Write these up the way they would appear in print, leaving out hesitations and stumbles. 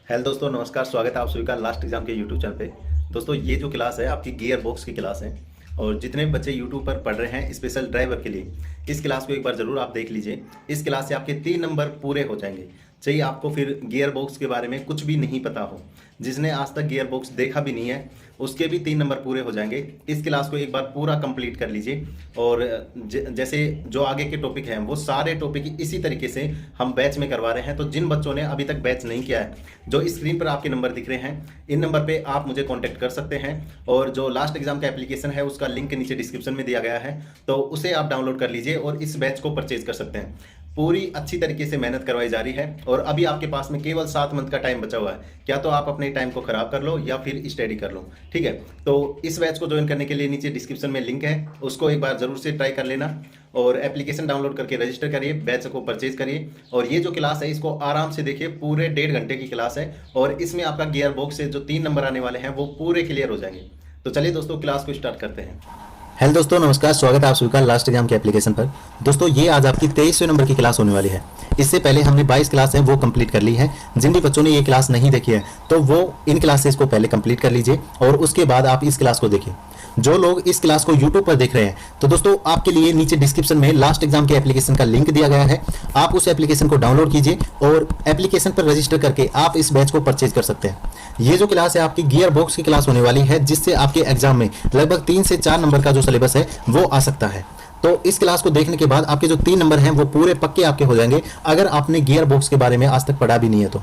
Hello दोस्तों, नमस्कार। स्वागत है आप सभी का लास्ट एग्जाम के यूट्यूब चैनल पे। दोस्तों, ये जो क्लास है आपकी गियर बॉक्स की क्लास है और जितने बच्चे यूट्यूब पर पढ़ रहे हैं स्पेशल ड्राइवर के लिए इस क्लास को एक बार ज़रूर आप देख लीजिए। इस क्लास से आपके 3 नंबर पूरे हो जाएंगे। चाहिए आपको फिर गियर बॉक्स के बारे में कुछ भी नहीं पता हो, जिसने आज तक गियर बॉक्स देखा भी नहीं है उसके भी 3 नंबर पूरे हो जाएंगे। इस क्लास को एक बार पूरा कंप्लीट कर लीजिए और जैसे जो आगे के टॉपिक हैं वो सारे टॉपिक इसी तरीके से हम बैच में करवा रहे हैं। तो जिन बच्चों ने अभी तक बैच नहीं किया है, जो स्क्रीन पर आपके नंबर दिख रहे हैं, इन नंबर पे आप मुझे कांटेक्ट कर सकते हैं और जो लास्ट एग्जाम का एप्लीकेशन है उसका लिंक नीचे डिस्क्रिप्शन में दिया गया है, तो उसे आप डाउनलोड कर लीजिए और इस बैच को परचेज कर सकते हैं। पूरी अच्छी तरीके से मेहनत करवाई जा रही है और अभी आपके पास में केवल 7 मंथ का टाइम बचा हुआ है। क्या तो आप अपने टाइम को खराब कर लो या फिर स्टडी कर लो, ठीक है। तो इस बैच को ज्वाइन करने के लिए नीचे डिस्क्रिप्शन में लिंक है, उसको एक बार जरूर से ट्राई कर लेना और एप्लीकेशन डाउनलोड करके रजिस्टर करिए, बैच को परचेज करिए और ये जो क्लास है इसको आराम से देखिए। पूरे 1.5 घंटे की क्लास है और इसमें आपका गियर बॉक्स से जो 3 नंबर आने वाले हैं वो पूरे क्लियर हो जाएंगे। तो चलिए दोस्तों, क्लास को स्टार्ट करते हैं। हेलो दोस्तों, नमस्कार। स्वागत है आप सभी का लास्ट एग्जाम के एप्लीकेशन पर। दोस्तों, ये आज आपकी 23वें नंबर की क्लास होने वाली है। इससे पहले हमने 22 क्लास है वो कंप्लीट कर ली है। जिन भी बच्चों ने ये क्लास नहीं देखी है तो वो इन क्लासेस को पहले कंप्लीट कर लीजिए और उसके बाद आप इस क्लास को देखिए। जो लोग इस क्लास को यूट्यूब पर देख रहे हैं तो दोस्तों आपके लिए नीचे डिस्क्रिप्शन में लास्ट एग्जाम के एप्लीकेशन का लिंक दिया गया है। आप उस एप्लीकेशन को डाउनलोड कीजिए और एप्लीकेशन पर रजिस्टर करके आप इस बैच को परचेज कर सकते हैं। ये जो क्लास है आपकी गियर बॉक्स की क्लास होने वाली है, जिससे आपके एग्जाम में लगभग 3 से 4 नंबर का जो सिलेबस है वो आ सकता है। तो इस क्लास को देखने के बाद आपके जो 3 नंबर हैं वो पूरे पक्के आपके हो जाएंगे, अगर आपने गियर बॉक्स के बारे में आज तक पढ़ा भी नहीं है तो।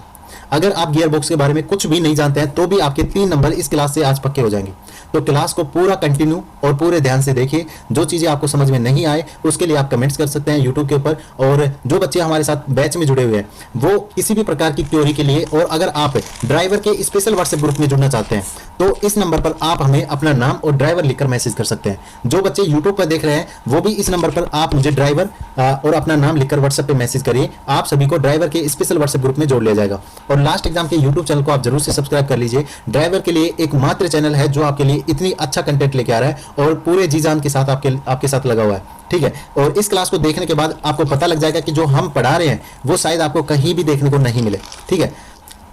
अगर आप गियर बॉक्स के बारे में कुछ भी नहीं जानते हैं तो भी आपके 3 नंबर इस क्लास से आज पक्के हो जाएंगे। तो क्लास को पूरा कंटिन्यू और पूरे ध्यान से देखिए। जो चीजें आपको समझ में नहीं आए उसके लिए आप कमेंट्स कर सकते हैं यूट्यूब के ऊपर। और जो बच्चे हमारे साथ बैच में जुड़े हुए हैं वो किसी भी प्रकार की क्वेरी के लिए, और अगर आप ड्राइवर के स्पेशल व्हाट्सएप ग्रुप में जुड़ना चाहते हैं तो इस नंबर पर आप हमें अपना नाम और ड्राइवर लिखकर मैसेज कर सकते हैं। जो बच्चे यूट्यूब पर देख रहे हैं वो भी इस नंबर पर आप मुझे ड्राइवर और अपना नाम लिखकर व्हाट्सएप पे मैसेज करिए। आप सभी को ड्राइवर के स्पेशल व्हाट्सएप ग्रुप में जोड़ लिया जाएगा। और लास्ट एग्जाम के यूट्यूब चैनल को आप जरूर से सब्सक्राइब कर लीजिए। ड्राइवर के लिए एकमात्र चैनल है जो आपके लिए इतनी अच्छा कंटेंट लेके आ रहा है और पूरे जी जान के साथ आपके साथ लगा हुआ है, ठीक है। और इस क्लास को देखने के बाद आपको पता लग जाएगा कि जो हम पढ़ा रहे हैं वो शायद आपको कहीं भी देखने को नहीं मिले, ठीक है।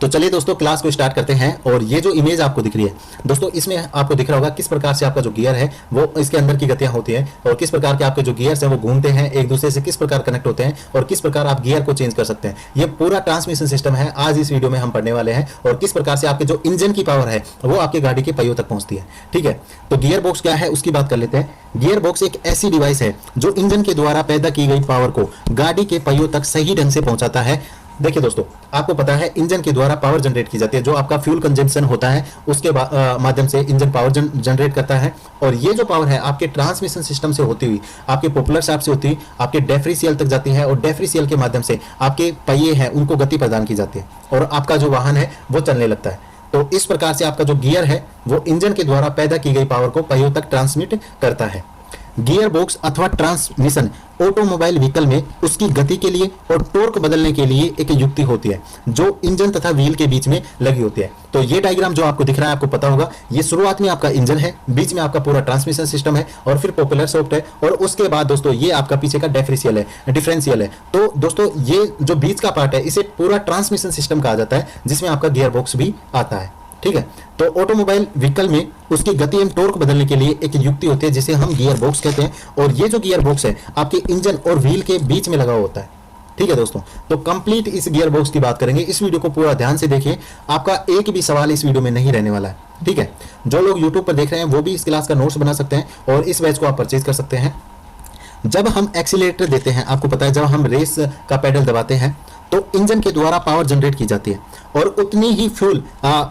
तो चलिए दोस्तों, क्लास को स्टार्ट करते हैं। और ये जो इमेज आपको दिख रही है दोस्तों, इसमें आपको दिख रहा होगा किस प्रकार से आपका जो गियर है वो इसके अंदर की गतियां होती हैं और किस प्रकार के आपके जो गियर्स हैं वो घूमते हैं, एक दूसरे से किस प्रकार कनेक्ट होते हैं और किस प्रकार आप गियर को चेंज कर सकते हैं। ये पूरा ट्रांसमिशन सिस्टम है आज इस वीडियो में हम पढ़ने वाले हैं। और किस प्रकार से आपके जो इंजन की पावर है वो आपके गाड़ी के पहियों तक पहुंचती है, ठीक है। तो गियर बॉक्स क्या है उसकी बात कर लेते हैं। गियर बॉक्स एक ऐसी डिवाइस है जो इंजन के द्वारा पैदा की गई पावर को गाड़ी के पहियों तक सही ढंग से पहुंचाता है। देखिए दोस्तों, आपको पता है इंजन के द्वारा पावर जनरेट की जाती है। जो आपका फ्यूल कंजम्पशन होता है उसके माध्यम से इंजन पावर जनरेट करता है। और ये जो पावर है आपके ट्रांसमिशन सिस्टम से होती हुई आपके पोपुलर शाफ्ट से होती हुई आपके डेफरीसियल तक जाती है और डेफरीसियल के माध्यम से आपके पहिए हैं उनको गति प्रदान की जाती है और आपका जो वाहन है वो चलने लगता है। तो इस प्रकार से आपका जो गियर है वो इंजन के द्वारा पैदा की गई पावर को पहियों तक ट्रांसमिट करता है। गियर बॉक्स अथवा ट्रांसमिशन ऑटोमोबाइल व्हीकल में उसकी गति के लिए और टॉर्क बदलने के लिए एक युक्ति होती है जो इंजन तथा व्हील के बीच में लगी होती है। तो ये डायग्राम जो आपको दिख रहा है आपको पता होगा, ये शुरुआत में आपका इंजन है, बीच में आपका पूरा ट्रांसमिशन सिस्टम है और फिर पोपुलर शाफ्ट है और उसके बाद दोस्तों ये आपका पीछे का डिफरेंशियल है। तो दोस्तों ये जो बीच का पार्ट है इसे पूरा ट्रांसमिशन सिस्टम कहा जाता है, जिसमें आपका गियर बॉक्स भी आता है, ठीक है। तो ऑटोमोबाइल व्हीकल में उसकी गति एवं टॉर्क बदलने के लिए एक युक्ति होती है जिसे हम गियर बॉक्स कहते हैं। और ये जो गियर बॉक्स है आपके इंजन और व्हील के बीच में लगा होता है, ठीक है दोस्तों। तो कंप्लीट इस गियर बॉक्स की बात करेंगे। इस वीडियो को पूरा ध्यान से देखिए, आपका एक भी सवाल इस वीडियो में नहीं रहने वाला है, ठीक है। जो लोग यूट्यूब पर देख रहे हैं वो भी इस क्लास का नोट्स बना सकते हैं और इस बैच को आप परचेज कर सकते हैं। जब हम एक्सीलरेटर देते हैं, आपको पता है जब हम रेस का पेडल दबाते हैं तो इंजन के द्वारा पावर जनरेट की जाती है और उतनी ही फ्यूल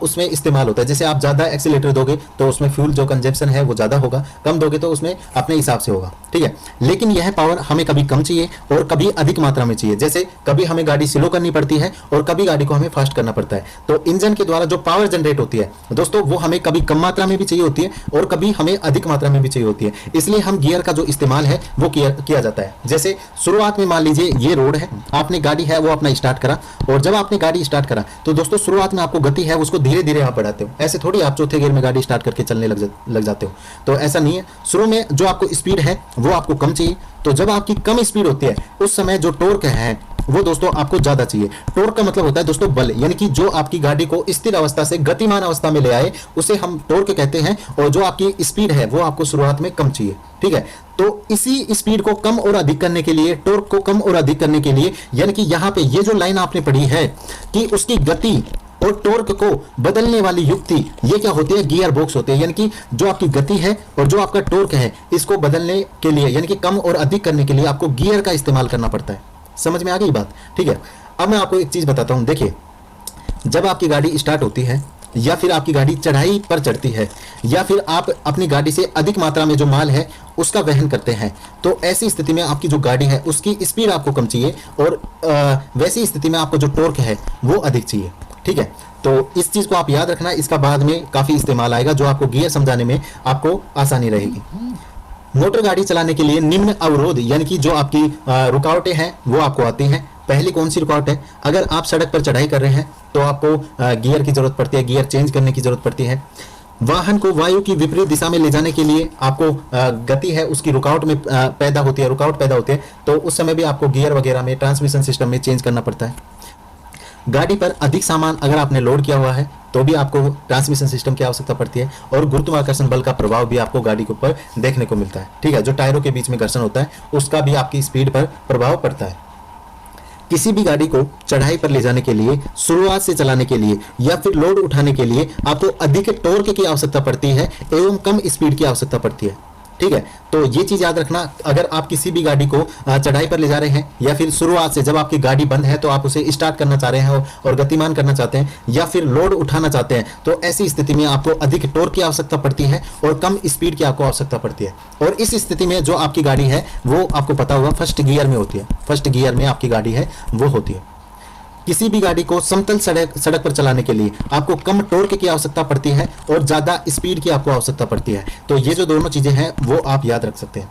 उसमें इस्तेमाल होता है। जैसे आप ज़्यादा एक्सीलरेटर दोगे तो उसमें फ्यूल जो कंजप्शन है वो ज़्यादा होगा, कम दोगे तो उसमें अपने हिसाब से होगा, ठीक है। लेकिन यह पावर हमें कभी कम चाहिए और कभी अधिक मात्रा में चाहिए। जैसे कभी हमें गाड़ी स्लो करनी पड़ती है और कभी गाड़ी को हमें फास्ट करना पड़ता है। तो इंजन के द्वारा जो पावर जनरेट होती है दोस्तों वो हमें कभी कम मात्रा में भी चाहिए होती है और कभी हमें अधिक मात्रा में भी चाहिए होती है। इसलिए हम गियर का जो इस्तेमाल है वो किया जाता है। जैसे शुरुआत में मान लीजिए ये रोड है, आपने गाड़ी है वो अपना स्टार्ट करा और जब आपने गाड़ी स्टार्ट करा तो दोस्तों शुरुआत में आपको गति है उसको धीरे धीरे आप बढ़ाते हो। ऐसे थोड़ी आप चौथे गियर में गाड़ी स्टार्ट करके चलने लग जाते हो, तो ऐसा नहीं है। शुरू में जो आपको स्पीड है वो आपको कम चाहिए। तो जब आपकी कम स्पीड होती है उस समय जो टॉर्क है वो दोस्तों आपको ज्यादा चाहिए। टॉर्क का मतलब होता है दोस्तों बल, यानी कि जो आपकी गाड़ी को स्थिर अवस्था से गतिमान अवस्था में ले आए उसे हम टॉर्क कहते हैं। और जो आपकी स्पीड है वो आपको शुरुआत में कम चाहिए, ठीक है। तो इसी स्पीड को कम और अधिक करने के लिए, टॉर्क को कम और अधिक करने के लिए, यानी कि यहां पे ये जो लाइन आपने पढ़ी है कि उसकी गति और टॉर्क को बदलने वाली युक्ति, ये क्या होती है, गियर बॉक्स होते हैं। यानी कि जो आपकी गति है और जो आपका टॉर्क है इसको बदलने के लिए, यानी कि कम और अधिक करने के लिए आपको गियर का इस्तेमाल करना पड़ता है। समझ में आ गई बात, ठीक है। अब मैं आपको एक चीज बताता हूं, देखिए जब आपकी गाड़ी स्टार्ट होती है या फिर आपकी गाड़ी चढ़ाई पर चढ़ती है या फिर आप अपनी गाड़ी से अधिक मात्रा में जो माल है उसका वहन करते हैं, तो ऐसी स्थिति में आपकी जो गाड़ी है उसकी स्पीड आपको कम चाहिए और वैसी स्थिति में आपको जो टॉर्क है वो अधिक चाहिए, ठीक है। तो इस चीज को आप याद रखना, इसका बाद में काफी इस्तेमाल आएगा, जो आपको गियर समझाने में आपको आसानी रहेगी। मोटर गाड़ी चलाने के लिए निम्न अवरोध यानी कि जो आपकी रुकावटें हैं वो आपको आती हैं। पहली कौन सी रुकावट है, अगर आप सड़क पर चढ़ाई कर रहे हैं तो आपको गियर की जरूरत पड़ती है, गियर चेंज करने की जरूरत पड़ती है। वाहन को वायु की विपरीत दिशा में ले जाने के लिए आपको गति है उसकी रुकावट में पैदा होती है, रुकावट पैदा होती है, तो उस समय भी आपको गियर वगैरह में, ट्रांसमिशन सिस्टम में चेंज करना पड़ता है। गाड़ी पर अधिक सामान अगर आपने लोड किया हुआ है तो भी आपको ट्रांसमिशन सिस्टम की आवश्यकता पड़ती है और गुरुत्वाकर्षण बल का प्रभाव भी आपको गाड़ी के ऊपर देखने को मिलता है, ठीक है। जो टायरों के बीच में घर्षण होता है उसका भी आपकी स्पीड पर प्रभाव पड़ता है। किसी भी गाड़ी को चढ़ाई पर ले जाने के लिए, शुरुआत से चलाने के लिए या फिर लोड उठाने के लिए आपको अधिक टॉर्क की आवश्यकता पड़ती है एवं कम स्पीड की आवश्यकता पड़ती है, ठीक है। तो ये चीज याद रखना, अगर आप किसी भी गाड़ी को चढ़ाई पर ले जा रहे हैं या फिर शुरुआत से जब आपकी गाड़ी बंद है तो आप उसे स्टार्ट करना चाह रहे हैं और गतिमान करना चाहते हैं या फिर लोड उठाना चाहते हैं, तो ऐसी स्थिति में आपको अधिक टॉर्क की आवश्यकता पड़ती है और कम स्पीड की आपको आवश्यकता पड़ती है। और इस स्थिति में जो आपकी गाड़ी है वो आपको पता होगा फर्स्ट गियर में होती है, फर्स्ट गियर में आपकी गाड़ी है वो होती है। किसी भी गाड़ी को समतल सड़क पर चलाने के लिए आपको कम टॉर्क की आवश्यकता पड़ती है और ज्यादा स्पीड की आपको आवश्यकता पड़ती है। तो ये जो दोनों चीजें हैं वो आप याद रख सकते हैं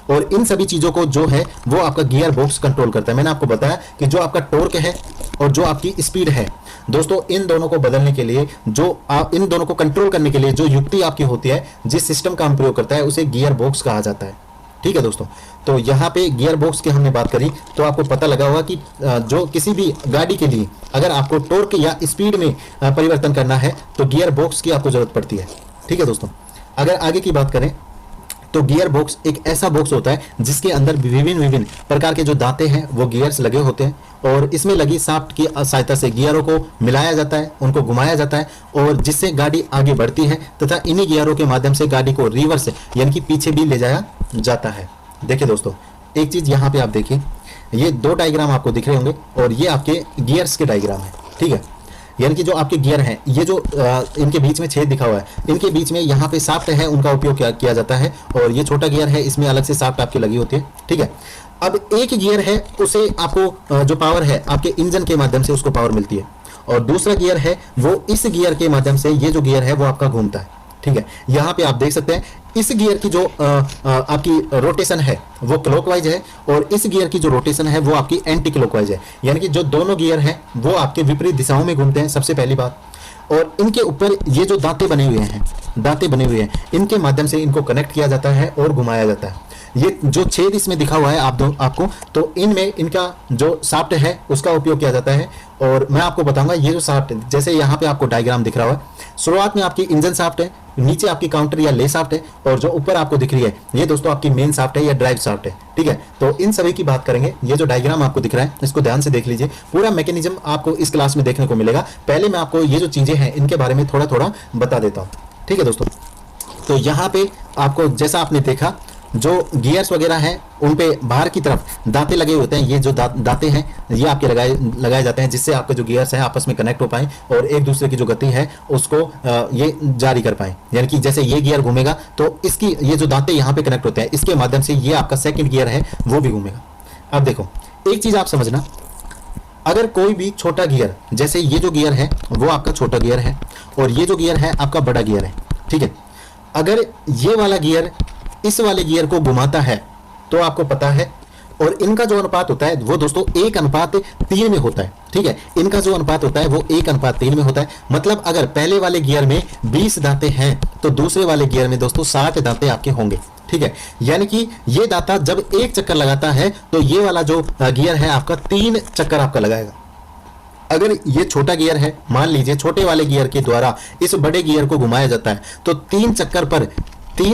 और इन सभी चीजों को जो है वो आपका गियर बॉक्स कंट्रोल करता है। मैंने आपको बताया कि जो आपका टॉर्क है और जो आपकी स्पीड है दोस्तों, इन दोनों को बदलने के लिए, जो आप इन दोनों को कंट्रोल करने के लिए जो युक्ति आपकी होती है, जिस सिस्टम का हम प्रयोग करता है उसे गियर बॉक्स कहा जाता है, ठीक है दोस्तों। तो यहाँ पे गियर बॉक्स की हमने बात करी तो आपको पता लगा होगा कि जो किसी भी गाड़ी के लिए अगर आपको टॉर्क या स्पीड में परिवर्तन करना है तो गियर बॉक्स की आपको जरूरत पड़ती है, ठीक है दोस्तों। अगर आगे की बात करें तो गियर बॉक्स एक ऐसा बॉक्स होता है जिसके अंदर विभिन्न प्रकार के जो दांते हैं वो गियर्स लगे होते हैं और इसमें लगी शाफ्ट की सहायता से गियरों को मिलाया जाता है, उनको घुमाया जाता है और जिससे गाड़ी आगे बढ़ती है तथा इन्हीं गियरों के माध्यम से गाड़ी को रिवर्स यानी कि पीछे भी ले जाया जाता है। देखिए दोस्तों, एक चीज यहाँ पे आप देखिए, ये दो डायग्राम आपको दिख रहे होंगे और ये आपके गियर्स के डायग्राम है, ठीक है। यानी कि जो आपके गियर हैं, ये जो इनके बीच में छेद दिखा हुआ है, इनके बीच में यहाँ पे शाफ्ट है, उनका उपयोग किया जाता है और ये छोटा गियर है, इसमें अलग से शाफ्ट आपकी लगी होती है, ठीक है। अब एक गियर है, उसे आपको जो पावर है आपके इंजन के माध्यम से उसको पावर मिलती है और दूसरा गियर है वो इस गियर के माध्यम से, ये जो गियर है वो आपका घूमता है, ठीक है। यहाँ पे आप देख सकते हैं इस गियर की जो आपकी रोटेशन है वो क्लॉकवाइज है और इस गियर की जो रोटेशन है वो आपकी एंटी क्लॉकवाइज है, यानी कि जो दोनों गियर हैं वो आपके विपरीत दिशाओं में घूमते हैं, सबसे पहली बात। और इनके ऊपर ये जो दांते बने हुए हैं, इनके माध्यम से इनको कनेक्ट किया जाता है और घुमाया जाता है। ये जो छेद इसमें दिखा हुआ है आपको, तो इनमें इनका जो शाफ्ट है उसका उपयोग किया जाता है और मैं आपको बताऊंगा ये जो शाफ्ट, जैसे यहाँ पे आपको डायग्राम दिख रहा है, शुरुआत में आपकी इंजन शाफ्ट है, नीचे आपकी काउंटर या ले शाफ्ट है और जो ऊपर आपको दिख रही है ये दोस्तों आपकी मेन शाफ्ट है या ड्राइव शाफ्ट है, ठीक है। तो इन सभी की बात करेंगे। ये जो डायग्राम आपको दिख रहा है इसको ध्यान से देख लीजिए, पूरा मैकेनिज्म आपको इस क्लास में देखने को मिलेगा। पहले मैं आपको ये जो चीजें हैं इनके बारे में थोड़ा थोड़ा बता देता हूँ, ठीक है दोस्तों। तो यहाँ पे आपको जैसा आपने देखा जो गियर्स वगैरह हैं उन पे बाहर की तरफ दांते लगे होते हैं, ये जो दांते हैं ये आपके लगाए जाते हैं जिससे आपके जो गियर्स हैं आपस में कनेक्ट हो पाए और एक दूसरे की जो गति है उसको ये जारी कर पाए। यानी कि जैसे ये गियर घूमेगा तो इसकी ये जो दांते यहाँ पे कनेक्ट होते हैं इसके माध्यम से ये आपका सेकंड गियर है वो भी घूमेगा। अब देखो एक चीज आप समझना, अगर कोई भी छोटा गियर, जैसे ये जो गियर है वो आपका छोटा गियर है और ये जो गियर है आपका बड़ा गियर है, ठीक है। अगर ये वाला गियर इस वाले गियर को घुमाता है तो आपको पता है, और इनका जो अनुपात होता है वो दोस्तों 1:3 में होता है, ठीक है। इनका जो अनुपात होता है वो 1:3 में होता है। मतलब अगर पहले वाले गियर में 20 दांते हैं तो दूसरे वाले गियर में दोस्तों 60 दांते आपके होंगे, ठीक है, यानी कि ये दाता जब एक चक्कर लगाता है तो ये वाला जो गियर है आपका 3 चक्कर आपका लगाएगा। अगर ये छोटा गियर है, मान लीजिए छोटे वाले गियर के द्वारा इस बड़े गियर को घुमाया जाता है तो 3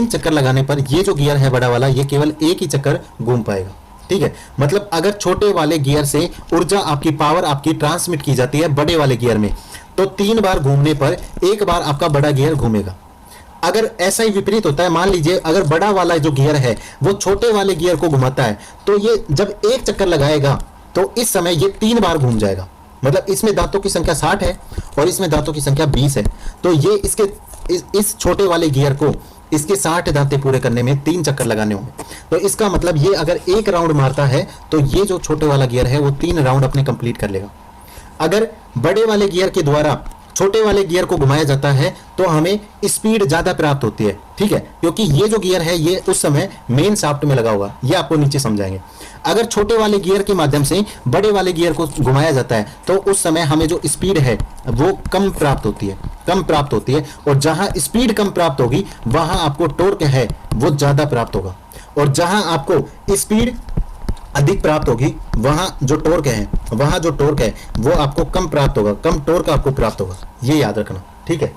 चक्कर लगाने पर ये जो गियर है बड़ा वाला, ये केवल एक ही चक्कर घूम पाएगा। ठीक है, मतलब अगर छोटे वाले गियर से ऊर्जा आपकी, पावर आपकी ट्रांसमिट की जाती है बड़े वाले गियर में, तो 3 बार घूमने पर एक बार आपका बड़ा गियर घूमेगा। अगर ऐसा ही विपरीत होता है, मान लीजिए अगर बड़ा वाला जो गियर है वो छोटे वाले गियर को घुमाता है, तो ये जब एक चक्कर लगाएगा तो इस समय ये 3 बार घूम जाएगा। मतलब इसमें दांतों की संख्या 60 है और इसमें दांतों की संख्या 20 है, तो ये इस छोटे वाले गियर को इसके 60 दांते पूरे करने में 3 चक्कर लगाने होंगे। तो इसका मतलब ये अगर एक राउंड मारता है तो ये जो छोटे वाला गियर है वो 3 राउंड अपने कंप्लीट कर लेगा। अगर बड़े वाले गियर के द्वारा छोटे वाले गियर को घुमाया जाता है तो हमें स्पीड ज्यादा प्राप्त होती है। ठीक है, क्योंकि ये जो गियर है ये उस समय मेन शाफ्ट में लगा होगा, ये आपको नीचे समझाएंगे। अगर छोटे वाले गियर के माध्यम से बड़े वाले गियर को घुमाया जाता है तो उस समय हमें जो स्पीड है वो कम प्राप्त होती है, और जहां स्पीड कम प्राप्त होगी वहां आपको टॉर्क है वो ज्यादा प्राप्त होगा, और जहां आपको स्पीड अधिक प्राप्त होगी वहां जो टॉर्क है वो आपको कम प्राप्त होगा, कम टॉर्क आपको प्राप्त होगा, ये याद रखना। ठीक है,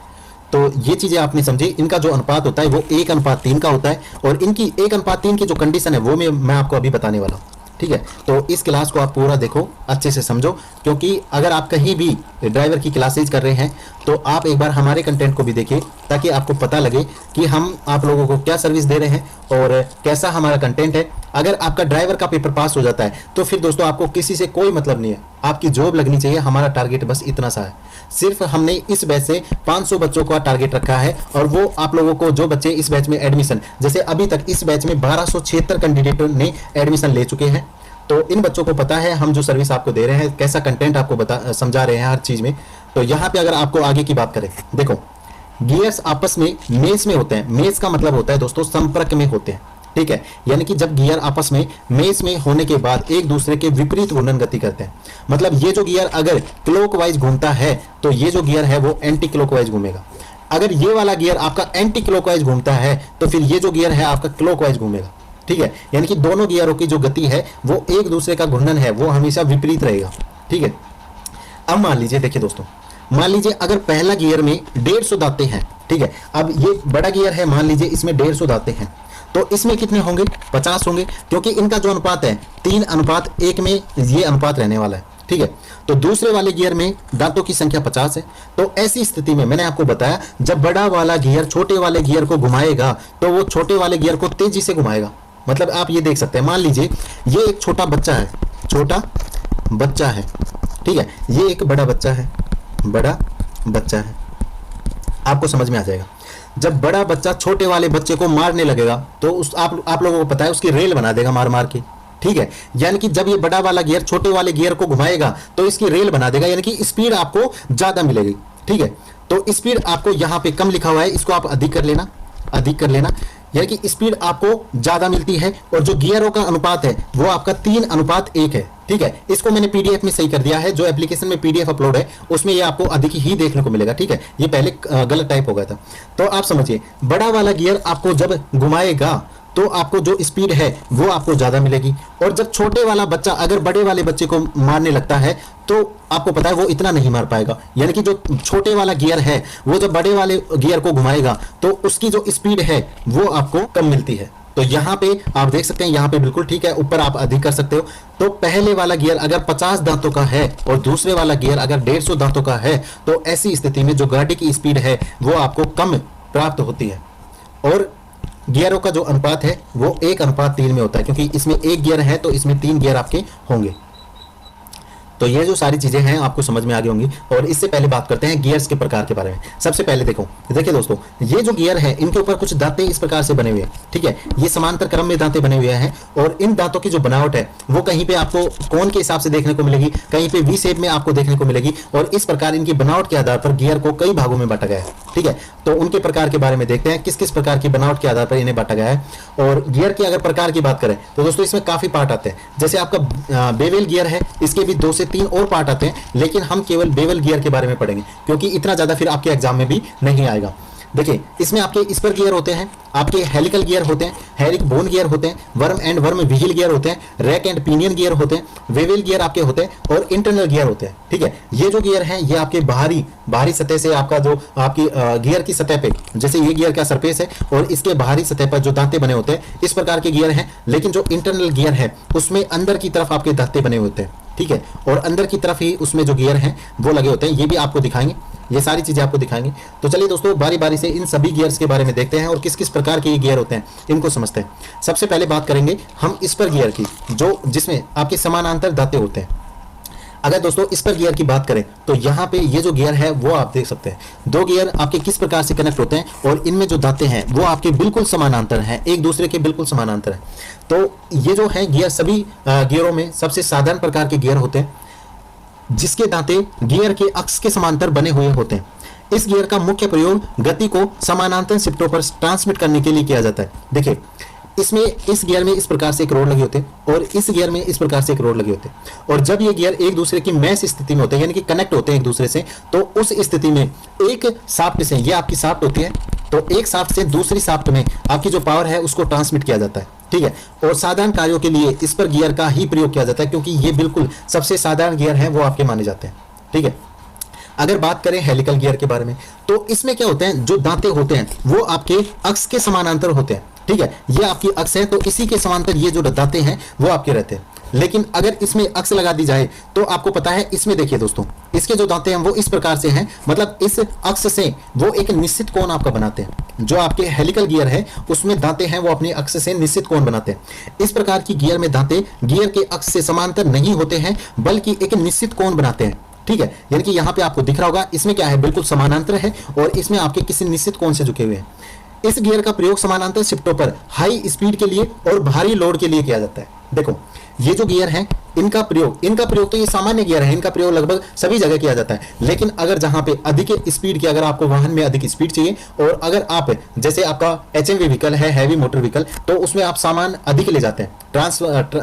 तो ये चीजें आपने समझी। इनका जो अनुपात होता है वो 1:3 का होता है, और इनकी 1:3 की जो कंडीशन है वो मैं आपको अभी बताने वाला हूँ। ठीक है, तो इस क्लास को आप पूरा देखो, अच्छे से समझो, क्योंकि अगर आप कहीं भी ड्राइवर की क्लासेज कर रहे हैं तो आप एक बार हमारे कंटेंट को भी देखिए, ताकि आपको पता लगे कि हम आप लोगों को क्या सर्विस दे रहे हैं और कैसा हमारा कंटेंट है। अगर आपका ड्राइवर का पेपर पास हो जाता है तो फिर दोस्तों आपको किसी से कोई मतलब नहीं है, आपकी जॉब लगनी चाहिए। हमारा टारगेट बस इतना सा है, सिर्फ हमने इस बैच से 500 बच्चों का टारगेट रखा है, और वो आप लोगों को जो बच्चे इस बैच में एडमिशन, जैसे अभी तक इस बैच में 1276 कैंडिडेटों ने एडमिशन ले चुके हैं, तो इन बच्चों को पता है हम जो सर्विस आपको दे रहे हैं, कैसा कंटेंट आपको समझा रहे हैं हर चीज में। तो यहाँ पे अगर आपको आगे की बात करें, देखो गियर्स आपस में मेश में होते हैं। मेश का मतलब होता है दोस्तों संपर्क में होते हैं। ठीक है, यानी कि जब गियर आपस में मेश में होने के बाद एक दूसरे के विपरीत घूर्णन गति करते हैं। मतलब ये जो गियर अगर क्लॉकवाइज घूमता है तो ये जो गियर है वो एंटी क्लॉकवाइज घूमेगा। अगर ये वाला गियर आपका एंटी क्लॉकवाइज घूमता है तो फिर ये जो गियर है आपका क्लॉकवाइज घूमेगा। ठीक है, यानी कि दोनों गियरों की जो गति है वो एक दूसरे का घूर्णन है वो हमेशा विपरीत रहेगा। ठीक है, अब मान लीजिए, देखिए दोस्तों, मान लीजिए अगर पहला गियर में 150 दांते हैं। ठीक है, अब ये बड़ा गियर है, मान लीजिए इसमें 150 दांते हैं, तो इसमें कितने होंगे? 50 होंगे, क्योंकि इनका जो अनुपात है 3:1 में ये अनुपात रहने वाला है। ठीक है, तो दूसरे वाले गियर में दांतों की संख्या 50 है। तो ऐसी स्थिति में मैंने आपको बताया, जब बड़ा वाला गियर छोटे वाले गियर को घुमाएगा तो वो छोटे वाले गियर को तेजी से घुमाएगा। मतलब आप ये देख सकते हैं, मान लीजिए ये एक छोटा बच्चा है, ठीक है, ये एक बड़ा बच्चा है, आपको समझ में आ जाएगा। जब बड़ा बच्चा छोटे वाले बच्चे को मारने लगेगा तो आप लोगों को पता है उसकी रेल बना देगा मार मार के। ठीक है, यानी कि जब ये बड़ा वाला गियर छोटे वाले गियर को घुमाएगा तो इसकी रेल बना देगा, यानी कि स्पीड आपको ज्यादा मिलेगी। ठीक है, तो स्पीड आपको यहाँ पे कम लिखा हुआ है, इसको आप अधिक कर लेना, यानी कि स्पीड आपको ज्यादा मिलती है, और जो गियरों का अनुपात है वो आपका 3:1 है। ठीक है, इसको मैंने पीडीएफ में सही कर दिया है, जो एप्लीकेशन में पीडीएफ अपलोड है उसमें ये आपको अधिक ही देखने को मिलेगा। ठीक है, ये पहले गलत टाइप हो गया था। तो आप समझिए, बड़ा वाला गियर आपको जब घुमाएगा तो आपको जो स्पीड है वो आपको ज्यादा मिलेगी, और जब छोटे वाला बच्चा अगर बड़े वाले बच्चे को मारने लगता है तो आपको पता है वो इतना नहीं मार पाएगा। यानी कि जो छोटे वाला गियर है वो जब बड़े वाले गियर को घुमाएगा तो उसकी जो स्पीड है वो आपको कम मिलती है। तो यहाँ पे आप देख सकते हैं, यहाँ पे बिल्कुल ठीक है, ऊपर आप अधिक कर सकते हो। तो पहले वाला गियर अगर 50 दांतों का है और दूसरे वाला गियर अगर 150 दांतों का है तो ऐसी स्थिति में जो गाड़ी की स्पीड है वो आपको कम प्राप्त होती है, और गियरों का जो अनुपात है वो 1:3 में होता है, क्योंकि इसमें एक गियर है तो इसमें 3 गियर आपके होंगे। तो ये जो सारी चीजें हैं आपको समझ में आ गई होंगी। और इससे पहले बात करते हैं गियर्स के प्रकार के बारे में। सबसे पहले देखिए दोस्तों, ये जो गियर है इनके ऊपर कुछ दांते इस प्रकार से बने हुए हैं। ठीक है, ये समांतर क्रम में दांते बने हुए हैं, और इन दांतों की जो बनावट है वो कहीं पे आपको कोन के हिसाब से देखने को मिलेगी, कहीं पे वी शेप में आपको देखने को मिलेगी, और इस प्रकार इनकी बनावट के आधार पर गियर को कई भागों में बांटा गया है। ठीक है, तो उनके प्रकार के बारे में देखते हैं, किस किस प्रकार की बनावट के आधार पर इन्हें बांटा गया है। और गियर के अगर प्रकार की बात करें तो दोस्तों इसमें काफी पार्ट आते हैं। जैसे आपका बेवेल गियर है, इसके भी 2 से 3 और पार्ट आते हैं, लेकिन हम केवल बेवल गियर के बारे में पढ़ेंगे, क्योंकि इतना ज्यादा फिर आपके एग्जाम में भी नहीं आएगा। देखिए इसमें आपके स्पर गियर होते हैं, आपके हेलिकल गियर होते हैं, हेरिक बोन गियर होते हैं, worm and worm wheel gear होते हैं, रैक एंड पिनियन गियर होते हैं, वेवेल गियर आपके होते हैं और इंटरनल गियर होते हैं। ठीक है, ये जो गियर हैं ये आपके बाहरी सतह से आपका जो आपकी गियर की सतह पे, जैसे ये गियर का सरफेस है और इसके बाहरी सतह पर जो दांते बने होते हैं, इस प्रकार के गियर हैं। लेकिन जो इंटरनल गियर है उसमें अंदर की तरफ आपके दांते बने होते हैं। ठीक है, और अंदर की तरफ ही उसमें जो गियर हैं वो लगे होते हैं। ये भी आपको दिखाएंगे, ये सारी चीजें आपको दिखाएंगे। तो चलिए दोस्तों बारी बारी से इन सभी गियर्स के बारे में देखते हैं और किस किस प्रकार के ये गियर होते हैं इनको समझते हैं। सबसे पहले बात करेंगे हम स्पर गियर की, जो जिसमें आपके समानांतर दांते होते हैं। अगर दोस्तों स्पर गियर की बात करें तो यहाँ पे ये जो गियर है वो आप देख सकते हैं, दो गियर आपके किस प्रकार से कनेक्ट होते हैं और इनमें जो दांते हैं वो आपके बिल्कुल समानांतर हैं, एक दूसरे के बिल्कुल समानांतर हैं। तो ये जो है गियर सभी गियरों में सबसे साधारण प्रकार के गियर होते हैं, जिसके दांते गियर के अक्ष के समांतर बने हुए होते हैं। इस गियर का मुख्य प्रयोग गति को समानांतर शिफ्टों पर ट्रांसमिट करने के लिए किया जाता है। देखिए इसमें इस गियर में इस प्रकार से एक रोड लगे होते हैं और इस गियर में इस प्रकार से एक रोड लगे होते हैं, और जब ये गियर एक दूसरे की मैच स्थिति में होते हैं यानी कि कनेक्ट होते हैं एक दूसरे से, तो उस स्थिति में एक शाफ्ट से, ये आपकी शाफ्ट होती है, तो एक शाफ्ट से दूसरी शाफ्ट में आपकी जो पावर है उसको ट्रांसमिट किया जाता है। ठीक है, और साधारण कार्यों के लिए इस पर गियर का ही प्रयोग किया जाता है, क्योंकि ये बिल्कुल सबसे साधारण गियर है वो आपके माने जाते हैं। ठीक है, अगर बात करें हेलिकल गियर के बारे में तो इसमें क्या होते हैं, जो दांते होते हैं वो आपके अक्ष के समानांतर होते हैं। ठीक है, ये आपकी अक्ष है तो इसी के समांतर ये जो दांते हैं वो आपके रहते हैं। लेकिन अगर इसमें अक्ष लगा दी जाए तो आपको पता है, इसमें देखिए दोस्तों, इसके जो दांते हैं वो इस प्रकार से हैं, मतलब इस अक्ष से वो एक निश्चित कोण आपका बनाते हैं। जो आपके हेलिकल गियर है उसमें दांते हैं वो अपनी अक्ष से निश्चित कोण बनाते हैं। इस प्रकार की गियर में दांते गियर के अक्ष से समांतर नहीं होते हैं बल्कि एक निश्चित कोण बनाते हैं। ठीक है, यानी कि यहाँ पे आपको दिख रहा होगा, इसमें क्या है, बिल्कुल समानांतर है और इसमें आपके किसी निश्चित कोण से झुके हुए हैं। इस गियर का प्रयोग समानांतर शिफ्टों पर हाई स्पीड के लिए और भारी लोड के लिए किया जाता है। देखो ये जो गियर हैं इनका प्रयोग तो ये सामान्य गियर है, इनका प्रयोग लगभग सभी जगह किया जाता है। लेकिन अगर जहां पे अधिक स्पीड की, अगर आपको वाहन में अधिक स्पीड चाहिए और अगर आप जैसे आपका एचएमवी व्हीकल है, हैवी मोटर व्हीकल, तो उसमें आप सामान अधिक ले जाते हैं।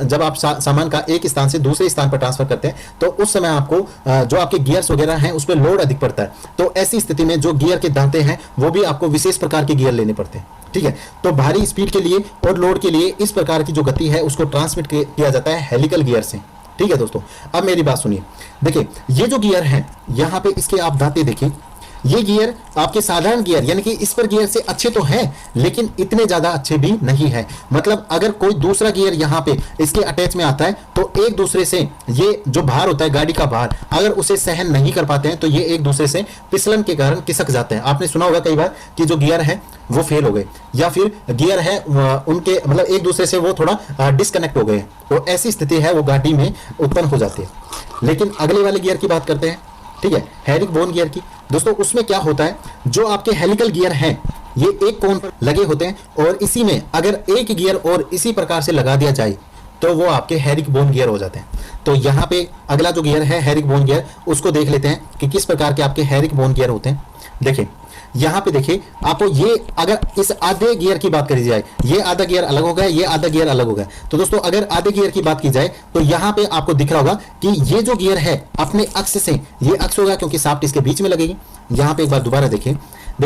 जब आप सामान का एक स्थान से दूसरे स्थान पर ट्रांसफर करते हैं तो उस समय आपको जो आपके गियर्स वगैरह हैं उस पर लोड अधिक पड़ता है। तो ऐसी स्थिति में जो गियर के दांते हैं वो भी आपको विशेष प्रकार के गियर लेने पड़ते हैं। ठीक है, तो भारी स्पीड के लिए और लोड के लिए इस प्रकार की जो गति है उसको ट्रांसमिट किया जाता है हेलिकल गियर से। ठीक है दोस्तों, अब मेरी बात सुनिए। देखिए ये जो गियर है यहाँ पे इसके आप दांते देखिए, ये गियर आपके साधारण गियर यानी कि इस पर गियर से अच्छे तो हैं लेकिन इतने ज्यादा अच्छे भी नहीं है। मतलब अगर कोई दूसरा गियर यहाँ पे इसके अटैच में आता है तो एक दूसरे से ये जो भार होता है, गाड़ी का भार, अगर उसे सहन नहीं कर पाते हैं तो ये एक दूसरे से फिसलन के कारण खिसक जाते हैं। आपने सुना होगा कई बार कि जो गियर है वो फेल हो गए या फिर गियर है उनके मतलब एक दूसरे से वो थोड़ा डिस्कनेक्ट हो गए, तो ऐसी स्थिति है वो गाड़ी में उत्पन्न हो जाती है। लेकिन अगले वाले गियर की बात करते हैं। ठीक है, हेरिक बोन गियर की। दोस्तों उसमें क्या होता है, जो आपके हेलिकल गियर हैं ये एक कोण पर लगे होते हैं और इसी में अगर एक गियर और इसी प्रकार से लगा दिया जाए तो वो आपके हेरिक बोन गियर हो जाते हैं। तो यहाँ पे अगला जो गियर है हेरिक बोन गियर, उसको देख लेते हैं कि किस प्रकार के आपके हेरिक बोन गियर होते हैं। देखिए यहाँ पे देखिए आपको, ये अगर इस आधे गियर की बात करी जाए, ये आधा गियर अलग हो गया, ये आधा गियर अलग हो गया। तो दोस्तों अगर आधे गियर की बात की जाए तो यहाँ पे आपको दिख रहा होगा कि ये जो गियर है अपने अक्ष से, ये अक्ष होगा क्योंकि शाफ्ट इसके बीच में लगेगी। यहाँ पे एक बार दोबारा देखिए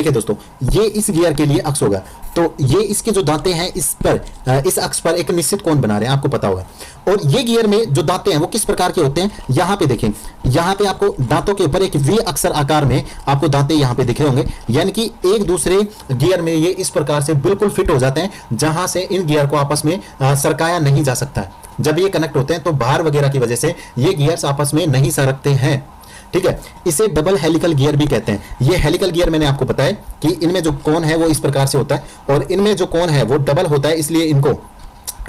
दोस्तों, ये इस गियर के लिए अक्ष होगा, तो ये इसके जो दांते हैं इस पर, इस अक्ष पर एक निश्चित कोण बना रहे हैं, आपको पता होगा। और ये गियर में जो दांते हैं वो किस प्रकार के होते हैं, यहाँ पे देखें, यहाँ पे आपको दांतों के ऊपर एक वी अक्षर आकार में आपको दांते यहाँ पे दिख रहे होंगे, यानी कि एक दूसरे गियर में ये इस प्रकार से बिल्कुल फिट हो जाते हैं, जहां से इन गियर को आपस में सरकाया नहीं जा सकता है। जब ये कनेक्ट होते हैं तो भार वगैरह की वजह से ये गियर्स आपस में नहीं सरकते हैं। ठीक है, इसे डबल हेलिकल गियर भी कहते हैं। ये हेलिकल गियर मैंने आपको बताया कि इनमें जो कोण है वो इस प्रकार से होता है और इनमें जो कोण है वो डबल होता है, इसलिए इनको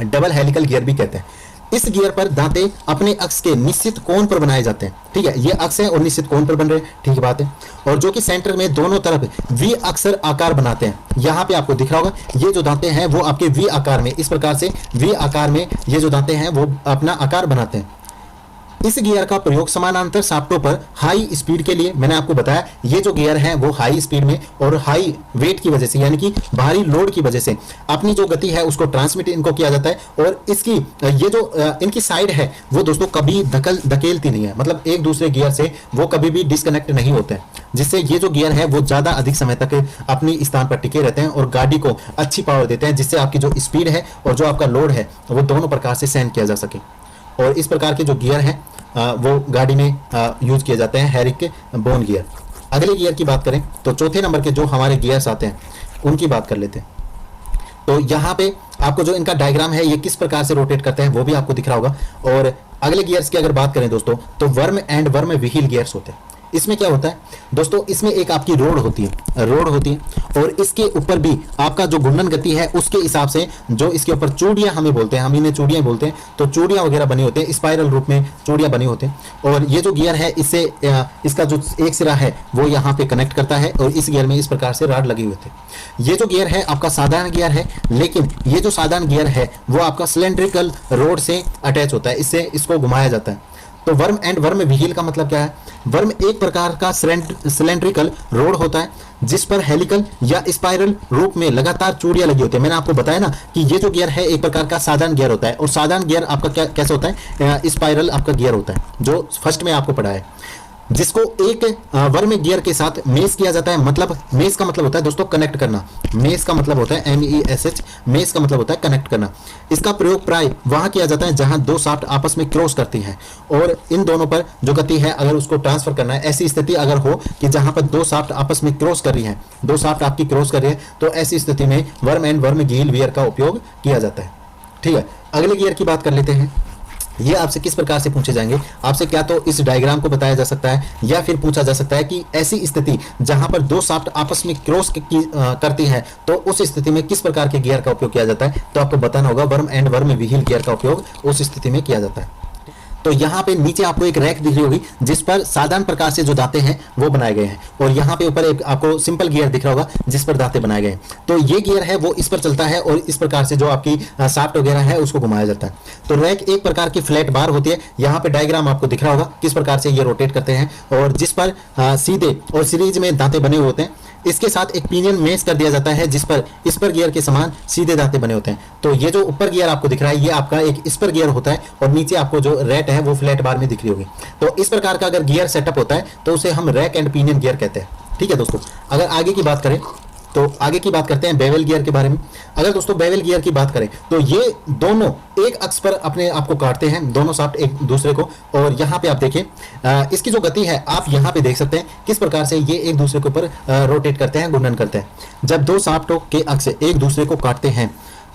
डबल हेलिकल गियर भी कहते हैं। इस गियर पर दांते अपने अक्ष के निश्चित कोण पर बनाए जाते हैं। ठीक है, ये अक्ष है और निश्चित कोण पर बन रहे हैं, ठीक बात है। और जो कि सेंटर में दोनों तरफ वी अक्षर आकार बनाते हैं। यहाँ पे आपको दिख रहा होगा ये जो दांते हैं वो आपके वी आकार में, इस प्रकार से वी आकार में ये जो दांते हैं वो अपना आकार बनाते हैं। इस गियर का प्रयोग समानांतर शाफ्टों पर हाई स्पीड के लिए, मैंने आपको बताया ये जो गियर है वो हाई स्पीड में और हाई वेट की वजह से यानी कि भारी लोड की वजह से अपनी जो गति है उसको ट्रांसमिट इनको किया जाता है। और इसकी ये जो इनकी साइड है वो दोस्तों कभी धकेलती नहीं है, मतलब एक दूसरे गियर से वो कभी भी डिस्कनेक्ट नहीं होते हैं, जिससे ये जो गियर है वो ज्यादा अधिक समय तक अपनी स्थान पर टिके रहते हैं और गाड़ी को अच्छी पावर देते हैं, जिससे आपकी जो स्पीड है और जो आपका लोड है वो दोनों प्रकार से सहन किया जा सके। और इस प्रकार के जो गियर हैं वो गाड़ी में यूज किए जाते हैं, हैरिक बोन गियर। अगले गियर की बात करें तो चौथे नंबर के जो हमारे गियर्स आते हैं उनकी बात कर लेते हैं। तो यहाँ पे आपको जो इनका डायग्राम है ये किस प्रकार से रोटेट करते हैं वो भी आपको दिख रहा होगा। और अगले गियर्स की अगर बात करें दोस्तों तो worm and worm wheel gears होते हैं। इसमें क्या होता है दोस्तों, इसमें एक आपकी रोड होती है और इसके ऊपर भी आपका जो घूर्णन गति है उसके हिसाब से जो इसके ऊपर चूड़ियां हमें बोलते हैं, हम इन्हें चूड़ियां बोलते हैं, तो चूड़ियां वगैरह बनी होते हैं, स्पाइरल रूप में चूड़ियां बनी होते हैं। और ये जो गियर है इससे इसका जो एक सिरा है वो यहाँ पे कनेक्ट करता है और इस गियर में इस प्रकार से राड लगी हुई होती है। ये जो गियर है आपका साधारण गियर है, लेकिन ये जो साधारण गियर है वो आपका सिलेंड्रिकल रोड से अटैच होता है, इससे इसको घुमाया जाता है। तो वर्म एंड वर्म व्हील का मतलब क्या है? वर्म एक प्रकार का सिलेंड्रिकल रोड होता है जिस पर हेलिकल या स्पाइरल रूप में लगातार चूड़ियां लगी होती है। मैंने आपको बताया ना कि ये जो गियर है एक प्रकार का साधारण गियर होता है और साधारण गियर आपका कैसे होता है? स्पाइरल आपका गियर होता है जो फर्स्ट में आपको पढ़ा है, जिसको एक वर्म गियर के साथ मेश किया जाता है। मतलब मेश का मतलब होता है दोस्तों कनेक्ट करना, मेश का मतलब होता है MESH, मेश का मतलब होता है कनेक्ट करना। इसका प्रयोग प्राय वहां किया जाता है जहां दो शाफ्ट आपस में क्रॉस करती हैं और इन दोनों पर जो गति है अगर उसको ट्रांसफर करना है, ऐसी स्थिति अगर हो कि जहां पर दो शाफ्ट आपस में क्रॉस कर रही है, दो शाफ्ट आपकी क्रॉस कर रही है, तो ऐसी स्थिति में worm and worm wheel gear का उपयोग किया जाता है। ठीक है, अगले गियर की बात कर लेते हैं। ये आपसे किस प्रकार से पूछे जाएंगे? आपसे क्या तो इस डायग्राम को बताया जा सकता है या फिर पूछा जा सकता है कि ऐसी स्थिति जहां पर दो शाफ्ट आपस में क्रॉस करती हैं तो उस स्थिति में किस प्रकार के गियर का उपयोग किया जाता है? तो आपको बताना होगा worm and worm wheel gear का उपयोग उस स्थिति में किया जाता है। तो यहाँ पे नीचे आपको एक रैक दिख रही होगी जिस पर साधारण प्रकार से जो दांते हैं वो बनाए गए हैं और यहाँ पे ऊपर एक आपको सिंपल गियर दिख रहा होगा जिस पर दांते बनाए गए हैं। तो ये गियर है वो इस पर चलता है और इस प्रकार से जो आपकी शाफ्ट वगैरह है उसको घुमाया जाता है। तो रैक एक प्रकार की फ्लैट बार होती है, यहाँ पे डायग्राम आपको दिख रहा होगा किस प्रकार से ये रोटेट करते हैं और जिस पर सीधे और सीरीज में दांते बने हुए होते हैं। इसके साथ एक पिनियन मेश कर दिया जाता है जिस पर स्पर गियर के समान सीधे दांते बने होते हैं। तो ये जो ऊपर गियर आपको दिख रहा है ये आपका एक स्पर गियर होता है और नीचे आपको जो रैट है वो फ्लैट बार में दिख रही होगी। तो इस प्रकार का अगर गियर सेटअप होता है तो उसे हम रैक एंड पिनियन गियर कहते हैं। ठीक है दोस्तों, अगर आगे की बात करें तो आगे की बात करते हैं बेवल गियर के बारे में। अगर दोस्तों बेवल गियर की बात करें तो ये दोनों एक अक्ष पर अपने आप को काटते हैं, दोनों शाफ्ट एक दूसरे को। और यहाँ पे आप देखें इसकी जो गति है आप यहाँ पे देख सकते हैं किस प्रकार से ये एक दूसरे के ऊपर रोटेट करते हैं, घूर्णन करते हैं। जब दो शाफ्टों के अक्ष एक दूसरे को काटते हैं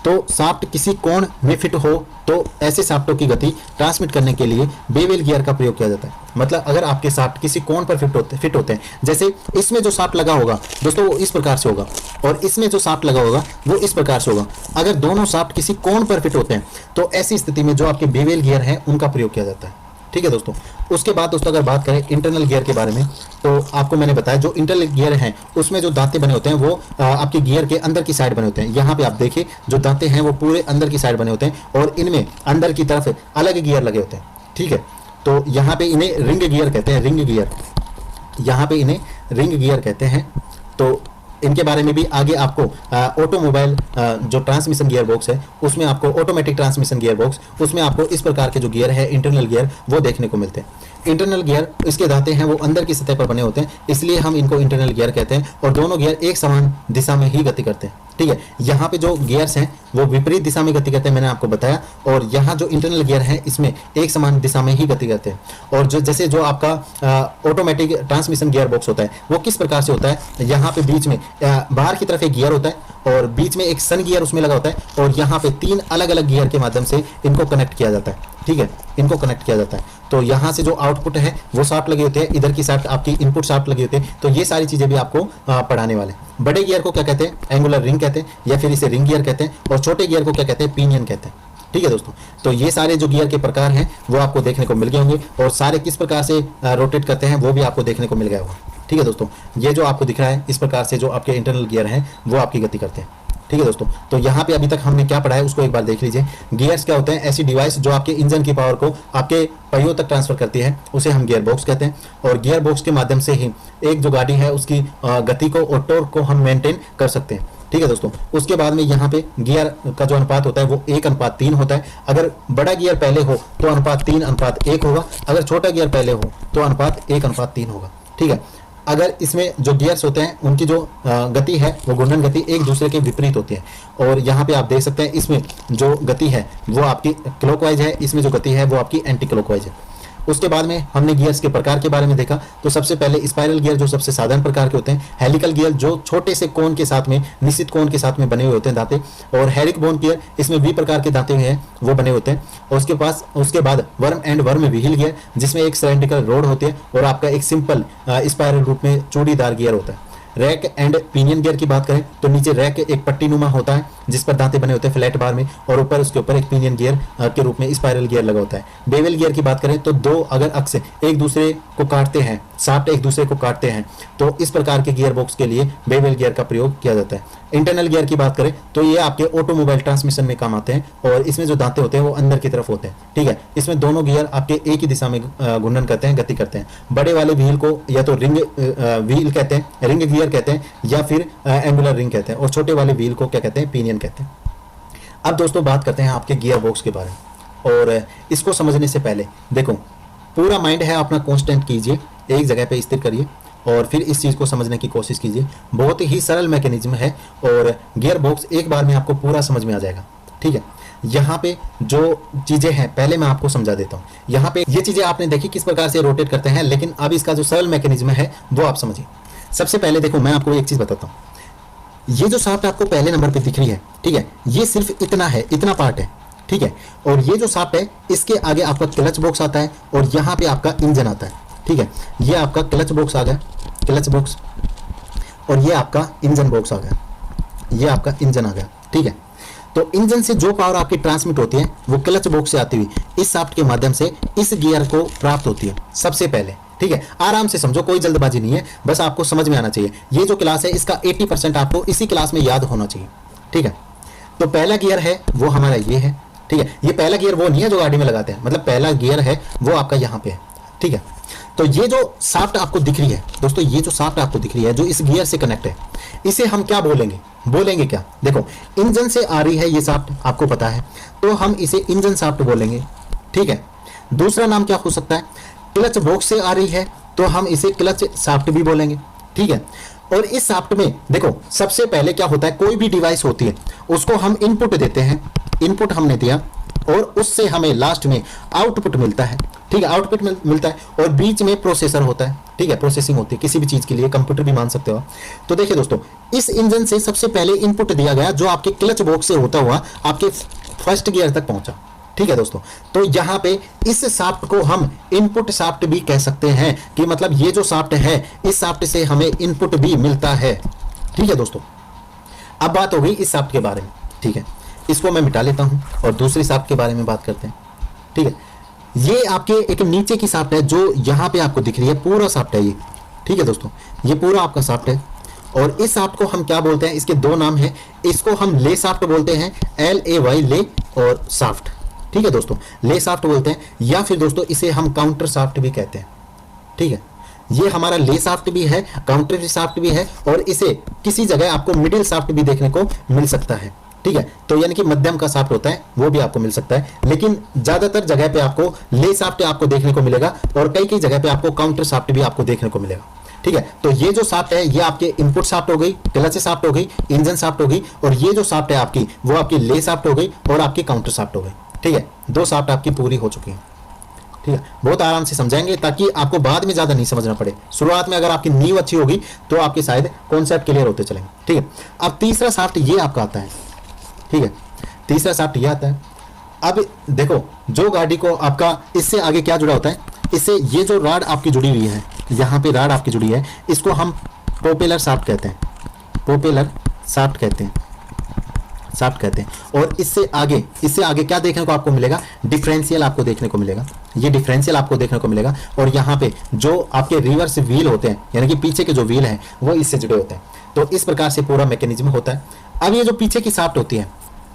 तो शाफ्ट किसी कोण में फिट हो तो ऐसे शाफ्टों की गति ट्रांसमिट करने के लिए बेवल गियर का प्रयोग किया जाता है। मतलब अगर आपके शाफ्ट किसी कोण पर फिट होते हैं, जैसे इसमें जो शाफ्ट लगा होगा दोस्तों वो इस प्रकार से होगा और इसमें जो शाफ्ट लगा होगा वो इस प्रकार से होगा। अगर दोनों शाफ्ट किसी कोण पर फिट होते हैं तो ऐसी स्थिति में जो आपके बेवल गियर है उनका प्रयोग किया जाता है। ठीक है दोस्तों, उसके बाद दोस्तों अगर बात करें इंटरनल गियर के बारे में तो आपको मैंने बताया जो इंटरनल गियर हैं उसमें जो दांते बने होते हैं वो आपके गियर के अंदर की साइड बने होते हैं। यहाँ पे आप देखिए जो दांते हैं वो पूरे अंदर की साइड बने होते हैं और इनमें अंदर की तरफ अलग गियर लगे होते हैं। ठीक है, तो यहाँ पे इन्हें रिंग गियर कहते हैं, रिंग गियर, यहाँ पे इन्हें रिंग गियर कहते हैं। तो इनके बारे में भी आगे आपको ऑटोमोबाइल जो ट्रांसमिशन गियर बॉक्स है उसमें आपको ऑटोमेटिक ट्रांसमिशन गियर बॉक्स उसमें आपको इस प्रकार के जो गियर है इंटरनल गियर वो देखने को मिलते हैं। इंटरनल गियर इसके दांते हैं वो अंदर की सतह पर बने होते हैं, इसलिए हम इनको इंटरनल गियर कहते हैं और दोनों गियर एक समान दिशा में ही गति करते हैं। ठीक है, यहाँ पे जो गियर्स हैं वो विपरीत दिशा में गति करते हैं, मैंने आपको बताया। और यहाँ जो इंटरनल गियर है इसमें एक समान दिशा में ही गति करते हैं। और जो जैसे जो आपका ऑटोमेटिक ट्रांसमिशन गियर बॉक्स होता है वो किस प्रकार से होता है, यहाँ पे बीच में बाहर की तरफ एक गियर होता है और बीच में एक सन गियर उसमें लगा होता है और यहाँ पे तीन अलग अलग गियर के माध्यम से इनको कनेक्ट किया जाता है। ठीक है, इनको कनेक्ट किया जाता है। तो यहाँ से जो आउटपुट है वो शाफ्ट लगे होते हैं, इधर की शाफ्ट आपकी इनपुट शाफ्ट लगे होते हैं। तो ये सारी चीजें भी आपको पढ़ाने वाले। बड़े गियर को क्या कहते हैं? एंगुलर रिंग कहते हैं या फिर इसे रिंग गियर कहते हैं और छोटे गियर को क्या कहते हैं? पिनियन कहते हैं। ठीक है दोस्तों, तो ये सारे जो गियर के प्रकार हैं वो आपको देखने को मिल गए होंगे और सारे किस प्रकार से रोटेट करते हैं वो भी आपको देखने को मिल गया होगा। ठीक है दोस्तों, ये जो आपको दिख रहा है इस प्रकार से जो आपके इंटरनल गियर हैं वो आपकी गति करते हैं। ठीक है दोस्तों। तो यहाँ पे अभी तक हमने क्या पढ़ा है उसको एक बार देख लीजिए। गियर्स क्या होते हैं? ऐसी डिवाइस जो आपके इंजन की पावर को आपके पहियों तक ट्रांसफर करती है, उसे हम गियर बॉक्स कहते हैं। और गियर बॉक्स के माध्यम से ही एक जो गाड़ी है उसकी गति को और टॉर्क को हम मेंटेन कर सकते हैं। ठीक है दोस्तों। उसके बाद में यहाँ पे गियर का जो अनुपात होता है वो 1:3 होता है। अगर बड़ा गियर पहले हो तो अनुपात 3:1 होगा, अगर छोटा गियर पहले हो तो अनुपात 1:3 होगा। ठीक है। अगर इसमें जो गियर्स होते हैं उनकी जो गति है वो घूर्णन गति एक दूसरे के विपरीत होती है। और यहाँ पे आप देख सकते हैं इसमें जो गति है वो आपकी क्लॉकवाइज है, इसमें जो गति है वो आपकी एंटी क्लॉकवाइज है। उसके बाद में हमने गियर्स के प्रकार के बारे में देखा। तो सबसे पहले स्पाइरल गियर जो सबसे साधारण प्रकार के होते हैं, हेलिकल गियर जो छोटे से कोन के साथ में, निश्चित कोन के साथ में बने हुए होते हैं दांते, और हेरिक बोन गियर इसमें वी प्रकार के दांते हैं वो बने होते हैं। और उसके बाद worm and worm wheel gear जिसमें एक सिलेंड्रिकल रोड होती है और आपका एक सिंपल स्पाइरल रूप में चूड़ीदार गियर होता है। रैक एंड पिनियन गियर की बात करें तो नीचे रैक एक पट्टीनुमा होता है जिस पर दांते बने होते हैं फ्लैट बार में, और ऊपर उसके ऊपर एक पिनियन गियर के रूप में स्पाइरल गियर लगा होता है। बेवल गियर की बात करें तो दो अगर अक्ष एक दूसरे को काटते हैं, शाफ्ट एक दूसरे को काटते हैं, तो इस प्रकार के गियर बॉक्स के लिए बेवल गियर का प्रयोग किया जाता है। इंटरनल गियर की बात करें तो ये आपके ऑटोमोबाइल ट्रांसमिशन में काम आते हैं, और इसमें जो दांते होते हैं वो अंदर की तरफ होते हैं। ठीक है। इसमें दोनों गियर आपके एक ही दिशा में घूर्णन करते हैं, गति करते हैं। बड़े वाले व्हील को या तो रिंग व्हील कहते हैं, रिंग गियर कहते हैं, या फिर एंगुलर रिंग कहते हैं, और छोटे वाले व्हील को क्या कहते हैं? पिनियन कहते हैं। अब दोस्तों बात करते हैं आपके गियर बॉक्स के बारे में। और इसको समझने से पहले देखो, पूरा माइंड है अपना कांस्टेंट कीजिए, एक जगह पे स्थिर करिए और फिर इस चीज़ को समझने की कोशिश कीजिए। बहुत ही सरल मैकेनिज्म है और गियर बॉक्स एक बार में आपको पूरा समझ में आ जाएगा। ठीक है। यहाँ पे जो चीज़ें हैं पहले मैं आपको समझा देता हूँ। यहाँ पे ये चीज़ें आपने देखी किस प्रकार से रोटेट करते हैं, लेकिन अब इसका जो सरल मैकेनिज्म है वो आप समझिए। सबसे पहले देखो, मैं आपको एक चीज़ बताता हूँ। ये जो शाफ्ट आपको पहले नंबर पे दिख रही है, ठीक है, ये सिर्फ इतना है, इतना पार्ट है। ठीक है। और ये जो शाफ्ट है इसके आगे आपका क्लच बॉक्स आता है और यहाँ पे आपका इंजन आता है। ठीक है। ये आपका क्लच बॉक्स आ गया, क्लच बॉक्स, और ये आपका इंजन बॉक्स आ गया, ये आपका इंजन आ गया। ठीक है। तो इंजन से जो पावर आपकी ट्रांसमिट होती है वो क्लच बॉक्स से आती हुई इस शाफ्ट के माध्यम से इस गियर को प्राप्त होती है सबसे पहले। ठीक है। आराम से समझो, कोई जल्दबाजी नहीं है, बस आपको समझ में आना चाहिए। ये जो क्लास है इसका 80% आपको इसी क्लास में याद होना चाहिए। ठीक है। तो पहला गियर है वो हमारा ये है। ठीक है। ये पहला गियर वो नहीं है जो गाड़ी में लगाते हैं, मतलब पहला गियर है वो आपका यहाँ पे है। ठीक है। तो ये जो शाफ्ट आपको दिख रही है दोस्तों, ये जो शाफ्ट आपको दिख रही है जो इस गियर से कनेक्ट है, इसे हम क्या बोलेंगे? बोलेंगे क्या? देखो, इंजन से आ रही है ये शाफ्ट, आपको पता है, तो हम इसे इंजन शाफ्ट बोलेंगे। ठीक है। दूसरा नाम क्या हो सकता है? क्लच बॉक्स से आ रही है तो हम इसे क्लच शाफ्ट भी बोलेंगे। ठीक है। और इस शाफ्ट में देखो, सबसे पहले क्या होता है, कोई भी डिवाइस होती है उसको हम इनपुट देते हैं, इनपुट हमने दिया और उससे हमें लास्ट में आउटपुट मिलता है। ठीक है। आउटपुट मिलता है और बीच में प्रोसेसर होता है। ठीक है। प्रोसेसिंग होती है किसी भी चीज के लिए, कंप्यूटर भी मान सकते हो। तो देखिए दोस्तों, इस इंजन से सबसे पहले इनपुट दिया गया जो आपके क्लच बॉक्स से होता हुआ आपके फर्स्ट गियर तक पहुंचा। ठीक है दोस्तों। तो यहाँ पे इस शाफ्ट को हम इनपुट शाफ्ट भी कह सकते हैं, कि मतलब ये जो शाफ्ट है इस शाफ्ट से हमें इनपुट भी मिलता है। ठीक है दोस्तों। अब बात हो गई इस शाफ्ट के बारे में। ठीक है। इसको मैं मिटा लेता हूं और दूसरी शाफ्ट के बारे में बात करते हैं। ठीक है। ये आपके एक नीचे की शाफ्ट है जो यहाँ पे आपको दिख रही है, पूरा शाफ्ट है ये। ठीक है दोस्तों। ये पूरा आपका शाफ्ट है और इस शाफ्ट को हम क्या बोलते हैं? इसके दो नाम हैं। इसको हम ले शाफ्ट बोलते हैं, LAY, ले, और शाफ्ट। ठीक है दोस्तों, ले शाफ्ट बोलते हैं, या फिर दोस्तों इसे हम काउंटर शाफ्ट भी कहते हैं। ठीक है। ये हमारा ले शाफ्ट भी है, काउंटर शाफ्ट भी है, और इसे किसी जगह आपको मिडिल शाफ्ट भी देखने को मिल सकता है। ठीक है। तो यानी कि मध्यम का शाफ्ट होता है वो भी आपको मिल सकता है, लेकिन ज्यादातर जगह पे आपको ले शाफ्ट आपको देखने को मिलेगा और कई कई जगह पे आपको काउंटर शाफ्ट भी आपको देखने को मिलेगा। ठीक है। तो ये जो शाफ्ट है ये आपके इनपुट शाफ्ट हो गई, क्लच शाफ्ट हो गई, इंजन शाफ्ट हो गई, और ये जो शाफ्ट है आपकी वो आपकी ले शाफ्ट हो गई और आपकी काउंटर शाफ्ट हो गई। ठीक है। दो शाफ्ट आपकी पूरी हो चुकी है। ठीक है। बहुत आराम से समझाएंगे ताकि आपको बाद में ज्यादा नहीं समझना पड़े। शुरुआत में अगर आपकी नींव अच्छी होगी तो आपके शायद कॉन्सेप्ट क्लियर होते चलेंगे। ठीक है। अब तीसरा शाफ्ट ये आपका आता है। ठीक है। तीसरा शाफ्ट ये आता है। अब देखो, जो गाड़ी को आपका इससे आगे क्या जुड़ा होता है, इससे ये जो राड आपकी जुड़ी हुई है, यहाँ पे राड आपकी जुड़ी है, इसको हम प्रोपेलर शाफ्ट कहते हैं, प्रोपेलर शाफ्ट कहते हैं, शाफ्ट कहते हैं। और इससे आगे क्या देखने को आपको मिलेगा? डिफरेंशियल आपको देखने को मिलेगा, ये डिफरेंशियल आपको देखने को मिलेगा। और यहाँ पे जो आपके रिवर्स व्हील होते हैं, यानी कि पीछे के जो व्हील हैं वो इससे जुड़े होते हैं। तो इस प्रकार से पूरा मैकेनिज्म होता है। अब ये जो पीछे की शाफ्ट होती है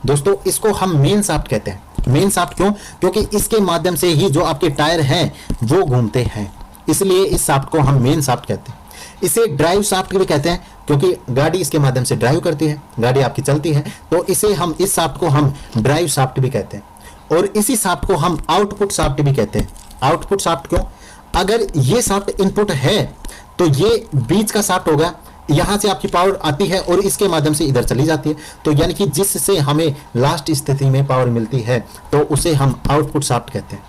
दोस्तों, इसको हम मेन शाफ्ट कहते हैं। मेन शाफ्ट क्यों? क्योंकि इसके माध्यम से ही जो आपके टायर हैं वो घूमते हैं, इसलिए इस शाफ्ट को हम मेन शाफ्ट कहते हैं। इसे ड्राइव शाफ्ट भी कहते हैं क्योंकि गाड़ी इसके माध्यम से ड्राइव करती है, गाड़ी आपकी चलती है, तो इसे हम इस शाफ्ट को हम ड्राइव शाफ्ट भी कहते हैं। और इसी शाफ्ट को हम आउटपुट शाफ्ट भी कहते हैं। आउटपुट शाफ्ट क्यों? अगर ये शाफ्ट इनपुट है तो ये बीच का शाफ्ट होगा, यहां से आपकी पावर आती है और इसके माध्यम से इधर चली जाती है, तो यानी कि जिससे हमें लास्ट स्थिति में पावर मिलती है तो उसे हम आउटपुट शाफ्ट कहते हैं।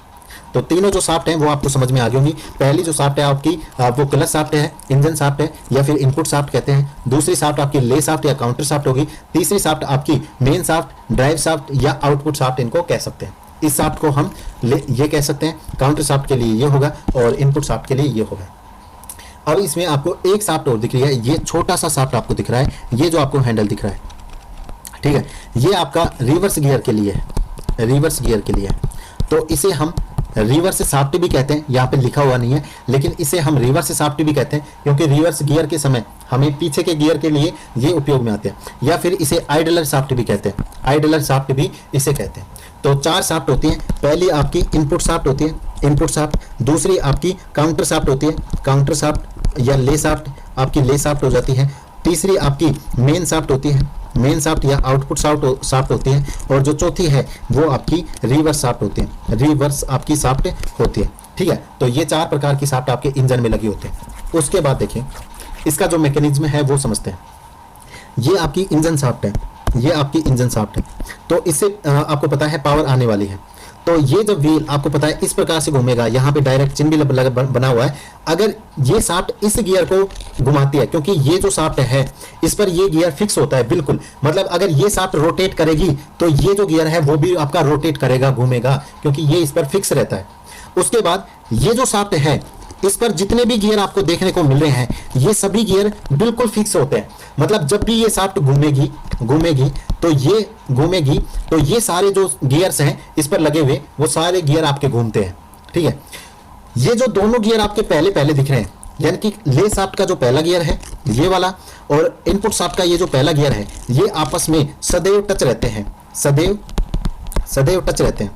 तो तीनों जो शाफ्ट हैं वो आपको समझ में आ गई होंगी। पहली जो शाफ्ट है आपकी वो क्लच शाफ्ट है, इंजन शाफ्ट है या फिर इनपुट शाफ्ट कहते हैं। दूसरी शाफ्ट आपकी ले शाफ्ट या काउंटर शाफ्ट होगी। तीसरी शाफ्ट आपकी मेन शाफ्ट, ड्राइव शाफ्ट या आउटपुट शाफ्ट इनको कह सकते हैं। इस शाफ्ट को हम ये कह सकते हैं, काउंटर शाफ्ट के लिए ये होगा और इनपुट शाफ्ट के लिए ये होगा। अब इसमें आपको एक शाफ्ट और दिख रही है, ये छोटा सा शाफ्ट आपको दिख रहा है, ये जो आपको हैंडल दिख रहा है, ठीक है, ये आपका रिवर्स गियर के लिए है, रिवर्स गियर के लिए है। तो इसे हम रिवर्स शाफ्ट भी कहते हैं, यहाँ पे लिखा हुआ नहीं है लेकिन इसे हम रिवर्स शाफ्ट भी कहते हैं क्योंकि रिवर्स गियर के समय हमें पीछे के गियर के लिए ये उपयोग में आते हैं। या फिर इसे आइडलर शाफ्ट भी कहते हैं, आइडलर शाफ्ट भी इसे कहते हैं। तो चार शाफ्ट होती हैं। पहली आपकी इनपुट शाफ्ट होती है, इनपुट शाफ्ट। दूसरी आपकी काउंटर शाफ्ट होती है, काउंटर शाफ्ट या ले शाफ्ट, आपकी ले शाफ्ट हो जाती है। तीसरी आपकी मेन शाफ्ट होती है, मेन शाफ्ट या आउटपुट शाफ्ट होती है। और जो चौथी है वो आपकी रिवर्स शाफ्ट होती है, रिवर्स आपकी शाफ्ट होती है, ठीक है। तो ये चार प्रकार की शाफ्ट आपके इंजन में लगी होते हैं। उसके बाद देखिए इसका जो मैकेनिज्म है वो समझते हैं। ये आपकी इंजन शाफ्ट है, ये आपकी इंजन शाफ्ट है। तो इससे आपको पता है पावर आने वाली है। तो ये जब व्हील आपको पता है इस प्रकार से घूमेगा, यहाँ पे डायरेक्ट चिन्ह भी बना हुआ है। अगर ये शाफ्ट इस गियर को घुमाती है, क्योंकि ये जो शाफ्ट है इस पर ये गियर फिक्स होता है बिल्कुल, मतलब अगर ये शाफ्ट रोटेट करेगी तो ये जो गियर है वो भी आपका रोटेट करेगा, घूमेगा, क्योंकि ये इस पर फिक्स रहता है। उसके बाद ये जो शाफ्ट है इस पर जितने भी गियर आपको देखने को मिल रहे हैं ये सभी गियर बिल्कुल फिक्स होते हैं। मतलब जब भी ये शाफ्ट घूमेगी तो ये घूमेगी तो ये सारे जो गियर्स हैं इस पर लगे हुए वो सारे गियर आपके घूमते हैं, ठीक है। ये जो दोनों गियर आपके पहले पहले दिख रहे हैं, यानी कि ले शाफ्ट का जो पहला गियर है ये वाला और इनपुट शाफ्ट का ये जो पहला गियर है, ये आपस में सदैव टच रहते हैं, सदैव टच रहते हैं,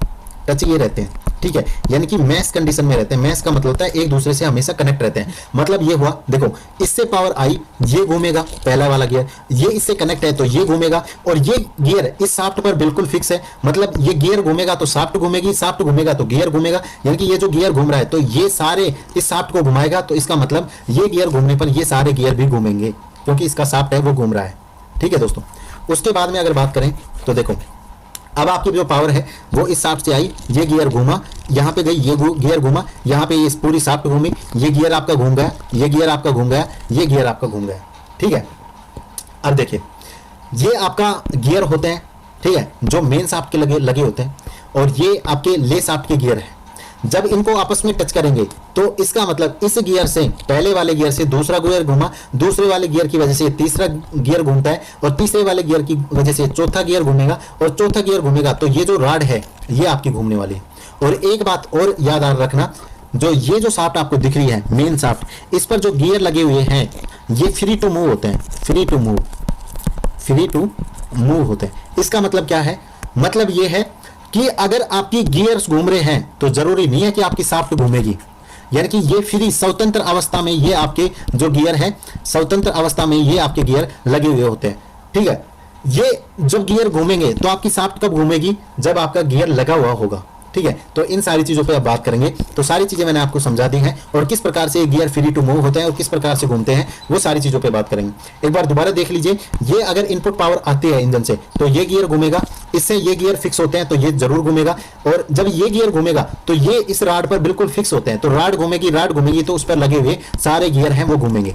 टच ये रहते हैं, ठीक है। यानी कि मैश कंडीशन में रहते हैं। मैश का मतलब होता है एक दूसरे से हमेशा कनेक्ट रहते हैं। मतलब ये हुआ, देखो इससे पावर आई, ये घूमेगा पहला वाला गियर, ये इससे कनेक्ट है तो ये घूमेगा, और ये गियर इस शाफ्ट पर बिल्कुल फिक्स है। मतलब ये गियर घूमेगा तो शाफ्ट घूमेगी, शाफ्ट घूमेगा तो गियर घूमेगा। यानी कि ये जो गियर घूम रहा है तो ये सारे इस शाफ्ट को घुमाएगा, तो इसका मतलब ये गियर घूमने पर ये सारे गियर भी घूमेंगे क्योंकि इसका शाफ्ट है वो घूम रहा है, ठीक है दोस्तों। उसके बाद में अगर बात करें तो देखो अब आपकी जो पावर है वो इस शाफ्ट से आई, ये गियर घूमा, यहाँ पे गई, ये गियर घूमा, यहाँ पे ये पूरी शाफ्ट घूमी, ये गियर आपका घूम गया, ये गियर आपका घूम गया, ये गियर आपका घूम गया, ठीक है। अब देखिए ये आपका गियर होते हैं, ठीक है, जो मेन शाफ्ट के लगे होते हैं, और ये आपके ले शाफ्ट के गियर है। जब इनको आपस में टच करेंगे तो इसका मतलब इस गियर से, पहले वाले गियर से दूसरा गियर घूमा, दूसरे वाले गियर की वजह से तीसरा गियर घूमता है, और तीसरे वाले गियर की वजह से चौथा गियर घूमेगा, और चौथा गियर घूमेगा तो ये जो राड है ये आपकी घूमने वाली है। और एक बात और याद रखना, जो ये जो शाफ्ट आपको दिख रही है मेन शाफ्ट, इस पर जो गियर लगे हुए हैं ये फ्री टू मूव होते हैं, फ्री टू मूव होते हैं। इसका मतलब क्या है? मतलब ये है कि अगर आपकी गियर्स घूम रहे हैं तो जरूरी नहीं है कि आपकी शाफ्ट घूमेगी। यानी कि ये फ्री स्वतंत्र अवस्था में ये आपके जो गियर है, स्वतंत्र अवस्था में ये आपके गियर लगे हुए होते हैं, ठीक है। ये जब गियर घूमेंगे तो आपकी शाफ्ट कब घूमेगी? जब आपका गियर लगा हुआ होगा, ठीक है। तो इन सारी चीजों पे अब बात करेंगे। तो सारी चीजें मैंने आपको समझा दी हैं, और किस प्रकार से गियर फ्री टू मूव होते हैं और किस प्रकार से घूमते हैं वो सारी चीजों पे बात करेंगे। एक बार दोबारा देख लीजिए, ये अगर इनपुट पावर आती है इंजन से तो ये गियर घूमेगा, इससे ये गियर फिक्स होते हैं तो ये जरूर घूमेगा, और जब ये गियर घूमेगा तो ये इस राड पर बिल्कुल फिक्स होते हैं, तो राड घूमेगी तो उस पर लगे हुए सारे गियर हैं वो घूमेंगे।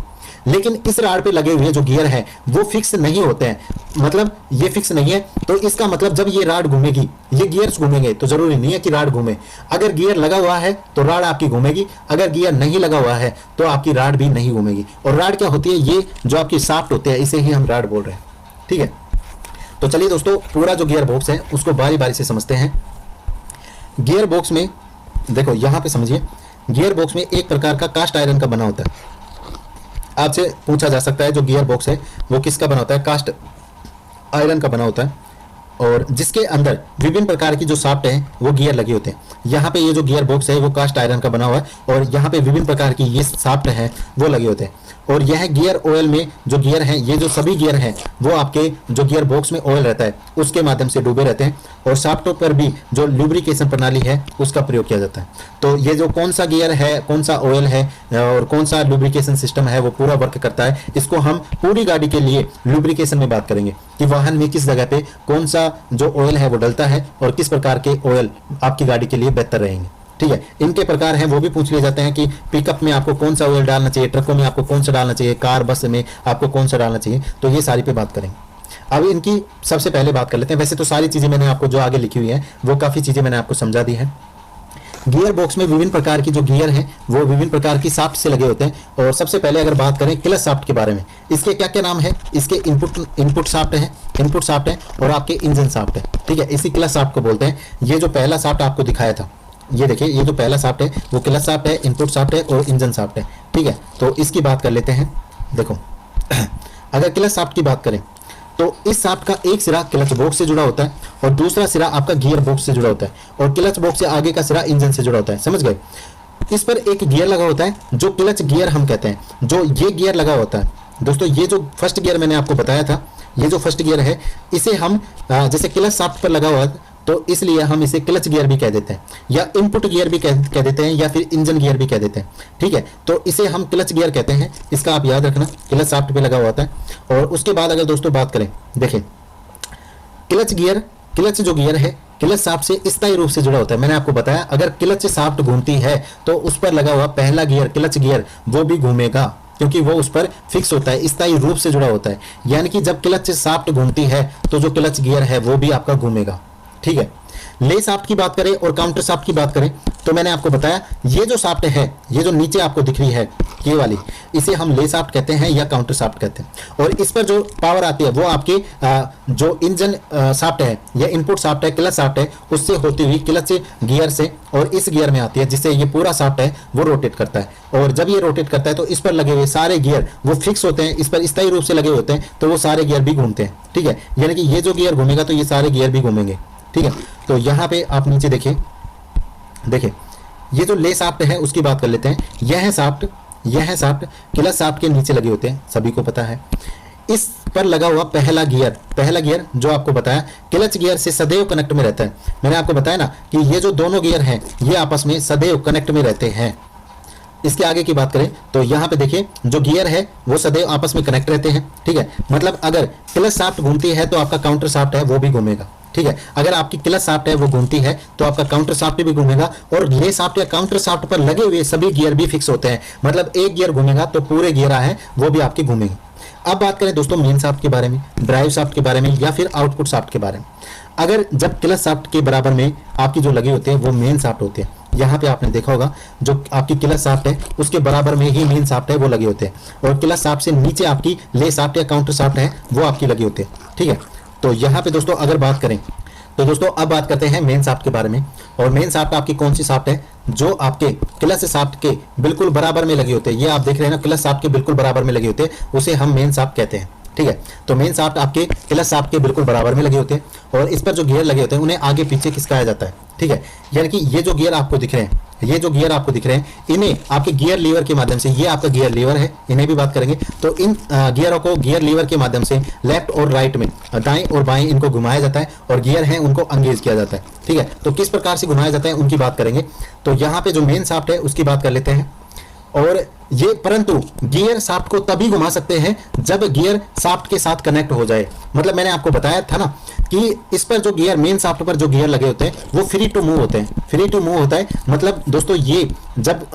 लेकिन इस राड पे लगे हुए जो गियर है वो फिक्स नहीं होते हैं, मतलब ये फिक्स नहीं है, तो इसका मतलब जब ये राड घूमेगी, ये गियर्स घूमेंगे, तो जरूरी नहीं है कि राड घूमे। अगर गियर लगा हुआ है तो राड आपकी घूमेगी, अगर गियर नहीं लगा हुआ है तो आपकी राड भी नहीं घूमेगी। और राड क्या होती है? ये जो आपकी शाफ्ट होते हैं इसे ही हम राड बोल रहे हैं, ठीक है। तो चलिए दोस्तों, पूरा जो गियर बॉक्स है उसको बारी बारी से समझते हैं। गियर बॉक्स में देखो, यहां पे समझिए, गियर बॉक्स में एक प्रकार का कास्ट आयरन का बना होता है। आपसे पूछा जा सकता है जो गियर बॉक्स है वो किसका बना होता है? आयरन का बना होता है और जिसके अंदर विभिन्न प्रकार की जो शाफ्ट हैं वो गियर लगे होते हैं। यहाँ पे ये जो गियर बॉक्स है वो कास्ट आयरन का बना हुआ है और यहाँ पे विभिन्न प्रकार की ये शाफ्ट हैं वो लगे होते हैं। और यह गियर ऑयल में जो गियर हैं, ये जो सभी गियर हैं वो आपके जो गियर बॉक्स में ऑयल रहता है उसके माध्यम से डूबे रहते हैं और शाफ्टों पर भी जो लुब्रिकेशन प्रणाली है उसका प्रयोग किया जाता है। तो ये जो कौन सा गियर है, कौन सा ऑयल है और कौन सा लुब्रिकेशन सिस्टम है वो पूरा वर्क करता है, इसको हम पूरी गाड़ी के लिए लुब्रिकेशन में बात करेंगे कि वाहन में किस जगह पे कौन सा जो ऑयल है वो डलता है और किस प्रकार के ऑयल आपकी गाड़ी के लिए बेहतर रहेंगे। ठीक है, इनके प्रकार हैं वो भी पूछ लिए जाते हैं कि पिकअप में आपको कौन सा ऑयल डालना चाहिए, ट्रकों में आपको कौन सा डालना चाहिए, कार बस में आपको कौन सा डालना चाहिए, तो ये सारी पे बात करेंगे। अब इनकी सबसे पहले बात कर लेते हैं। वैसे तो सारी चीजें मैंने आपको जो आगे लिखी हुई है वो काफी चीजें मैंने आपको समझा दी है। गियर बॉक्स में विभिन्न प्रकार की जो गियर हैं वो विभिन्न प्रकार की शाफ्ट से लगे होते हैं। और सबसे पहले अगर बात करें क्लच शाफ्ट के बारे में, इसके क्या क्या नाम है, इसके इनपुट शाफ्ट है, इनपुट शाफ्ट है और आपके इंजन शाफ्ट है। ठीक है, इसी क्लच शाफ्ट को बोलते हैं। ये जो पहला शाफ्ट आपको दिखाया था, ये देखिए, ये जो पहला शाफ्ट है वो क्लच शाफ्ट है, इनपुट शाफ्ट है और इंजन शाफ्ट है। ठीक है, तो इसकी बात कर लेते हैं। देखो अगर क्लच शाफ्ट की बात करें तो इस शाफ्ट का एक सिरा क्लच बॉक्स से जुड़ा होता है और दूसरा सिरा आपका गियर बॉक्स से जुड़ा होता है और क्लच बॉक्स से आगे का सिरा इंजन से जुड़ा होता है। समझ गए? इस पर एक गियर लगा होता है जो क्लच गियर हम कहते हैं। जो ये गियर लगा होता है दोस्तों, ये जो फर्स्ट गियर मैंने आपको बताया था, ये जो फर्स्ट गियर है इसे हम जैसे क्लच शाफ्ट पर लगा हुआ है तो इसलिए हम इसे क्लच गियर भी कह देते हैं या इनपुट गियर भी कह देते हैं या फिर इंजन गियर भी कह देते हैं। ठीक है, तो इसे हम क्लच गियर कहते हैं। इसका आप याद रखना, क्लच शाफ्ट पे लगा हुआ होता है। और उसके बाद अगर दोस्तों बात करें, देखें क्लच गियर, क्लच जो गियर है क्लच शाफ्ट से स्थायी रूप से जुड़ा होता है। मैंने आपको बताया अगर क्लच शाफ्ट घूमती है तो उस पर लगा हुआ पहला गियर क्लच गियर वो भी घूमेगा क्योंकि वो उस पर फिक्स होता है, स्थायी रूप से जुड़ा होता है। यानी कि जब क्लच शाफ्ट घूमती है तो जो क्लच गियर है वो भी आपका घूमेगा। ठीक है, ले शाफ्ट की बात करें और काउंटर शाफ्ट की बात करें तो मैंने आपको बताया ये जो शाफ्ट है, ये जो नीचे आपको दिख रही है ये वाली, इसे हम ले शाफ्ट कहते हैं या काउंटर शाफ्ट कहते हैं। और इस पर जो पावर आती है वो आपके जो इंजन शाफ्ट है या इनपुट शाफ्ट है, क्लच शाफ्ट है, उससे होती हुई क्लच गियर से और इस गियर में आती है जिससे ये पूरा शाफ्ट है वो रोटेट करता है। और जब ये रोटेट करता है तो इस पर लगे हुए सारे गियर वो फिक्स होते हैं, इस पर स्थायी रूप से लगे होते हैं तो वो सारे गियर भी घूमते हैं। ठीक है, यानी कि ये जो गियर घूमेगा तो ये सारे गियर भी घूमेंगे। ठीक है, तो यहाँ पे आप नीचे देखिए, देखिए ये जो ले शाफ्ट है उसकी बात कर लेते हैं। यह शाफ्ट क्लच शाफ्ट के नीचे लगे होते हैं, सभी को पता है। इस पर लगा हुआ पहला गियर जो आपको बताया क्लच गियर से सदैव कनेक्ट में रहता है। मैंने आपको बताया ना कि ये जो दोनों गियर हैं ये आपस में सदैव कनेक्ट में रहते हैं। इसके आगे की बात करें तो यहाँ पे देखिए जो गियर है वो सदैव आपस में कनेक्ट रहते हैं। ठीक है, मतलब अगर क्लच शाफ्ट घूमती है तो आपका काउंटर शाफ्ट है वो भी घूमेगा। ठीक है, अगर आपकी क्लच शाफ्ट है वो घूमती है तो आपका काउंटर शाफ्ट भी घूमेगा और ले शाफ्ट या काउंटर शाफ्ट पर लगे हुए सभी गियर भी फिक्स होते हैं। मतलब एक गियर घूमेगा तो पूरे गियर है वो भी आपके घूमेंगे। अब बात करें दोस्तों मेन शाफ्ट के बारे में, ड्राइव शाफ्ट के बारे में या फिर आउटपुट शाफ्ट के बारे में। अगर जब क्लच शाफ्ट के बराबर में आपकी जो लगे होते हैं वो मेन शाफ्ट होते हैं। यहाँ पे आपने देखा होगा जो आपकी क्लच शाफ्ट है उसके बराबर में ही मेन शाफ्ट है वो लगे होते हैं और क्लच शाफ्ट से नीचे आपकी ले शाफ्ट या काउंटर शाफ्ट है वो आपकी लगे होते हैं। ठीक है, तो यहाँ पे दोस्तों अगर बात करें तो दोस्तों अब बात करते हैं मेन शाफ्ट के बारे में। और मेन शाफ्ट आपकी कौन सी शाफ्ट है, जो आपके क्लच शाफ्ट के बिल्कुल बराबर में लगे होते हैं। ये आप देख रहे हैं ना, क्लच शाफ्ट के बिल्कुल बराबर में लगे होते हैं, उसे हम मेन शाफ्ट कहते हैं। ठीक है, तो मेन शाफ्ट आपके क्लच शाफ्ट के बिल्कुल बराबर में लगे होते हैं और इस पर जो गियर लगे होते हैं उन्हें आगे पीछे खिसकाया जाता है। ठीक है, यानी कि ये जो गियर आपको दिख रहे हैं, ये जो गियर आपको दिख रहे हैं इन्हें आपके गियर लीवर के माध्यम से, ये आपका गियर लीवर है, इन्हें भी बात करेंगे। तो इन गियरों को गियर लीवर के माध्यम से लेफ्ट और राइट में, दाएं और बाएं इनको घुमाया जाता है और गियर हैं उनको एंगेज किया जाता है। ठीक है, तो किस प्रकार से घुमाया जाता है उनकी बात करेंगे। तो यहाँ पे जो मेन शाफ्ट है उसकी बात कर लेते हैं। और ये परंतु गियर शाफ्ट को तभी घुमा सकते हैं जब गियर शाफ्ट के साथ कनेक्ट हो जाए। मतलब मैंने आपको बताया था ना कि इस पर जो गियर, मेन शाफ्ट पर जो गियर लगे होते हैं वो फ्री टू मूव होते हैं। फ्री टू मूव होता है मतलब दोस्तों ये जब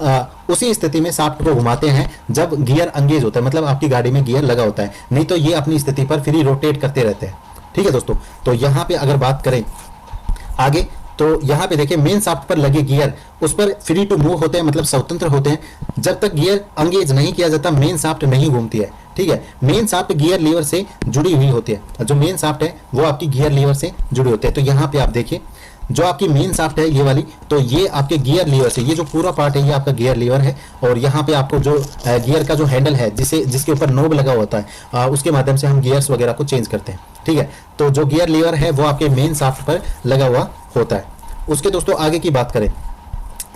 उसी स्थिति में शाफ्ट को घुमाते हैं जब गियर एंगेज होता है, मतलब आपकी गाड़ी में गियर लगा होता है, नहीं तो ये अपनी स्थिति पर फ्री रोटेट करते रहते हैं। ठीक है दोस्तों, तो यहाँ पे अगर बात करें आगे तो यहाँ पे देखिए मेन शाफ्ट पर लगे गियर उस पर फ्री टू मूव होते हैं, मतलब स्वतंत्र होते हैं। जब तक गियर एंगेज नहीं किया जाता मेन शाफ्ट नहीं घूमती है। ठीक है, मेन शाफ्ट गियर लीवर से जुड़ी हुई होती है। जो मेन शाफ्ट है वो आपकी गियर लीवर से जुड़ी होती है। तो यहाँ पे आप देखिए जो आपकी मेन शाफ्ट है ये वाली, तो ये आपके गियर लीवर से, ये जो पूरा पार्ट है ये आपका गियर लीवर है। और यहाँ पे आपको जो गियर का जो हैंडल है जिसके ऊपर नोब लगा होता है, उसके माध्यम से हम गियर्स वगैरह को चेंज करते हैं। ठीक है, तो जो गियर लीवर है वो आपके मेन शाफ्ट पर लगा हुआ होता है। उसके दोस्तों आगे की बात करें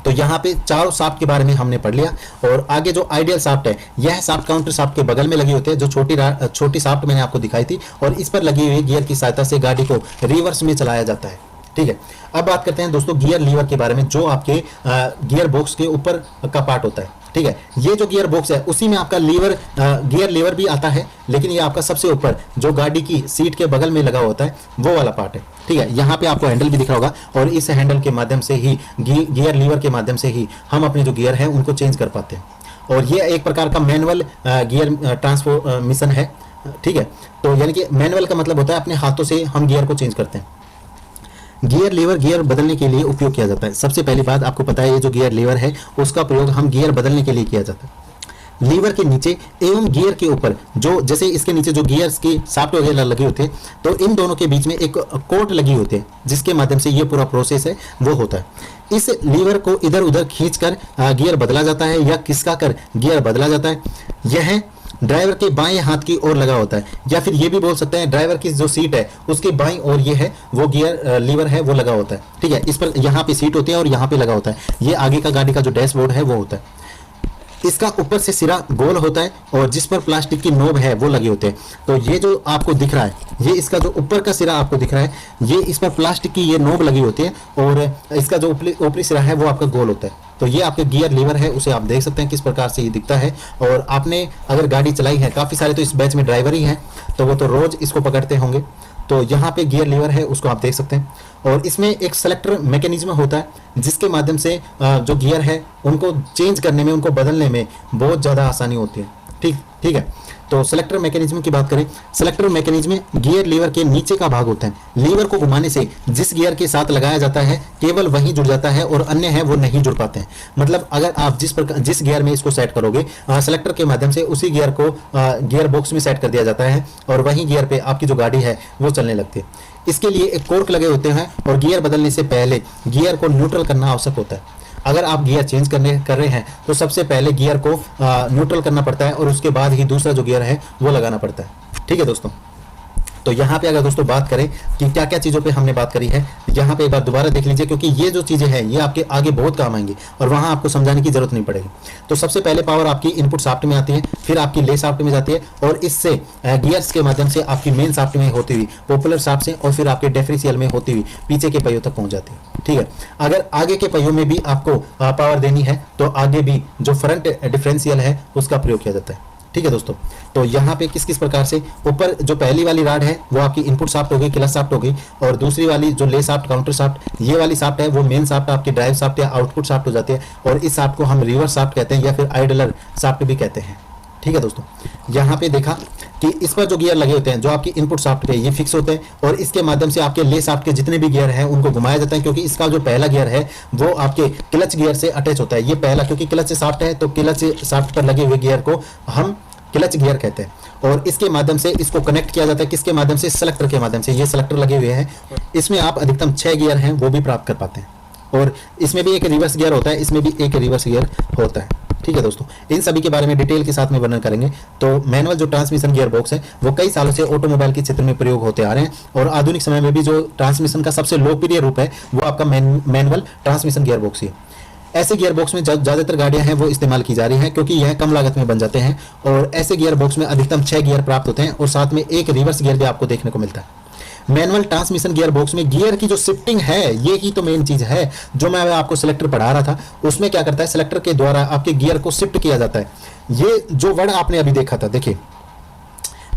तो यहाँ पे चारों शाफ्ट के बारे में हमने पढ़ लिया। और आगे जो आइडियल शाफ्ट है, यह शाफ्ट काउंटर शाफ्ट के बगल में लगी होती है, जो छोटी शाफ्ट मैंने आपको दिखाई थी, और इस पर लगी हुई गियर की सहायता से गाड़ी को रिवर्स में चलाया जाता है। ठीक है, अब बात करते हैं दोस्तों गियर लीवर के बारे में, जो आपके गियर बॉक्स के ऊपर का पार्ट होता है। ठीक है, ये जो गियर बॉक्स है उसी में आपका गियर लीवर भी आता है, लेकिन ये आपका सबसे ऊपर जो गाड़ी की सीट के बगल में लगा होता है वो वाला पार्ट है। ठीक है, यहाँ पे आपको हैंडल भी दिख रहा होगा, और इस हैंडल के माध्यम से ही गियर लीवर के माध्यम से ही हम अपने जो गियर है उनको चेंज कर पाते हैं। और ये एक प्रकार का मैनुअल गियर ट्रांसफॉर्मेशन है। ठीक है, तो यानी कि मैनुअल का मतलब होता है अपने हाथों से हम गियर को चेंज करते हैं। गियर लीवर गियर बदलने के लिए उपयोग किया जाता है। सबसे पहली बात आपको पता है, ये जो गियर लीवर है उसका प्रयोग हम गियर बदलने के लिए किया जाता है। लीवर के नीचे एवं गियर के ऊपर, जो जैसे इसके नीचे जो गियर्स की शाफ्ट वगैरह लगे होते हैं, तो इन दोनों के बीच में एक कोट लगी होती है, जिसके माध्यम से ये पूरा प्रोसेस है वो होता है। इस लीवर को इधर उधर खींचकर गियर बदला जाता है या खिसका कर गियर बदला जाता है। यह ड्राइवर के बाएं हाथ की ओर लगा होता है, या फिर ये भी बोल सकते हैं ड्राइवर की जो सीट है उसके बाईं ओर ये है वो गियर लीवर है वो लगा होता है। ठीक है, इस पर यहाँ पे सीट होती है और यहाँ पे लगा होता है, ये आगे का गाड़ी का जो डैशबोर्ड है वो होता है। इसका ऊपर से सिरा गोल होता है और जिस पर प्लास्टिक की नोब है वो लगे होते हैं। तो ये जो आपको दिख रहा है, ये इसका जो ऊपर का सिरा आपको दिख रहा है, ये इस पर प्लास्टिक की ये नोब लगी होती है, और इसका जो ऊपरी सिरा है वो आपका गोल होता है। तो ये आपके गियर लीवर है, उसे आप देख सकते हैं किस प्रकार से ये दिखता है। और आपने अगर गाड़ी चलाई है, काफ़ी सारे तो इस बैच में ड्राइवर ही हैं, तो वो तो रोज़ इसको पकड़ते होंगे। तो यहाँ पे गियर लीवर है उसको आप देख सकते हैं, और इसमें एक सेलेक्टर मैकेनिज्म होता है, जिसके माध्यम से जो गियर है उनको चेंज करने में, उनको बदलने में बहुत ज़्यादा आसानी होती है। ठीक है, तो सेलेक्टर मैकेनिज्म की बात करें, सेलेक्टर मैकेनिज्म गियर लीवर के नीचे का भाग होता है। लीवर को घुमाने से जिस गियर के साथ लगाया जाता है केवल वही जुड़ जाता है, और अन्य है वो नहीं जुड़ पाते हैं। मतलब अगर आप जिस गियर में इसको सेट करोगे, सेलेक्टर के माध्यम से उसी गियर को गियर बॉक्स में सेट कर दिया जाता है, और वही गियर पे आपकी जो गाड़ी है वो चलने लगती है। इसके लिए एक कोर्क लगे होते हैं, और गियर बदलने से पहले गियर को न्यूट्रल करना आवश्यक होता है। अगर आप गियर चेंज कर रहे हैं तो सबसे पहले गियर को न्यूट्रल करना पड़ता है, और उसके बाद ही दूसरा जो गियर है वो लगाना पड़ता है। ठीक है दोस्तों, तो यहाँ पे अगर दोस्तों बात करें कि क्या क्या चीज़ों पे हमने बात करी है, यहाँ पे एक बार दोबारा देख लीजिए, क्योंकि ये जो चीज़ें हैं ये आपके आगे बहुत काम आएंगी और वहाँ आपको समझाने की जरूरत नहीं पड़ेगी। तो सबसे पहले पावर आपकी इनपुट शाफ्ट में आती है, फिर आपकी ले शाफ्ट में जाती है, और इससे गियर्स के माध्यम से आपकी मेन शाफ्ट में होती हुई पॉपुलर शाफ्ट से, और फिर आपके डिफरेंशियल में होती हुई पीछे के पहियों तक पहुँच जाती है। ठीक है, अगर आगे के पहियों में भी आपको पावर देनी है तो आगे भी जो फ्रंट डिफरेंशियल है उसका प्रयोग किया जाता है। ठीक है दोस्तों, तो यहाँ पे किस किस प्रकार से ऊपर जो पहली वाली राड है वो आपकी इनपुट शाफ्ट हो गई, क्लच शाफ्ट हो गई, और दूसरी वाली जो ले शाफ्ट काउंटर शाफ्ट ये वाली शाफ्ट है वो मेन शाफ्ट आपकी ड्राइव शाफ्ट या आउटपुट शाफ्ट हो जाती है, और इस शाफ्ट को हम रिवर्स शाफ्ट कहते हैं या फिर आइडलर शाफ्ट भी कहते हैं। ठीक है दोस्तों, यहाँ पे देखा कि इस पर जो गियर लगे होते हैं जो आपकी इनपुट शाफ्ट पे ये फिक्स होते हैं, और इसके माध्यम से आपके ले शाफ्ट के जितने भी गियर हैं उनको घुमाया जाता है, क्योंकि इसका जो पहला गियर है वो आपके क्लच गियर से अटैच होता है। ये पहला, क्योंकि क्लच शाफ्ट है तो क्लच शाफ्ट पर लगे हुए गियर को हम क्लच गियर कहते हैं, और इसके माध्यम से इसको कनेक्ट किया जाता है। किसके माध्यम से? सेलेक्टर के माध्यम से। ये सेलेक्टर लगे हुए हैं, इसमें आप अधिकतम 6 गियर हैं वो भी प्राप्त कर पाते हैं, और इसमें भी एक रिवर्स गियर होता है, इसमें भी एक रिवर्स गियर होता है। ठीक है दोस्तों, इन सभी के बारे में डिटेल के साथ में वर्णन करेंगे। तो मैनुअल जो ट्रांसमिशन गियर बॉक्स है वो कई सालों से ऑटोमोबाइल के क्षेत्र में प्रयोग होते आ रहे हैं, और आधुनिक समय में भी जो ट्रांसमिशन का सबसे लोकप्रिय रूप है वो आपका मैनुअल ट्रांसमिशन गियर बॉक्स ही है। ऐसे गियर बॉक्स में ज़्यादातर गाड़ियां हैं वो इस्तेमाल की जा रही हैं, क्योंकि यह कम लागत में बन जाते हैं, और ऐसे गियर बॉक्स में अधिकतम 6 गियर प्राप्त होते हैं, और साथ में एक रिवर्स गियर भी आपको देखने को मिलता है। मैनुअल ट्रांसमिशन गियर बॉक्स में गियर की जो शिफ्टिंग है ये ही तो मेन चीज है। जो मैं आपको सेलेक्टर पढ़ा रहा था उसमें क्या करता है, सेलेक्टर के द्वारा आपके गियर को शिफ्ट किया जाता है। ये जो वर्ड आपने अभी देखा था, देखिए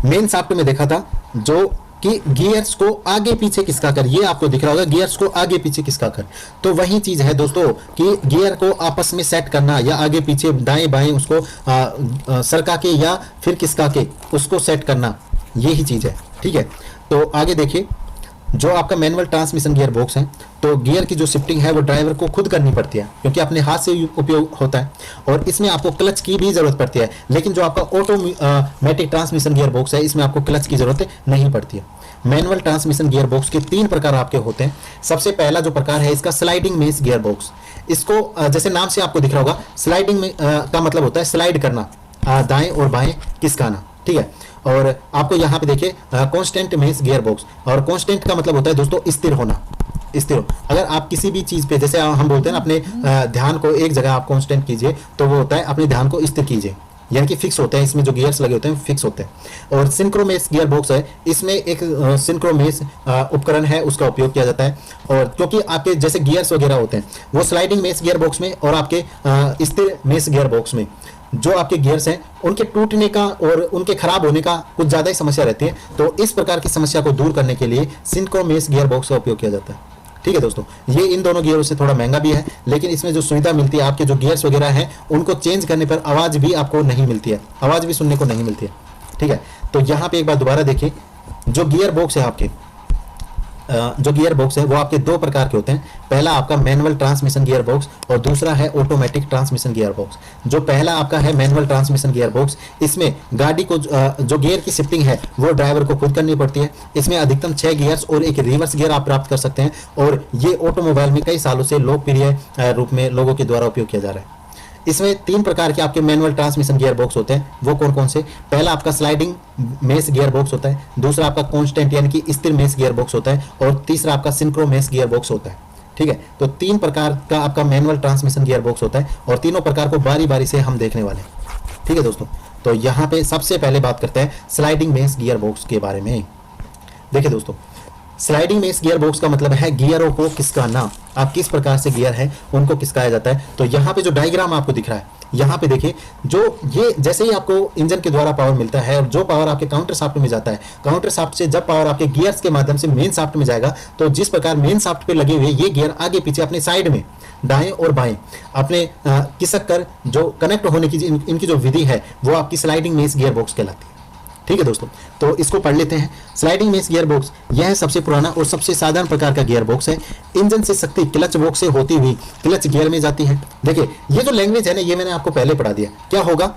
मेन शाफ्ट में देखा था जो कि गियर्स को आगे पीछे खिसका कर, ये आपको दिख रहा होगा गियर्स को आगे पीछे खिसका कर, तो वही चीज है दोस्तों कि गियर को आपस में सेट करना या आगे पीछे दाएं बाएं उसको सरका के या फिर खिसका के उसको सेट करना, यही चीज है। ठीक है, तो आगे देखिए, जो आपका मैनुअल ट्रांसमिशन गियर बॉक्स है, तो गियर की जो शिफ्टिंग है वो ड्राइवर को खुद करनी पड़ती है, क्योंकि अपने हाथ से उपयोग होता है, और इसमें आपको क्लच की भी जरूरत पड़ती है। लेकिन जो आपका ऑटोमेटिक ट्रांसमिशन गियर बॉक्स है, इसमें आपको क्लच की जरूरत नहीं पड़ती है। मैनुअल ट्रांसमिशन गियर बॉक्स के 3 प्रकार आपके होते हैं। सबसे पहला जो प्रकार है इसका स्लाइडिंग मेश गियर बॉक्स। इसको जैसे नाम से आपको दिख रहा होगा, स्लाइडिंग में का मतलब होता है स्लाइड करना, दाएं और बाएं खिसकाना, ठीक है। और आपको यहाँ पे देखिए कांस्टेंट मेश गियर बॉक्स, और कांस्टेंट का मतलब होता है दोस्तों स्थिर होना, स्थिर हो। अगर आप किसी भी चीज पे, जैसे हम बोलते हैं ना, अपने ध्यान को एक जगह आप कांस्टेंट कीजिए, तो वो होता है अपने ध्यान को स्थिर कीजिए, यानी कि फिक्स होते हैं। इसमें जो गियर्स लगे होते हैं फिक्स होते हैं। और सिंक्रोमेश गियर बॉक्स है, इसमें एक सिंक्रोमेश उपकरण है, उसका उपयोग किया जाता है। और क्योंकि आपके जैसे गियर्स वगैरह होते हैं वो स्लाइडिंग मेश गियर बॉक्स में और आपके स्थिर मेश गियर बॉक्स में जो आपके गियर्स हैं उनके टूटने का और उनके खराब होने का कुछ ज़्यादा ही समस्या रहती है। तो इस प्रकार की समस्या को दूर करने के लिए सिंक्रोमेश गियर बॉक्स का उपयोग किया जाता है, ठीक है दोस्तों। ये इन दोनों गियरों से थोड़ा महंगा भी है, लेकिन इसमें जो सुविधा मिलती है, आपके जो गियर्स वगैरह हैं उनको चेंज करने पर आवाज़ भी आपको नहीं मिलती है, आवाज़ भी सुनने को नहीं मिलती है, ठीक है। तो यहाँ पे एक बार दोबारा देखिए, जो गियर बॉक्स है आपके, जो गियर बॉक्स है वो आपके 2 प्रकार के होते हैं। पहला आपका मैनुअल ट्रांसमिशन गियर बॉक्स और दूसरा है ऑटोमेटिक ट्रांसमिशन गियर बॉक्स। जो पहला आपका है मैनुअल ट्रांसमिशन गियर बॉक्स, इसमें गाड़ी को जो गियर की शिफ्टिंग है वो ड्राइवर को खुद करनी पड़ती है। इसमें अधिकतम 6 गियर्स और एक रिवर्स गियर आप प्राप्त कर सकते हैं, और ये ऑटोमोबाइल में कई सालों से लोकप्रिय रूप में लोगों के द्वारा उपयोग किया जा रहा है। इसमें 3 प्रकार के आपके मैनुअल ट्रांसमिशन गियर बॉक्स होते हैं। वो कौन कौन से? पहला आपका स्लाइडिंग मेश गियर बॉक्स होता है, दूसरा आपका कांस्टेंट यानी कि स्थिर मेश गियर बॉक्स होता है, और तीसरा आपका सिंक्रो मेश गियर बॉक्स होता है, ठीक है। तो 3 प्रकार का आपका मैनुअल ट्रांसमिशन गियर बॉक्स होता है, और तीनों प्रकार को बारी बारी से हम देखने वाले हैं, ठीक है दोस्तों। तो यहाँ पे सबसे पहले बात करते हैं स्लाइडिंग मेश गियर बॉक्स के बारे में। देखिए दोस्तों, स्लाइडिंग मेश गियर बॉक्स का मतलब है गियरों को खिसकाना। आप किस प्रकार से गियर है उनको खिसकाया जाता है। तो यहाँ पे जो डायग्राम आपको दिख रहा है, यहाँ पे देखिए, जो ये जैसे ही आपको इंजन के द्वारा पावर मिलता है और जो पावर आपके काउंटर शाफ्ट में जाता है, काउंटर शाफ्ट से जब पावर आपके गियर्स के माध्यम से मेन शाफ्ट में जाएगा, तो जिस प्रकार मेन शाफ्ट पे लगे हुए ये गियर आगे पीछे अपने साइड में दाएं और बाएं अपने खिसक कर जो कनेक्ट होने की इनकी जो विधि है वो आपकी स्लाइडिंग मेश गियर बॉक्स कहलाती है, ठीक है दोस्तों। तो इसको पढ़ लेते हैं। स्लाइडिंग मेश गियर बॉक्स यह सबसे पुराना और सबसे साधारण प्रकार का गियर बॉक्स है। इंजन से शक्ति क्लच बॉक्स से होती हुई क्लच गियर में जाती है। देखिए, ये जो लैंग्वेज है ना, ये मैंने आपको पहले पढ़ा दिया। क्या होगा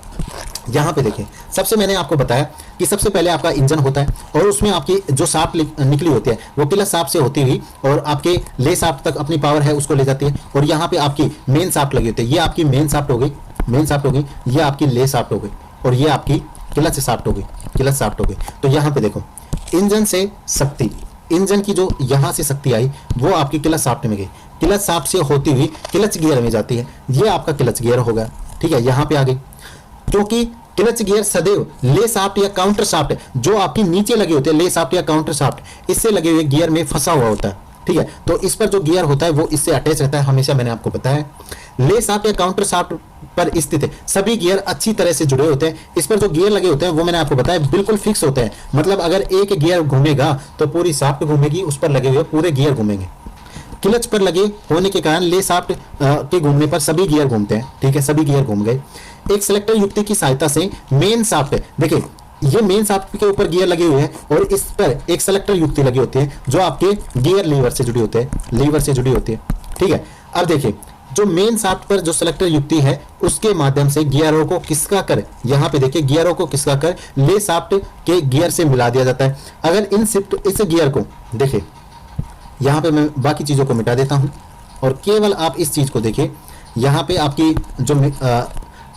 यहाँ पे देखिए, सबसे मैंने आपको बताया कि सबसे पहले आपका इंजन होता है, और उसमें आपकी जो शाफ्ट निकली होती है वो क्लच शाफ्ट से होती हुई और आपके ले शाफ्ट तक अपनी पावर है उसको ले जाती है। और यहाँ पे आपकी मेन शाफ्ट लगी होती है। ये आपकी मेन शाफ्ट हो गई, मेन शाफ्ट हो गई, ये आपकी ले शाफ्ट हो गई, और ये आपकी क्लच शाफ्ट हो गई, क्लच शाफ्ट हो गई। तो यहाँ पे देखो, इंजन से शक्ति, इंजन की जो यहाँ से शक्ति आई वो आपकी क्लच शाफ्ट में गई, क्लच शाफ्ट से होती हुई क्लच गियर में जाती है। ये आपका क्लच गियर होगा, ठीक है। यहाँ पे आ गई, क्योंकि क्लच गियर सदैव ले शाफ्ट या काउंटर शाफ्ट जो आपकी नीचे लगे होते हैं, ले शाफ्ट या काउंटर शाफ्ट, इससे लगे हुए गियर में फंसा हुआ होता है, ठीक है। तो इस पर जो गियर होता है वो इससे अटैच रहता है हमेशा, मैंने आपको बताया। ले शाफ्ट या काउंटर शाफ्ट पर स्थित है सभी गियर अच्छी तरह से जुड़े होते हैं। इस पर जो गियर लगे होते हैं वो मैंने आपको बताया बिल्कुल फिक्स होते हैं। मतलब अगर एक गियर घूमेगा तो पूरी शाफ्ट घूमेगी, उस पर लगे हुए पूरे गियर घूमेंगे। क्लच पर लगे होने के कारण ले शाफ्ट के घूमने पर सभी गियर घूमते हैं, ठीक है, सभी गियर घूम गए। एक सेलेक्टर युक्ति की सहायता से मेन शाफ्ट, देखिए ये मेन शाफ्ट के ऊपर गियर लगे हुए हैं, और इस पर एक सेलेक्टर युक्ति लगी होती है जो आपके गियर लीवर से जुड़ी होते हैं, लीवर से जुड़ी होती है, ठीक है। अब देखिए, जो मेन शाफ्ट पर जो सेलेक्टर युक्ति है उसके माध्यम से गियरों को खिसका कर, यहाँ पे देखिए, गियरों को खिसका कर ले शाफ्ट के गियर से मिला दिया जाता है। अगर इस गियर को देखिए, यहाँ पे मैं बाकी चीजों को मिटा देता हूं और केवल आप इस चीज को देखिए। यहाँ पे आपकी जो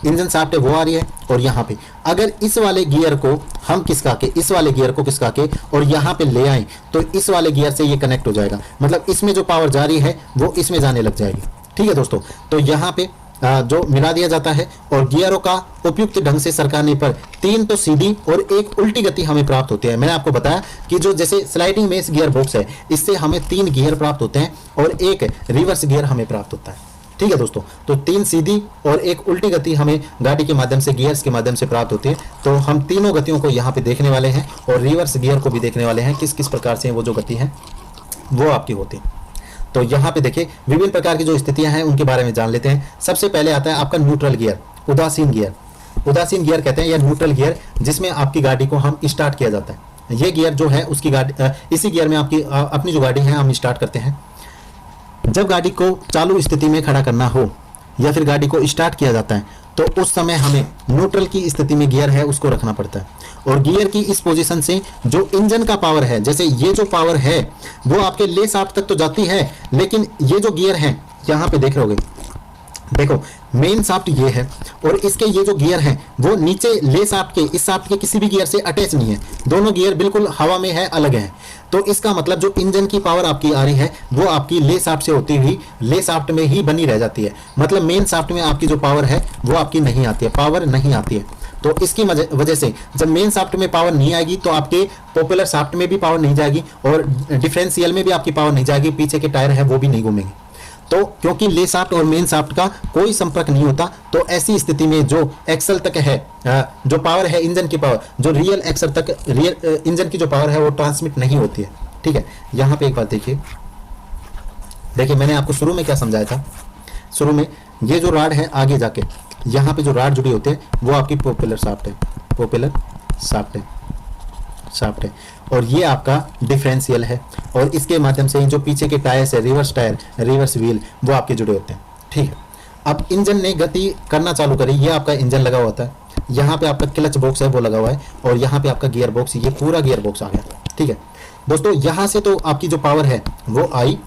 इंजन शाफ्ट है वो आ रही है, और यहाँ पे अगर इस वाले गियर को हम खिसका के, इस वाले गियर को खिसका के और यहाँ पे ले आए तो इस वाले गियर से ये कनेक्ट हो जाएगा। मतलब इसमें जो पावर जा रही है वो इसमें जाने लग जाएगी, ठीक है दोस्तों। तो यहाँ पे जो मिला दिया जाता है, और गियरों का उपयुक्त ढंग से सरकाने पर 3 तो सीधी और 1 उल्टी गति हमें प्राप्त होती है। मैंने आपको बताया कि जो जैसे स्लाइडिंग मेश गियर बॉक्स है, इससे हमें 3 गियर प्राप्त होते हैं और 1 रिवर्स गियर हमें प्राप्त होता है, ठीक है दोस्तों। तो 3 सीधी और 1 उल्टी गति हमें गाड़ी के माध्यम से, गियर्स के माध्यम से प्राप्त होती है। तो हम तीनों गतियों को यहाँ पे देखने वाले हैं, और रिवर्स गियर को भी देखने वाले हैं किस किस प्रकार से वो जो गति है वो आपकी होती है। तो यहाँ पे देखिए, विभिन्न प्रकार की जो स्थितियां हैं उनके बारे में जान लेते हैं। सबसे पहले आता है आपका न्यूट्रल गियर, उदासीन गियर। उदासीन गियर कहते हैं या न्यूट्रल गियर, जिसमें आपकी गाड़ी को हम स्टार्ट किया जाता है, ये गियर जो है उसकी गाड़ी इसी गियर में आपकी अपनी जो गाड़ी है हम स्टार्ट करते हैं। जब गाड़ी को चालू स्थिति में खड़ा करना हो या फिर गाड़ी को स्टार्ट किया जाता है तो उस समय हमें न्यूट्रल की स्थिति में गियर है उसको रखना पड़ता है। और गियर की इस पोजीशन से जो इंजन का पावर है, जैसे ये जो पावर है वो आपके ले शाफ्ट तक तो जाती है, लेकिन ये जो गियर है यहाँ पे देख रहे होगे, देखो मेन शाफ्ट ये है और इसके ये जो गियर हैं वो नीचे ले शाफ्ट के, इस शाफ्ट के किसी भी गियर से अटैच नहीं है, दोनों गियर बिल्कुल हवा में है, अलग है। तो इसका मतलब जो इंजन की पावर आपकी आ रही है वो आपकी ले शाफ्ट से होती हुई ले शाफ्ट में ही बनी रह जाती है। मतलब मेन शाफ्ट में आपकी जो पावर है वो आपकी नहीं आती है, पावर नहीं आती है। तो इसकी वजह से जब मेन शाफ्ट में पावर नहीं आएगी तो आपके पॉपुलर शाफ्ट में भी पावर नहीं जाएगी और डिफरेंशियल में भी आपकी पावर नहीं जाएगी, पीछे के टायर है वो भी नहीं घूमेंगे। तो क्योंकि ले शाफ्ट और मेन शाफ्ट का कोई संपर्क नहीं होता, तो ऐसी स्थिति में जो एक्सल तक है जो पावर है इंजन की पावर, जो रियल एक्सल तक रियल इंजन की जो पावर है वो ट्रांसमिट नहीं होती है। ठीक है, यहाँ पे एक बात देखिए, मैंने आपको शुरू में क्या समझाया था। शुरू में ये जो राड है आगे जाके यहाँ पे जो राड जुड़ी होती है वो आपकी पॉपुलर शाफ्ट है, पॉपुलर शाफ्ट है और ये आपका डिफरेंशियल है और इसके माध्यम से जो पीछे के टायर्स है, रिवर्स टायर, रिवर्स व्हील, वो आपके जुड़े होते हैं। ठीक है, अब इंजन ने गति करना चालू करी, ये आपका इंजन लगा होता है, यहाँ पे आपका क्लच बॉक्स है वो लगा हुआ है और यहाँ पे आपका गियर बॉक्स, ये पूरा गियर बॉक्स आ गया। ठीक है दोस्तों, यहाँ से तो आपकी जो पावर है वो आई,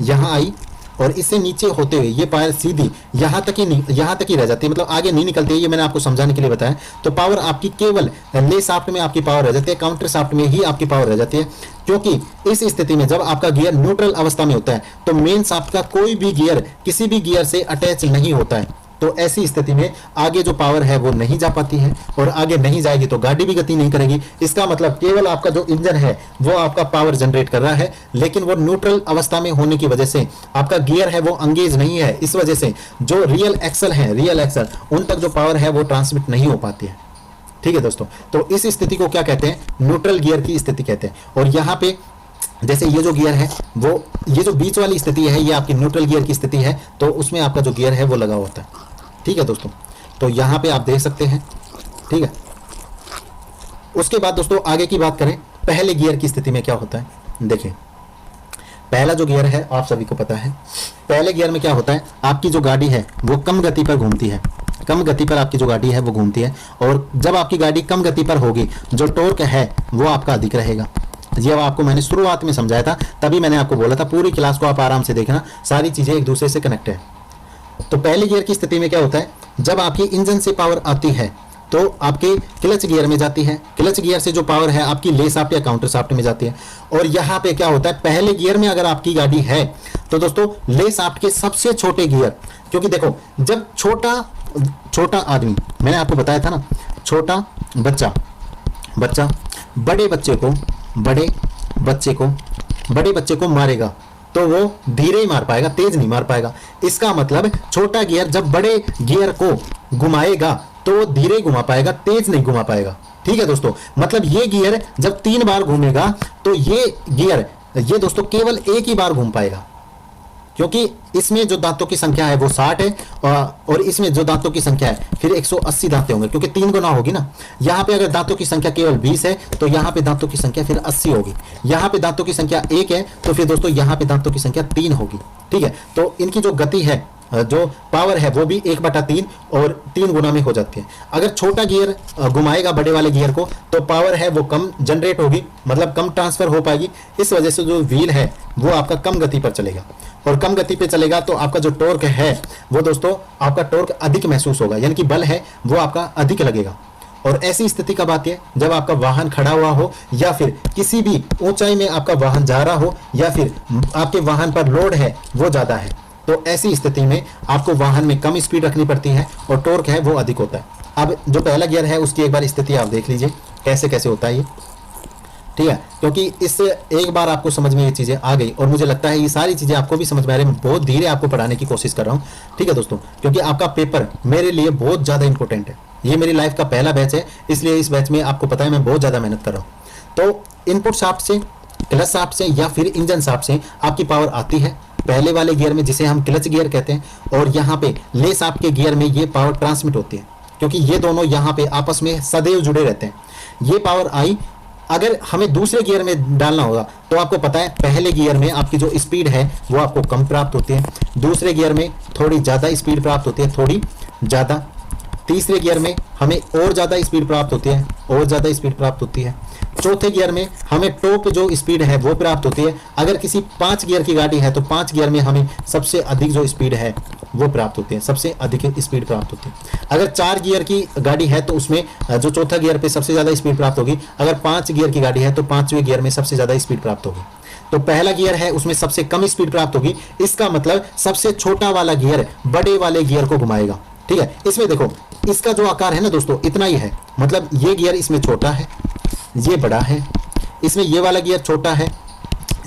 यहाँ आई और इससे नीचे होते हुए ये पावर सीधी यहाँ तक ही रह जाती है, मतलब आगे नहीं निकलती है। ये मैंने आपको समझाने के लिए बताया। तो पावर आपकी केवल ले शाफ्ट में आपकी पावर रह जाती है, काउंटर शाफ्ट में ही आपकी पावर रह जाती है, क्योंकि इस स्थिति में जब आपका गियर न्यूट्रल अवस्था में होता है तो मेन शाफ्ट का कोई भी गियर किसी भी गियर से अटैच नहीं होता है। तो ऐसी स्थिति में आगे जो पावर है वो नहीं जा पाती है और आगे नहीं जाएगी तो गाड़ी भी गति नहीं करेगी। इसका मतलब केवल आपका जो इंजन है वो आपका पावर जनरेट कर रहा है, लेकिन वो न्यूट्रल अवस्था में होने की वजह से आपका गियर है वो एंगेज नहीं है। इस वजह से जो रियल एक्सल है, रियल एक्सल, उन तक जो पावर है वो ट्रांसमिट नहीं हो पाती है। ठीक है दोस्तों, तो इस स्थिति को क्या कहते हैं? न्यूट्रल गियर की स्थिति कहते हैं। और यहाँ पे जैसे ये जो गियर है वो, ये जो बीच वाली स्थिति है ये आपकी न्यूट्रल गियर की स्थिति है, तो उसमें आपका जो गियर है वो लगा होता है। ठीक है दोस्तों, तो यहाँ पे आप देख सकते हैं। ठीक है, उसके बाद दोस्तों आगे की बात करें, पहले गियर की स्थिति में क्या होता है। देखिए पहला जो गियर है आप सभी को पता है, पहले गियर में क्या होता है, आपकी जो गाड़ी है वो कम गति पर घूमती है, कम गति पर आपकी जो गाड़ी है वो घूमती है। और जब आपकी गाड़ी कम गति पर होगी जो टॉर्क है वो आपका अधिक रहेगा। ये आपको मैंने शुरुआत में समझाया था, तभी मैंने आपको बोला था पूरी क्लास को आप आराम से देखना, सारी चीजें एक दूसरे से कनेक्ट है। तो पहले गियर की स्थिति में क्या होता है, जब आपकी इंजन से पावर आती है तो आपके क्लच गियर में जाती है, क्लच गियर से जो पावर है आपकी ले शाफ्ट या काउंटर शाफ्ट में जाती है। और यहाँ पे क्या होता है, पहले गियर में अगर आपकी गाड़ी है तो दोस्तों ले शाफ्ट के सबसे छोटे गियर, क्योंकि देखो जब छोटा आदमी, मैंने आपको बताया था ना, छोटा बच्चा बड़े बच्चे को मारेगा तो वो धीरे ही मार पाएगा, तेज नहीं मार पाएगा। इसका मतलब छोटा गियर जब बड़े गियर को घुमाएगा तो वो धीरे घुमा पाएगा, तेज नहीं घुमा पाएगा। ठीक है दोस्तों, मतलब ये गियर जब 3 बार घूमेगा तो ये गियर ये दोस्तों केवल एक ही बार घूम पाएगा, क्योंकि इसमें जो दांतों की संख्या है वो 60 है और इसमें जो दांतों की संख्या है फिर 180 दांतें होंगे, क्योंकि 3 गुना होगी ना। यहाँ पे अगर दांतों की संख्या केवल 20 है तो यहाँ पे दांतों की संख्या फिर 80 होगी। यहाँ पे दांतों की संख्या 1 है तो फिर दोस्तों यहाँ पे दांतों की संख्या 3 होगी। ठीक है, तो इनकी जो गति है, जो पावर है वो भी 1/3 और 3 गुना में हो जाती है। अगर छोटा गियर घुमाएगा बड़े वाले गियर को तो पावर है वो कम जनरेट होगी, मतलब कम ट्रांसफर हो पाएगी। इस वजह से जो व्हील है वो आपका कम गति पर चलेगा और कम गति पे चलेगा तो आपका जो टॉर्क है वो दोस्तों आपका टॉर्क अधिक महसूस होगा, यानी कि बल है वो आपका अधिक लगेगा। और ऐसी स्थिति कब आती है, जब आपका वाहन खड़ा हुआ हो या फिर किसी भी ऊंचाई में आपका वाहन जा रहा हो या फिर आपके वाहन पर लोड है वो ज्यादा है, तो ऐसी स्थिति में आपको वाहन में कम स्पीड रखनी पड़ती है और टॉर्क है वो अधिक होता है। अब जो पहला गियर है उसकी एक बार स्थिति आप देख लीजिए कैसे कैसे होता है ये। ठीक है, क्योंकि इससे एक बार आपको समझ में ये चीजें आ गई और मुझे लगता है ये सारी चीजें आपको भी समझ में आ रही है। मैं बहुत धीरे आपको पढ़ाने की कोशिश कर रहा हूँ। ठीक है दोस्तों, क्योंकि आपका पेपर मेरे लिए बहुत ज्यादा इंपॉर्टेंट है। ये मेरी लाइफ का पहला बैच है, इसलिए इस बैच में आपको पता है मैं बहुत ज्यादा मेहनत कर रहा हूँ। तो इनपुट शाफ्ट से, क्लच शाफ्ट से या फिर इंजन शाफ्ट से आपकी पावर आती है पहले वाले गियर में, जिसे हम क्लच गियर कहते हैं, और यहाँ पे ले शाफ्ट के गियर में ये पावर ट्रांसमिट होती है, क्योंकि ये दोनों यहाँ पे आपस में सदैव जुड़े रहते हैं। ये पावर आई, अगर हमें दूसरे गियर में डालना होगा तो आपको पता है पहले गियर में आपकी जो स्पीड है वो आपको कम प्राप्त होती है, दूसरे गियर में थोड़ी ज़्यादा स्पीड प्राप्त होती है, थोड़ी ज़्यादा, तीसरे गियर में हमें और ज़्यादा स्पीड प्राप्त होती है, और ज़्यादा स्पीड प्राप्त होती है, चौथे गियर में हमें टॉप जो स्पीड है वो प्राप्त होती है। अगर किसी 5 गियर की गाड़ी है तो 5 गियर में हमें सबसे अधिक जो स्पीड है वो प्राप्त होती है, सबसे अधिक स्पीड प्राप्त होती है। अगर 4 गियर की गाड़ी है तो उसमें जो चौथा गियर पे सबसे ज़्यादा स्पीड प्राप्त होगी। अगर 5 गियर की गाड़ी है तो 5वें गियर में सबसे ज़्यादा स्पीड प्राप्त होगी। तो पहला गियर है उसमें सबसे कम स्पीड प्राप्त होगी, इसका मतलब सबसे छोटा वाला गियर बड़े वाले गियर को घुमाएगा। ठीक है, इसमें देखो इसका जो आकार है ना दोस्तों इतना ही है, मतलब ये गियर इसमें छोटा है, ये बड़ा है, इसमें ये वाला गियर छोटा है,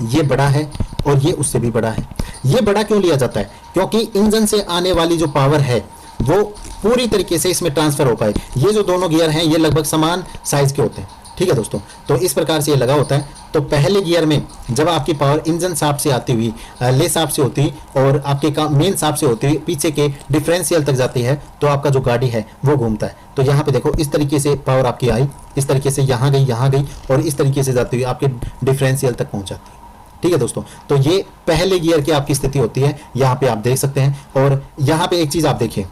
ये बड़ा है और ये उससे भी बड़ा है। ये बड़ा क्यों लिया जाता है? क्योंकि इंजन से आने वाली जो पावर है वो पूरी तरीके से इसमें ट्रांसफर हो पाए। ये जो दोनों गियर हैं ये लगभग समान साइज के होते हैं। ठीक है दोस्तों, तो इस प्रकार से ये लगा होता है। तो पहले गियर में जब आपकी पावर इंजन शाफ्ट से आती हुई, ले शाफ्ट से होती और आपके मेन शाफ्ट से होती हुई पीछे के डिफरेंशियल तक जाती है तो आपका जो गाड़ी है वो घूमता है। तो यहाँ पे देखो इस तरीके से पावर आपकी आई, इस तरीके से यहाँ गई और इस तरीके से जाती हुई आपके डिफरेंशियल तक पहुँच जाती है। ठीक है दोस्तों, तो ये पहले गियर की आपकी स्थिति होती है, यहाँ पे आप देख सकते हैं। और यहाँ पे एक चीज़ आप देखिए,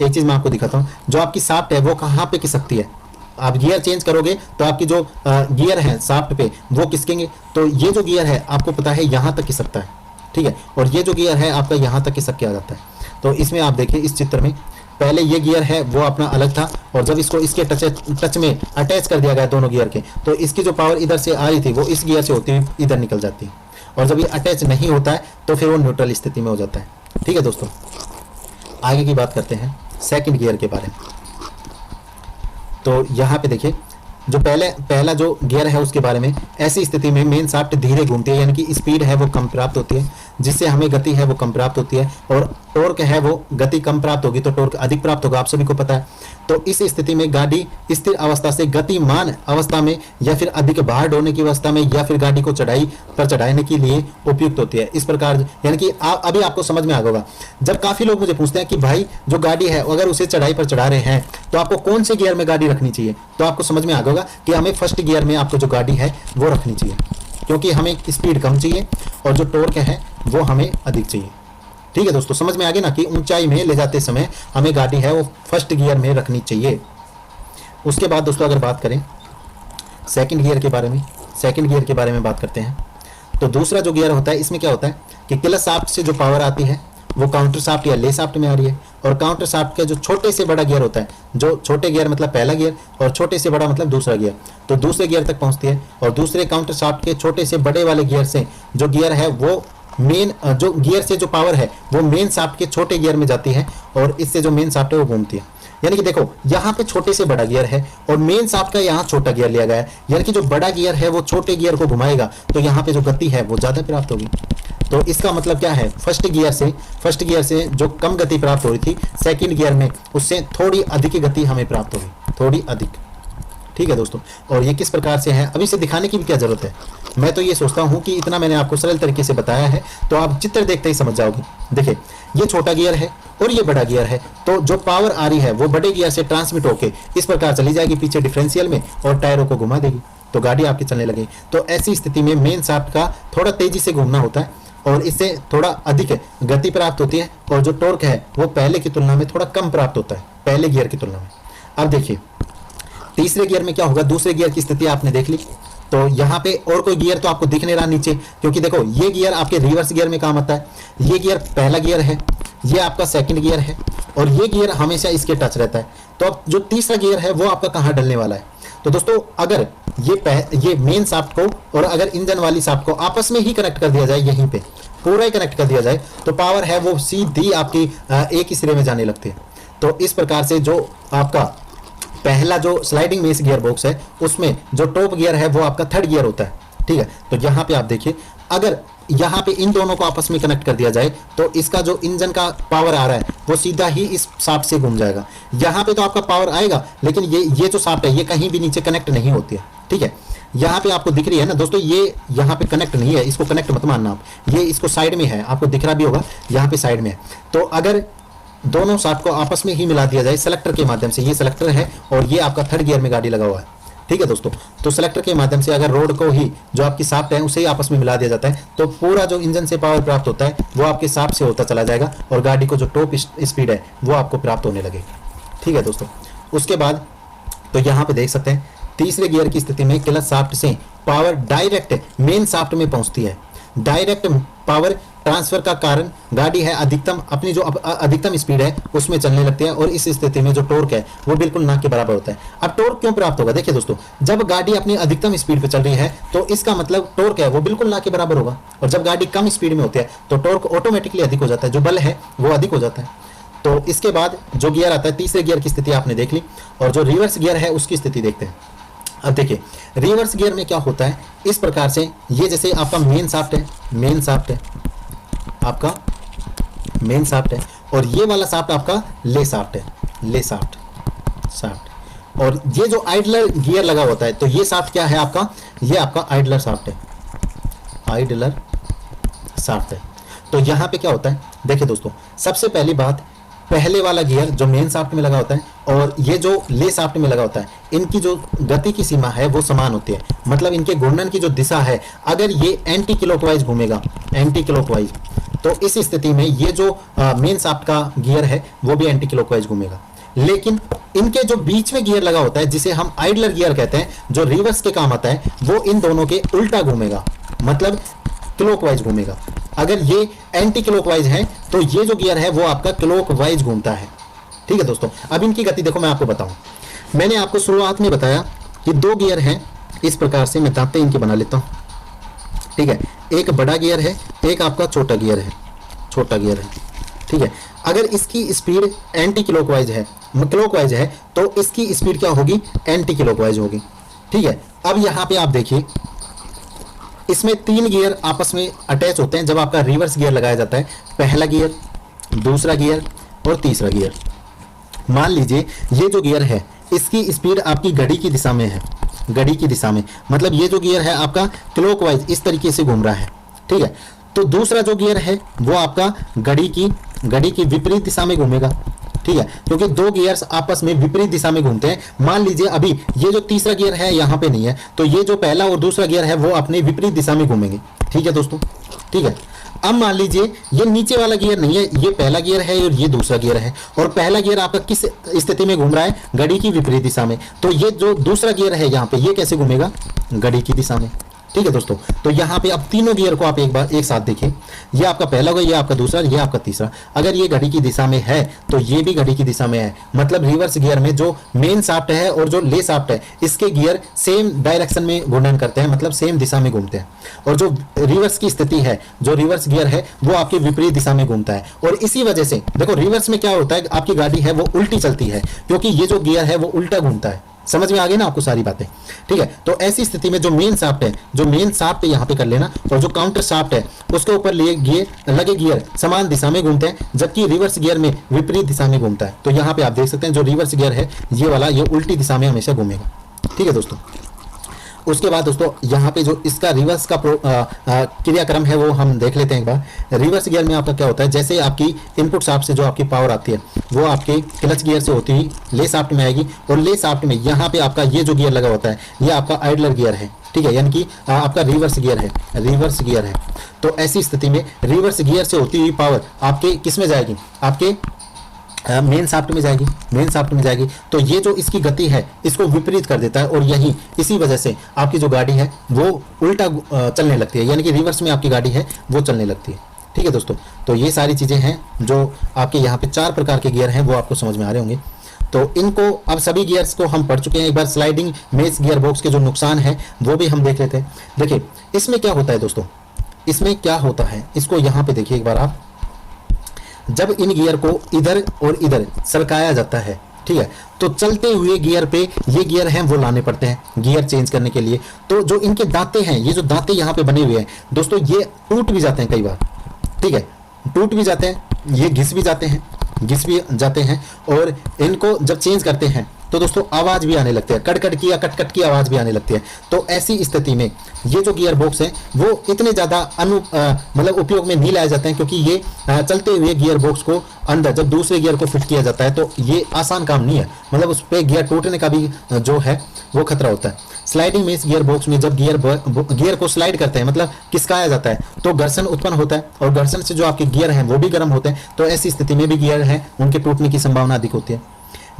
एक चीज़ मैं आपको दिखाता हूँ, जो आपकी शाफ्ट है वो कहाँ पे खिसकती है। आप गियर चेंज करोगे तो आपकी जो गियर है शाफ्ट पे वो खिसकेंगे। तो ये जो गियर है आपको पता है यहाँ तक खिसकता है। ठीक है, और ये जो गियर है आपका यहाँ तक खिसक के आ जाता है। तो इसमें आप देखिए इस चित्र में पहले ये गियर है वो अपना अलग था और जब इसको इसके टच में अटैच कर दिया गया दोनों गियर के, तो इसकी जो पावर इधर से आ रही थी वो इस गियर से होती हुई इधर निकल जाती है। और जब ये अटैच नहीं होता है तो फिर वो न्यूट्रल स्थिति में हो जाता है। ठीक है दोस्तों, आगे की बात करते हैं सेकंड गियर के बारे में। तो यहाँ पे देखिए जो पहला जो गियर है उसके बारे में, ऐसी स्थिति में मेन शाफ्ट धीरे घूमती है, यानी कि स्पीड है वो कम प्राप्त होती है, जिससे हमें गति है वो कम प्राप्त होती है। और टॉर्क है वो गति कम प्राप्त होगी तो टॉर्क अधिक प्राप्त होगा, आप सभी को पता है। तो इस स्थिति में गाड़ी स्थिर अवस्था से गतिमान अवस्था में या फिर अधिक भार ढोने की अवस्था में या फिर गाड़ी को चढ़ाई पर चढ़ाने के लिए उपयुक्त होती है। इस प्रकार यानी कि अभी आपको समझ में आ होगा। जब काफ़ी लोग मुझे पूछते हैं कि भाई जो गाड़ी है अगर उसे चढ़ाई पर चढ़ा रहे हैं तो आपको कौन से गियर में गाड़ी रखनी चाहिए, तो आपको समझ में आ होगा कि हमें फर्स्ट गियर में आपको जो गाड़ी है वो रखनी चाहिए, क्योंकि हमें स्पीड कम चाहिए और जो टॉर्क है वो हमें अधिक चाहिए। ठीक है दोस्तों, समझ में आ गया ना कि ऊंचाई में ले जाते समय हमें गाड़ी है वो फर्स्ट गियर में रखनी चाहिए। उसके बाद दोस्तों अगर बात करें सेकंड गियर के बारे में, सेकंड गियर के बारे में बात करते हैं। तो दूसरा जो गियर होता है इसमें क्या होता है कि क्लच शाफ्ट से जो पावर आती है वो काउंटर शाफ्ट या ले शाफ्ट में आ रही है। और काउंटर शाफ्ट का जो छोटे से बड़ा गियर होता है, जो छोटे गियर मतलब पहला गियर और छोटे से बड़ा मतलब दूसरा गियर, तो दूसरे गियर तक पहुंचती है। और दूसरे काउंटर शाफ्ट के छोटे से बड़े वाले गियर से जो गियर है वो मेन जो गियर से जो पावर है वो मेन शाफ्ट के छोटे गियर में जाती है और इससे जो मेन शाफ्ट है वो घूमती है। यानी कि देखो यहाँ पे छोटे से बड़ा गियर है और मेन शाफ्ट का यहाँ छोटा गियर लिया गया है, यानी कि जो बड़ा गियर है वो छोटे गियर को घुमाएगा तो यहाँ पे जो गति है वो ज़्यादा प्राप्त होगी। तो इसका मतलब क्या है, फर्स्ट गियर से जो कम गति प्राप्त हो रही थी सेकंड गियर में उससे थोड़ी अधिक गति हमें प्राप्त होगी, थोड़ी अधिक। ठीक है दोस्तों, और ये किस प्रकार से है अभी से दिखाने की भी क्या जरूरत है। मैं तो ये सोचता हूँ कि इतना मैंने आपको सरल तरीके से बताया है तो आप चित्र देखते ही समझ जाओगे। देखिए ये छोटा गियर है और ये बड़ा गियर है, तो जो पावर आ रही है वो बड़े गियर से ट्रांसमिट होके इस प्रकार चली जाएगी पीछे डिफरेंशियल में और टायरों को घुमा देगी तो गाड़ी आपकी चलने लगेगी। तो ऐसी स्थिति में मेन शाफ्ट का थोड़ा तेजी से घूमना होता है और इससे थोड़ा अधिक गति प्राप्त होती है और जो टॉर्क है वो पहले की तुलना में थोड़ा कम प्राप्त होता है, पहले गियर की तुलना में। अब देखिए तीसरे गियर में क्या होगा, दूसरे गियर की स्थिति आपने देख ली। तो यहाँ पे और कोई गियर तो आपको दिख नहीं रहा नीचे, क्योंकि देखो ये गियर आपके रिवर्स गियर में काम आता है। ये गियर पहला गियर है, ये आपका सेकंड गियर है और ये गियर हमेशा इसके टच रहता है। तो अब जो तीसरा गियर है वो आपका कहाँ डलने वाला है। तो दोस्तों अगर ये मेन शाफ्ट को और अगर इंजन वाली शाफ्ट को आपस में ही कनेक्ट कर दिया जाए, यहीं पे पूरा ही कनेक्ट कर दिया जाए तो पावर है वो सीधी आपकी एक ही सिरे में जाने लगती है। तो इस प्रकार से जो आपका पहला जो स्लाइडिंग मेश गियर बॉक्स है उसमें जो टॉप गियर है वो आपका थर्ड गियर होता है। ठीक है, तो यहाँ पे आप देखिए अगर यहाँ पे इन दोनों को आपस में कनेक्ट कर दिया जाए तो इसका जो इंजन का पावर आ रहा है वो सीधा ही इस शाफ्ट से घूम जाएगा। यहाँ पे तो आपका पावर आएगा लेकिन ये जो शाफ्ट है ये कहीं भी नीचे कनेक्ट नहीं होती है। ठीक है, यहाँ पे आपको दिख रही है ना दोस्तों, ये यहाँ पे कनेक्ट नहीं है, इसको कनेक्ट मत मानना आप, ये इसको साइड में है, आपको दिख रहा भी होगा यहाँ पे साइड में है। तो अगर दोनों शाफ्ट को आपस में ही मिला दिया जाए सेलेक्टर के माध्यम से, ये सेलेक्टर है और ये आपका थर्ड गियर में गाड़ी लगा हुआ है। ठीक है दोस्तों। तो सेलेक्टर के माध्यम से अगर रोड को ही जो आपकी शाफ्ट है उसे ही आपस में मिला दिया जाता है तो पूरा जो इंजन से पावर प्राप्त होता है वो आपके शाफ्ट से होता चला जाएगा और गाड़ी को जो टॉप स्पीड है वो आपको प्राप्त होने लगेगी। ठीक है दोस्तों। उसके बाद तो यहाँ पे देख सकते हैं तीसरे गियर की स्थिति में क्लच शाफ्ट से पावर डायरेक्ट मेन शाफ्ट में पहुंचती है। डायरेक्ट पावर ट्रांसफर का कारण गाड़ी है अधिकतम अपनी जो अधिकतम स्पीड है उसमें चलने लगती है और इस स्थिति में जो टॉर्क है वो बिल्कुल ना के बराबर होता है। अब टॉर्क क्यों प्राप्त होगा? देखिए दोस्तों, जब गाड़ी अपनी अधिकतम स्पीड पे चल रही है तो इसका मतलब टॉर्क है वो बिल्कुल ना के बराबर होगा, और जब गाड़ी कम स्पीड में होती है तो टॉर्क ऑटोमेटिकली अधिक हो जाता है, जो बल है वो अधिक हो जाता है। तो इसके बाद जो गियर आता है, तीसरे गियर की स्थिति आपने देख ली, और जो रिवर्स गियर है उसकी स्थिति देखते हैं। अब देखिए रिवर्स गियर में क्या होता है, इस प्रकार से ये जैसे आपका मेन शाफ्ट है, मेन शाफ्ट है आपका, मेन शाफ्ट है, और ये वाला शाफ्ट आपका ले शाफ्ट है, ले शाफ्ट शाफ्ट, और ये जो आइडलर गियर लगा होता है तो ये शाफ्ट क्या है आपका, ये आपका आइडलर शाफ्ट है, आइडलर शाफ्ट है। तो यहाँ पे क्या होता है, देखिए दोस्तों, सबसे पहली बात, पहले वाला गियर जो मेन शाफ्ट में लगा होता है और ये जो ले शाफ्ट में लगा होता है, इनकी जो गति की सीमा है वो समान होती है, मतलब इनके घूर्णन की जो दिशा है, अगर ये एंटी क्लॉकवाइज घूमेगा, एंटी क्लॉकवाइज, तो इस स्थिति में ये जो मेन शाफ्ट का गियर है वो भी एंटी क्लॉकवाइज घूमेगा। लेकिन इनके जो बीच में गियर लगा होता है जिसे हम आइडलर गियर कहते हैं, जो रिवर्स के काम आता है, वो इन दोनों के उल्टा घूमेगा, मतलब क्लॉकवाइज घूमेगा। अगर ये एंटी क्लॉकवाइज है तो ये जो गियर है वो आपका क्लॉकवाइज घूमता है। ठीक है दोस्तों। अब इनकी गति देखो, मैं आपको बताऊं, मैंने आपको शुरुआत में बताया कि दो गियर हैं, इस प्रकार से मैं दांते इनके बना लेता हूं। ठीक है, एक बड़ा गियर है, एक आपका छोटा गियर है, छोटा गियर है। ठीक है, अगर इसकी स्पीड एंटी क्लॉकवाइज है, क्लॉकवाइज है, तो इसकी स्पीड क्या होगी, एंटी क्लॉकवाइज होगी। ठीक है, अब यहां पे आप देखिए, इसमें तीन गियर आपस में अटैच होते हैं जब आपका रिवर्स गियर लगाया जाता है, पहला गियर, दूसरा गियर और तीसरा गियर। मान लीजिए ये जो गियर है इसकी स्पीड आपकी घड़ी की दिशा में है, घड़ी की दिशा में, मतलब ये जो गियर है आपका क्लॉकवाइज इस तरीके से घूम रहा है। ठीक है, तो दूसरा जो गियर है वो आपका घड़ी की विपरीत दिशा में घूमेगा। ठीक है, क्योंकि दो गियर्स आपस में विपरीत दिशा में घूमते हैं। मान लीजिए अभी ये जो तीसरा गियर है यहाँ पे नहीं है, तो ये जो पहला और दूसरा गियर है वो अपने विपरीत दिशा में घूमेंगे। ठीक है दोस्तों। ठीक है, अब मान लीजिए ये नीचे वाला गियर नहीं है, ये पहला गियर है और ये दूसरा गियर है, और पहला गियर आपका किस स्थिति में घूम रहा है, घड़ी की विपरीत दिशा में। तो ये जो दूसरा गियर है यहाँ पे, ये कैसे घूमेगा, घड़ी की दिशा में। ठीक है दोस्तों। तो यहाँ पे अब तीनों गियर को आप एक बार एक साथ देखिए, ये आपका पहला होगा, ये आपका दूसरा, ये आपका तीसरा। अगर ये घड़ी की दिशा में है तो ये भी घड़ी की दिशा में है, मतलब रिवर्स गियर में जो मेन शाफ्ट है और जो ले शाफ्ट है, इसके गियर सेम डायरेक्शन में घूर्णन करते हैं, मतलब सेम दिशा में घूमते हैं। और जो रिवर्स की स्थिति है, जो रिवर्स गियर है वो आपके विपरीत दिशा में घूमता है। और इसी वजह से देखो रिवर्स में क्या होता है, आपकी गाड़ी है वो उल्टी चलती है, क्योंकि ये जो गियर है वो उल्टा घूमता है। समझ में आ गई ना आपको सारी बातें। ठीक है, तो ऐसी स्थिति में जो मेन शाफ्ट है, जो मेन शाफ्ट यहाँ पे कर लेना, और जो काउंटर शाफ्ट है उसके ऊपर लगे गियर समान दिशा में घूमते हैं, जबकि रिवर्स गियर में विपरीत दिशा में घूमता है। तो यहाँ पे आप देख सकते हैं जो रिवर्स गियर है ये वाला, ये उल्टी दिशा में हमेशा घूमेगा। ठीक है दोस्तों। उसके बाद दोस्तों यहाँ पे जो इसका रिवर्स का क्रियाक्रम है वो हम देख लेते हैं एक बार। रिवर्स गियर में आपका क्या होता है, जैसे आपकी इनपुट शाफ्ट से जो आपकी पावर आती है वो आपके क्लच गियर से होती हुई ले शाफ्ट में आएगी, और ले शाफ्ट में यहाँ पे आपका ये जो गियर लगा होता है ये आपका आइडलर गियर है। ठीक है, यानी कि आपका रिवर्स गियर है, रिवर्स गियर है। तो ऐसी स्थिति में रिवर्स गियर से होती हुई पावर आपके किस में जाएगी, आपके मेन शाफ्ट में जाएगी, मेन शाफ्ट में जाएगी। तो ये जो इसकी गति है इसको विपरीत कर देता है, और यही इसी वजह से आपकी जो गाड़ी है वो उल्टा चलने लगती है, यानी कि रिवर्स में आपकी गाड़ी है वो चलने लगती है। ठीक है दोस्तों। तो ये सारी चीज़ें हैं जो आपके यहाँ पे 4 प्रकार के गियर हैं, वो आपको समझ में आ रहे होंगे। तो इनको अब सभी गियर्स को हम पढ़ चुके हैं। एक बार स्लाइडिंग मेश गियर बॉक्स के जो नुकसान है वो भी हम देख लेते हैं। देखिए इसमें क्या होता है दोस्तों, इसमें क्या होता है, इसको यहाँ पे देखिए एक बार आप। जब इन गियर को इधर और इधर सरकाया जाता है, ठीक है, तो चलते हुए गियर पे ये गियर हैं वो लाने पड़ते हैं गियर चेंज करने के लिए। तो जो इनके दांते हैं, ये जो दांते यहाँ पे बने हुए हैं दोस्तों, ये टूट भी जाते हैं कई बार। ठीक है, टूट भी जाते हैं, ये घिस भी जाते हैं, और इनको जब चेंज करते हैं तो दोस्तों आवाज़ भी आने लगती है, कड़कड़ की या कटकट की आवाज़ भी आने लगती है। तो ऐसी स्थिति में ये जो गियर बॉक्स है वो इतने ज़्यादा मतलब उपयोग में नहीं लाए जाते हैं, क्योंकि ये चलते हुए गियर बॉक्स को अंदर जब दूसरे गियर को फिट किया जाता है तो ये आसान काम नहीं है, मतलब उस पर गियर टूटने का भी जो है वो खतरा होता है। स्लाइडिंग में इस गियर बॉक्स में जब गियर को स्लाइड करते हैं, मतलब किसकाया जाता है, तो घर्षण उत्पन्न होता है और घर्षण से जो आपके गियर हैं वो भी गर्म होते हैं। तो ऐसी स्थिति में भी गियर हैं उनके टूटने की संभावना अधिक होती है।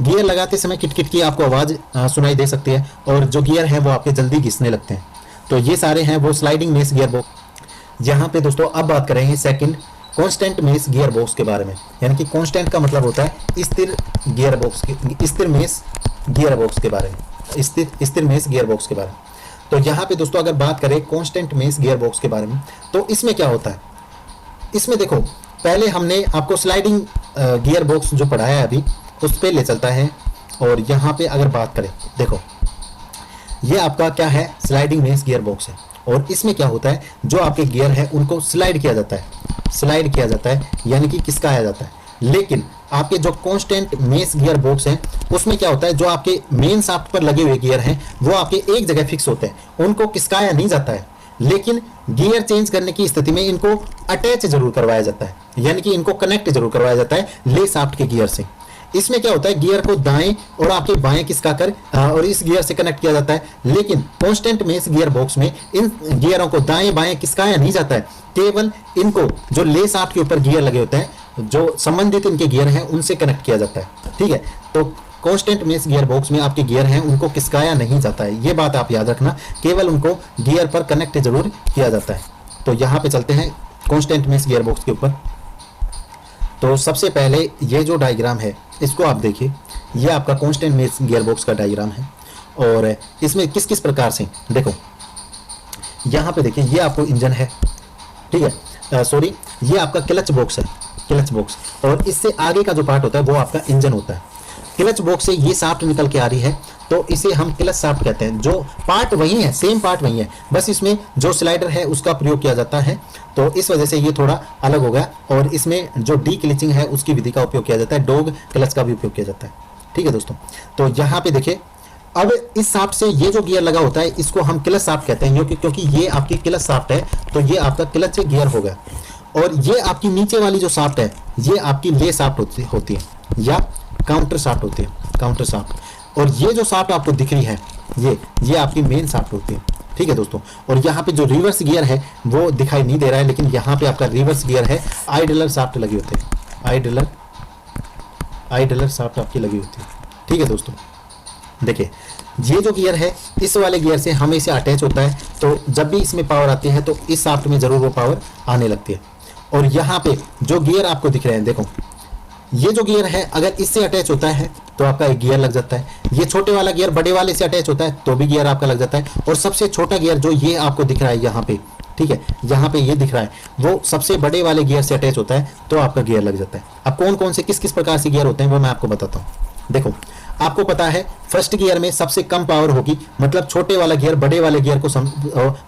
गियर लगाते समय किटकिट की आपको आवाज़ सुनाई दे सकती है और जो गियर हैं वो आपके जल्दी घिसने लगते हैं। तो ये सारे हैं वो स्लाइडिंग मेश गियर बॉक्स। यहाँ पे दोस्तों अब बात करेंगे second constant mesh gear box के बारे में। यानी कि कांस्टेंट का मतलब होता है स्थिर गियर बॉक्स के, स्थिर मेश गियर बॉक्स के बारे में, स्थिर मेश गियर बॉक्स के बारे में। तो यहाँ पे दोस्तों अगर बात करें कांस्टेंट मेश गियर बॉक्स के बारे में, तो इसमें क्या होता है, इसमें देखो पहले हमने आपको स्लाइडिंग गियर बॉक्स जो पढ़ाया है अभी उस पर ले चलता है। और यहाँ पे अगर बात करें, देखो ये आपका क्या है, स्लाइडिंग मेश गियर बॉक्स है। और इसमें क्या होता है, जो आपके गियर है उनको स्लाइड किया जाता है, स्लाइड किया जाता है यानी कि किसकाया जाता है। लेकिन आपके जो कांस्टेंट मेश गियर बॉक्स है उसमें क्या होता है, जो आपके मेन शाफ्ट पर लगे हुए गियर हैं वो आपके एक जगह फिक्स होते हैं, उनको किसकाया नहीं जाता है। लेकिन गियर चेंज करने की स्थिति में इनको अटैच जरूर करवाया जाता है, यानी कि इनको कनेक्ट जरूर करवाया जाता है ले शाफ्ट के गियर से। इसमें क्या होता है, गियर को दाएं और आपके बाएं किसका कर और इस गियर से कनेक्ट किया जाता है। लेकिन कांस्टेंट मेश गियर बॉक्स में इन गियरों को दाएं बाएं किसकाया नहीं जाता है, केवल इनको जो ले शाफ्ट के ऊपर गियर लगे होते हैं, जो संबंधित इनके गियर हैं उनसे कनेक्ट किया जाता है। ठीक है, तो कांस्टेंट मेश गियर बॉक्स में आपके गियर हैं उनको किसकाया नहीं जाता है, ये बात आप याद रखना, केवल उनको गियर पर कनेक्ट जरूर किया जाता है। तो यहाँ पे चलते हैं कांस्टेंट मेश गियर बॉक्स के ऊपर। तो सबसे पहले ये जो डायग्राम है इसको आप देखिए, ये आपका कांस्टेंट मेश गियर बॉक्स का डायग्राम है। और इसमें किस किस प्रकार से, देखो यहाँ पे देखिए ये आपको इंजन है, ठीक है, सॉरी ये आपका क्लच बॉक्स है, क्लच बॉक्स, और इससे आगे का जो पार्ट होता है वो आपका इंजन होता है। क्लच बॉक्स से ये शाफ्ट निकल के आ रही है तो इसे हम क्लच शाफ्ट कहते हैं। जो पार्ट वही है, सेम पार्ट वही है, बस इसमें जो स्लाइडर है उसका प्रयोग किया जाता है, तो इस वजह से ये थोड़ा अलग हो गया। और इसमें जो डी क्लिचिंग है उसकी विधि का उपयोग किया जाता है, डॉग क्लच का भी उपयोग किया जाता है। ठीक है दोस्तों, तो यहाँ पे देखिए अब इस शाफ्ट से ये जो गियर लगा होता है इसको हम क्लच शाफ्ट कहते हैं, क्योंकि ये आपकी क्लच शाफ्ट है, तो ये आपका क्लच गियर हो गया। और ये आपकी नीचे वाली जो शाफ्ट है ये आपकी ले शाफ्ट होती है या काउंटर शाफ्ट होती है, काउंटर शाफ्ट। और ये जो शाफ्ट आपको दिख रही है ये आपकी मेन शाफ्ट होती है। ठीक है दोस्तों, और यहाँ पे जो रिवर्स गियर है वो दिखाई नहीं दे रहा है, लेकिन यहाँ पे आपका रिवर्स गियर है, आइडलर शाफ्ट लगी होती है, आइडलर शाफ्ट आपकी लगी होती है। ठीक है दोस्तों, देखिए ये जो गियर है इस वाले गियर से हमेशा अटैच होता है, तो जब भी इसमें पावर आती है तो इस शाफ्ट में जरूर वो पावर आने लगती है। और यहाँ पे जो गियर आपको दिख रहे हैं, देखो ये जो गियर है अगर इससे अटैच होता है तो आपका एक गियर लग जाता है, ये छोटे वाला गियर बड़े वाले से अटैच होता है तो भी गियर आपका लग जाता है, और सबसे छोटा गियर जो ये आपको दिख रहा है यहाँ पे, ठीक है, यहाँ पे ये दिख रहा है, वो सबसे बड़े वाले गियर से अटैच होता है तो आपका गियर लग जाता है। अब कौन कौन से किस किस प्रकार से गियर होते हैं वो मैं आपको बताता हूँ। देखो आपको पता है फर्स्ट गियर में सबसे कम पावर होगी, मतलब छोटे वाला गियर बड़े वाले गियर को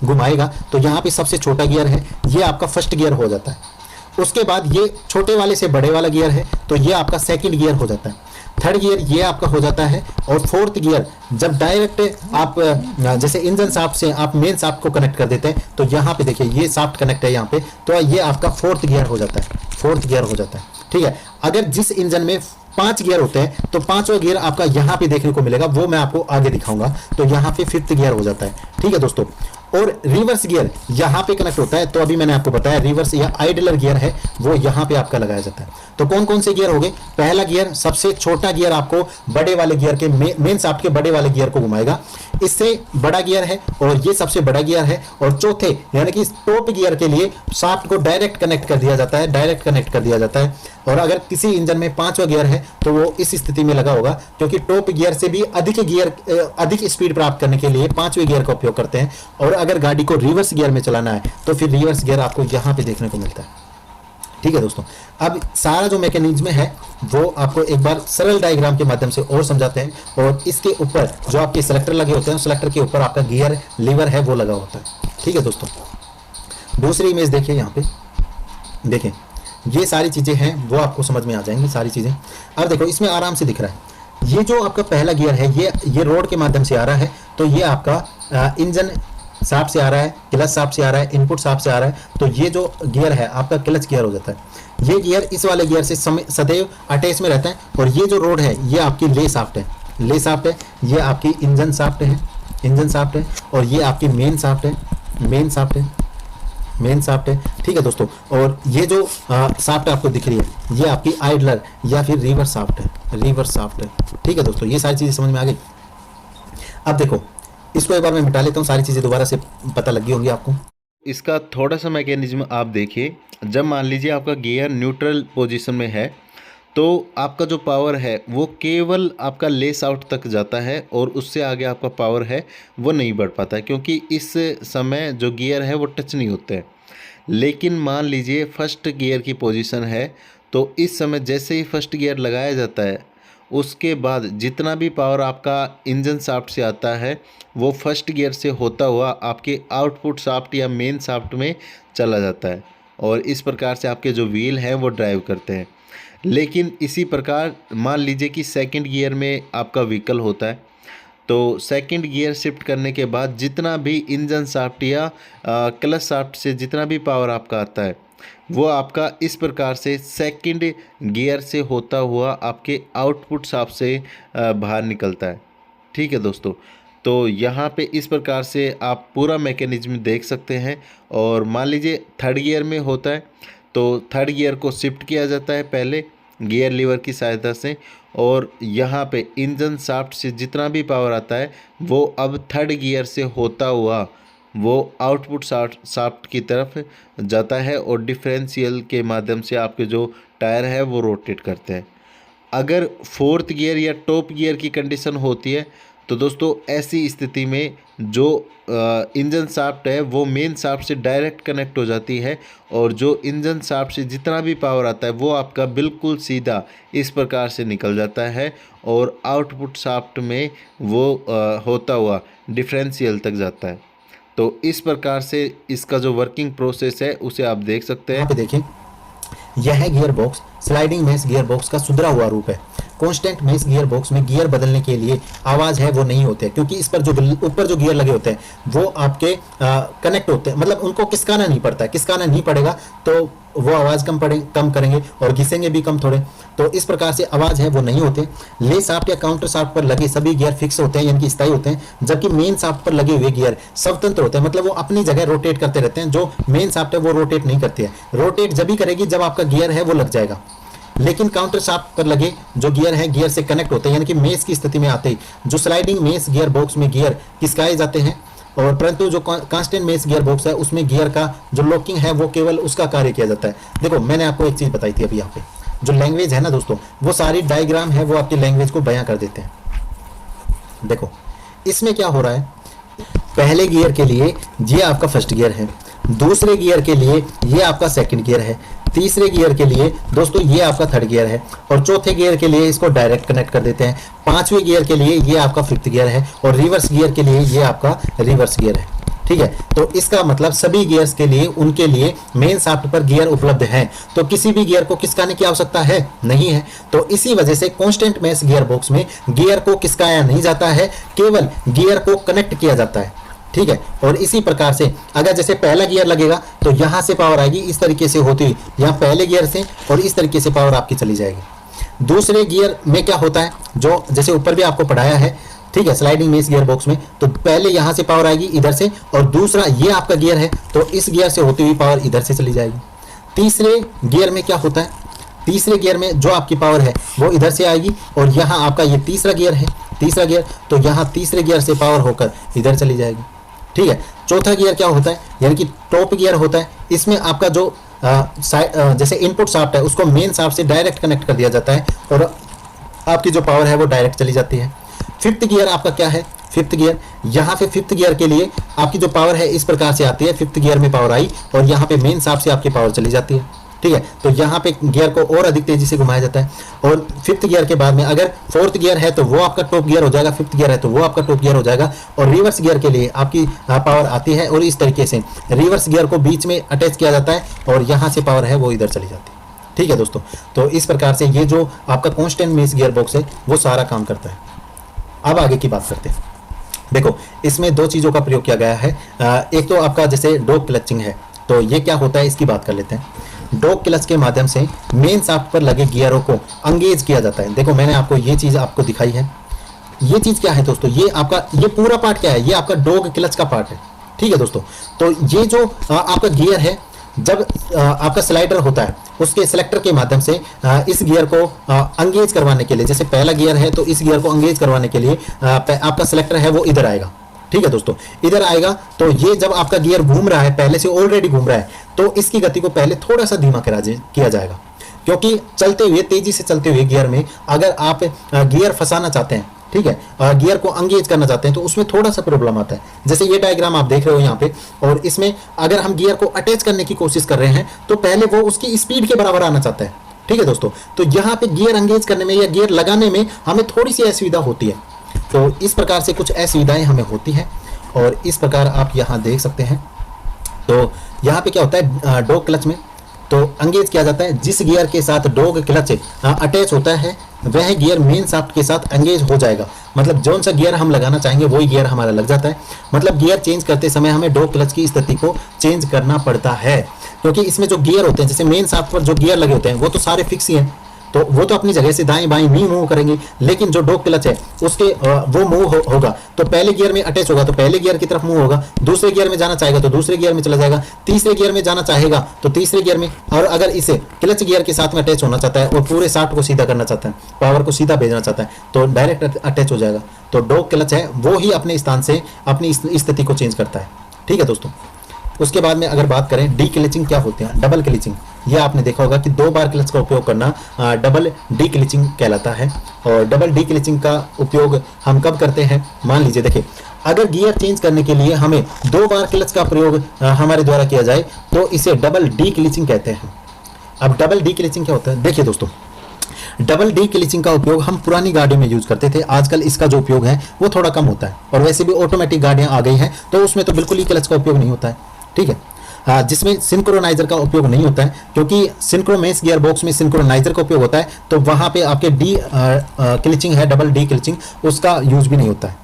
घुमाएगा, तो यहाँ पे सबसे छोटा गियर है, ये आपका फर्स्ट गियर हो जाता है। उसके बाद ये छोटे वाले से बड़े वाला गियर है तो ये आपका सेकंड गियर हो जाता है। थर्ड गियर ये आपका हो जाता है, और फोर्थ गियर जब डायरेक्ट आप जैसे इंजन शाफ्ट से आप मेन शाफ्ट को कनेक्ट कर देते हैं तो यहाँ पे देखिए ये शाफ्ट कनेक्ट है यहाँ पे, तो ये आपका फोर्थ गियर हो जाता है, फोर्थ गियर हो जाता है। ठीक है, अगर जिस इंजन में 5 गियर होते हैं तो 5वां गियर आपका यहाँ पे देखने को मिलेगा, वो मैं आपको आगे दिखाऊंगा, तो यहाँ पे 5th गियर हो जाता है। ठीक है दोस्तों, और रिवर्स गियर यहाँ पे कनेक्ट होता है, तो अभी मैंने आपको बताया रिवर्स या आइडलर गियर है वो यहाँ पे आपका लगाया जाता है। तो कौन कौन से गियर हो गए, पहला गियर सबसे छोटा गियर आपको बड़े वाले गियर के मेन शाफ्ट के बड़े वाले गियर को घुमाएगा, इससे बड़ा गियर है और ये सबसे बड़ा गियर है। और चौथे यानी कि टॉप गियर के लिए शाफ्ट को डायरेक्ट कनेक्ट कर दिया जाता है, डायरेक्ट कनेक्ट कर दिया जाता है। और अगर किसी इंजन में 5वां गियर है तो वो इस स्थिति में लगा होगा, क्योंकि टॉप गियर से भी अधिक स्पीड प्राप्त करने के लिए 5वें गियर का उपयोग करते हैं। और अगर गाड़ी को रिवर्स गियर में चलाना है तो फिर रिवर्स गियर आपको यहाँ पे देखने को मिलता है। ठीक है दोस्तों, अब सारा जो मैकेनिज्म है वो आपको एक बार सरल डायग्राम के माध्यम से और समझाते हैं। और इसके ऊपर जो आपके सेलेक्टर लगे होते हैं, सेलेक्टर के ऊपर आपका गियर लीवर है वो लगा होता है। ठीक है दोस्तों, दूसरी इमेज देखिए, यहाँ पे देखें ये सारी चीजें हैं वो आपको समझ में आ जाएंगी सारी चीजें। अब देखो इसमें आराम से दिख रहा है, ये जो आपका पहला गियर है ये रोड के माध्यम से आ रहा है, तो ये आपका इंजन शाफ्ट से आ रहा है, क्लच शाफ्ट से आ रहा है, इनपुट शाफ्ट से आ रहा है, तो ये जो गियर है आपका क्लच गियर हो जाता है। ये गियर इस वाले गियर से सदैव अटैच में रहता है। और ये जो रोड है ये आपकी ले शाफ्ट है, ले शाफ्ट है, ये आपकी इंजन शाफ्ट है, इंजन शाफ्ट है, और ये आपकी मेन शाफ्ट है, मेन शाफ्ट है, मेन शाफ्ट है। ठीक है दोस्तों, और ये जो शाफ्ट आपको दिख रही है ये आपकी आइडलर या फिर रिवर्स शाफ्ट है, रिवर्स शाफ्ट है। ठीक है दोस्तों, ये सारी चीजें समझ में आ गई। अब देखो इसको एक बार मैं मिटा लेता हूँ, सारी चीजें दोबारा से पता लग गई होंगी आपको। इसका थोड़ा सा मैकेनिज्म आप देखिए। जब मान लीजिए आपका गियर न्यूट्रल पोजीशन में है तो आपका जो पावर है वो केवल आपका लेस आउट तक जाता है और उससे आगे आपका पावर है वो नहीं बढ़ पाता है, क्योंकि इस समय जो गियर है वो टच नहीं होते हैं। लेकिन मान लीजिए फर्स्ट गियर की पोजीशन है तो इस समय जैसे ही फर्स्ट गियर लगाया जाता है उसके बाद जितना भी पावर आपका इंजन शाफ्ट से आता है वो फर्स्ट गियर से होता हुआ आपके आउटपुट शाफ्ट या मेन शाफ्ट में चला जाता है, और इस प्रकार से आपके जो व्हील हैं वो ड्राइव करते हैं। लेकिन इसी प्रकार मान लीजिए कि सेकंड गियर में आपका व्हीकल होता है, तो सेकंड गियर शिफ्ट करने के बाद जितना भी इंजन शाफ्ट या क्लच शाफ्ट से जितना भी पावर आपका आता है वो आपका इस प्रकार से सेकंड गियर से होता हुआ आपके आउटपुट शाफ्ट से बाहर निकलता है। ठीक है दोस्तों, तो यहाँ पे इस प्रकार से आप पूरा मैकेनिज्म देख सकते हैं। और मान लीजिए थर्ड गियर में होता है तो थर्ड गियर को शिफ्ट किया जाता है पहले गियर लीवर की सहायता से, और यहाँ पे इंजन शाफ्ट से जितना भी पावर आता है वो अब थर्ड गियर से होता हुआ वो आउटपुट शाफ्ट की तरफ जाता है और डिफरेंशियल के माध्यम से आपके जो टायर है वो रोटेट करते हैं। अगर फोर्थ गियर या टॉप गियर की कंडीशन होती है तो दोस्तों ऐसी स्थिति में जो इंजन शाफ्ट है वो मेन शाफ्ट से डायरेक्ट कनेक्ट हो जाती है, और जो इंजन शाफ्ट से जितना भी पावर आता है वो आपका बिल्कुल सीधा इस प्रकार से निकल जाता है और आउटपुट शाफ्ट में वो होता हुआ डिफरेंशियल तक जाता है। तो इस प्रकार से इसका जो वर्किंग प्रोसेस है उसे आप देख सकते हैं। यहाँ पे देखिए यह है gear box, sliding mesh gear box का सुधरा हुआ रूप है। कांस्टेंट मेश गियर बॉक्स में गियर बदलने के लिए आवाज है वो नहीं होते, क्योंकि इस पर जो ऊपर जो गियर लगे होते हैं वो आपके कनेक्ट होते हैं, मतलब उनको किसकाना नहीं पड़ता है। किसकाना नहीं पड़ेगा तो वो आवाज कम करेंगे और घिसेंगे भी कम थोड़े, तो इस प्रकार से आवाज है वो नहीं होते। ले शाफ्ट या काउंटर शाफ्ट पर लगे सभी गियर फिक्स होते हैं, यानी कि स्थायी होते हैं, जबकि मेन शाफ्ट पर लगे हुए गियर स्वतंत्र होते हैं, मतलब वो अपनी जगह रोटेट करते रहते हैं। जो मेन शाफ्ट है वो रोटेट नहीं करती है, रोटेट जब भी करेगी जब आपका गियर है वो लग जाएगा। लेकिन काउंटर शाफ्ट पर लगे जो गियर है गियर से कनेक्ट होते हैं, यानी कि मेश की स्थिति में आते ही जो स्लाइडिंग मेश गियर बॉक्स में गियर किसकाए जाते हैं, और परंतु जो कांस्टेंट मेश गियर बॉक्स है उसमें गियर का जो लॉकिंग है वो केवल उसका कार्य किया जाता है। देखो मैंने आपको एक चीज बताई थी अभी, यहाँ पे जो लैंग्वेज है ना दोस्तों वो सारी डायग्राम है वो आपकी लैंग्वेज को बयां कर देते हैं। देखो इसमें क्या हो रहा है, पहले गियर के लिए ये आपका फर्स्ट गियर है, दूसरे गियर के लिए ये आपका सेकंड गियर है, तीसरे गियर के लिए दोस्तों ये आपका थर्ड गियर है, और चौथे गियर के लिए इसको डायरेक्ट कनेक्ट कर देते हैं, पांचवें गियर के लिए ये आपका फिफ्थ गियर है, और रिवर्स गियर के लिए ये आपका रिवर्स गियर है। ठीक है, तो इसका मतलब सभी गियर्स के लिए उनके लिए मेन शाफ्ट पर गियर उपलब्ध हैं, तो किसी भी गियर को किसकाने की आवश्यकता है नहीं है। तो इसी वजह से कांस्टेंट मेश गियर बॉक्स में गियर को किसकाया नहीं जाता है, केवल गियर को कनेक्ट किया जाता है। ठीक है, और इसी प्रकार से अगर जैसे पहला गियर लगेगा तो यहां से पावर आएगी इस तरीके से होती हुई यहां पहले गियर से, और इस तरीके से पावर आपकी चली जाएगी। दूसरे गियर में क्या होता है, जो जैसे ऊपर भी आपको पढ़ाया है, ठीक है, स्लाइडिंग मेश गियर बॉक्स में तो पहले यहां से पावर आएगी इधर से, और दूसरा ये आपका गियर है तो इस गियर से होती हुई पावर इधर से चली जाएगी। तीसरे गियर में क्या होता है, तीसरे गियर में जो आपकी पावर है वो इधर से आएगी, और यहाँ आपका ये तीसरा गियर है, तीसरा गियर तो यहाँ तीसरे गियर से पावर होकर इधर चली जाएगी। ठीक है, चौथा गियर क्या होता है, यानी कि टॉप गियर होता है, इसमें आपका जो जैसे इनपुट शाफ्ट है उसको मेन शाफ्ट से डायरेक्ट कनेक्ट कर दिया जाता है, और आपकी जो पावर है वो डायरेक्ट चली जाती है। फिफ्थ गियर आपका क्या है, फिफ्थ गियर, यहाँ पे फिफ्थ गियर के लिए आपकी जो पावर है इस प्रकार से आती है, फिफ्थ गियर में पावर आई और यहाँ पे मेन शाफ्ट से आपकी पावर चली जाती है। ठीक है, तो यहाँ पे गियर को और अधिक तेजी से घुमाया जाता है, और फिफ्थ गियर के बाद में अगर फोर्थ गियर है तो वो आपका टॉप गियर हो जाएगा, फिफ्थ गियर है तो वो आपका टॉप गियर हो जाएगा, और रिवर्स गियर के लिए आपकी पावर आती है, और इस तरीके से रिवर्स गियर को बीच में अटैच किया जाता है और यहाँ से पावर है वो इधर चली जाती है। ठीक है दोस्तों, तो इस प्रकार से ये जो आपका कांस्टेंट मेस गियर बॉक्स है वो सारा काम करता है। अब आगे की बात करते हैं। देखो, इसमें दो चीज़ों का प्रयोग किया गया है। एक तो आपका जैसे डॉग क्लचिंग है, तो ये क्या होता है इसकी बात कर लेते हैं। डॉग क्लच के माध्यम से मेन शाफ्ट पर लगे गियरों को अंगेज किया जाता है। देखो, मैंने आपको ये चीज़ आपको दिखाई है। ये चीज़ क्या है दोस्तों, ये आपका ये पूरा पार्ट क्या है, ये आपका डॉग क्लच का पार्ट है। ठीक है दोस्तों, तो ये जो आपका गियर है, जब आपका स्लाइडर होता है उसके सेलेक्टर के माध्यम से इस गियर को अंगेज करवाने के लिए, जैसे पहला गियर है तो इस गियर को अंगेज करवाने के लिए आपका सेलेक्टर है वो इधर आएगा। ठीक है दोस्तों, इधर आएगा तो ये जब आपका गियर घूम रहा है, पहले से ऑलरेडी घूम रहा है, तो इसकी गति को पहले थोड़ा सा धीमा किया जाएगा, क्योंकि चलते हुए तेजी से चलते हुए गियर में अगर आप गियर फंसाना चाहते हैं, ठीक है, गियर को अंगेज करना चाहते हैं, तो उसमें थोड़ा सा प्रॉब्लम आता है। जैसे ये डायग्राम आप देख रहे हो यहाँ पे, और इसमें अगर हम गियर को अटैच करने की कोशिश कर रहे हैं तो पहले वो उसकी स्पीड के बराबर आना चाहता है। ठीक है दोस्तों, तो यहाँ पे गियर अंगेज करने में या गियर लगाने में हमें थोड़ी सी असुविधा होती है। तो इस प्रकार से कुछ असुविधाएं हमें होती है, और इस प्रकार आप यहाँ देख सकते हैं। तो यहाँ पे क्या होता है, डॉग क्लच में तो अंगेज किया जाता है। जिस गियर के साथ डॉग क्लच अटैच होता है वह गियर मेन शाफ्ट के साथ एंगेज हो जाएगा। मतलब जौन सा गियर हम लगाना चाहेंगे वही गियर हमारा लग जाता है। मतलब गियर चेंज करते समय हमें डॉग क्लच की स्थिति को चेंज करना पड़ता है, क्योंकि इसमें जो गियर होते हैं, जैसे मेन शाफ्ट पर जो गियर लगे होते हैं वो तो सारे फिक्स ही हैं, तो वो तो अपनी जगह से दाएं बाएं नहीं मूव करेंगे। लेकिन जो डॉग क्लच है उसके वो मूव होगा, तो पहले गियर में अटैच होगा तो पहले गियर की तरफ मूव होगा, दूसरे गियर में जाना चाहेगा तो दूसरे गियर में चला जाएगा, तीसरे गियर में जाना चाहेगा तो तीसरे गियर में, और अगर इसे क्लच गियर के साथ में अटैच होना चाहता है और पूरे शाफ्ट को सीधा करना चाहता है, पावर को सीधा भेजना चाहता है, तो डायरेक्ट अटैच हो जाएगा। तो डॉग क्लच है वो ही अपने स्थान से अपनी स्थिति को चेंज करता है। ठीक है दोस्तों, उसके बाद में अगर बात करें डी क्लिचिंग क्या होते हैं, डबल क्लिचिंग, यह आपने देखा होगा कि 2 बार क्लच का उपयोग करना डबल डी क्लिचिंग कहलाता है। और डबल डी क्लिचिंग का उपयोग हम कब करते हैं, मान लीजिए देखिए, अगर गियर चेंज करने के लिए हमें 2 बार क्लच का प्रयोग हमारे द्वारा किया जाए तो इसे डबल डी क्लिचिंग कहते हैं। अब डबल डी क्लिचिंग क्या होता है, देखिए दोस्तों, डबल डी क्लिचिंग का उपयोग हम पुरानी गाड़ी में यूज करते थे। आजकल इसका जो उपयोग है वो थोड़ा कम होता है, और वैसे भी ऑटोमेटिक गाड़ियां आ गई हैं तो उसमें तो बिल्कुल ही क्लच का उपयोग नहीं होता है। ठीक है, जिसमें सिंक्रोनाइजर का उपयोग नहीं होता है, क्योंकि सिंक्रोमेस गियर बॉक्स में सिंक्रोनाइजर का उपयोग होता है, तो वहां पे आपके डी क्लिचिंग है, डबल डी क्लिचिंग, उसका यूज भी नहीं होता है।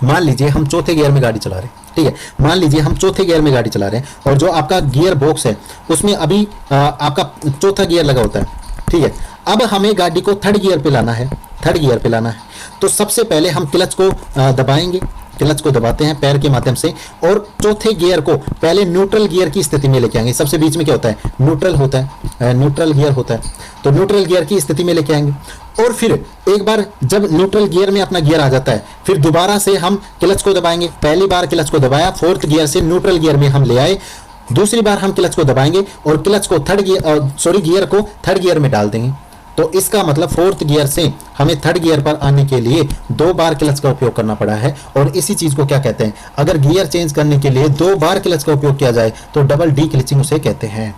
मान लीजिए हम चौथे गियर में गाड़ी चला रहे हैं, ठीक है, मान लीजिए हम चौथे गियर में गाड़ी चला रहे हैं और जो आपका गियर बॉक्स है उसमें अभी आपका चौथा गियर लगा होता है। ठीक है, अब हमें गाड़ी को थर्ड गियर पे लाना है, थर्ड गियर पे लाना है, तो सबसे पहले हम क्लच को दबाएंगे, क्लच को दबाते हैं पैर के माध्यम से, और चौथे गियर को पहले न्यूट्रल गियर की स्थिति में लेके आएंगे। सबसे बीच में क्या होता है, न्यूट्रल होता है, न्यूट्रल गियर होता है, तो न्यूट्रल गियर की स्थिति में लेके आएंगे। और फिर एक बार जब न्यूट्रल गियर में अपना गियर आ जाता है, फिर दोबारा से हम क्लच को दबाएंगे। पहली बार क्लच को दबाया, फोर्थ गियर से न्यूट्रल गियर में हम ले आए, दूसरी बार हम क्लच को दबाएंगे और क्लच को गियर को थर्ड गियर में डाल देंगे। तो इसका मतलब फोर्थ गियर से हमें थर्ड गियर पर आने के लिए 2 बार क्लच का उपयोग करना पड़ा है। और इसी चीज को क्या कहते हैं, अगर गियर चेंज करने के लिए 2 बार क्लच का उपयोग किया जाए तो डबल डी क्लिचिंग उसे कहते हैं।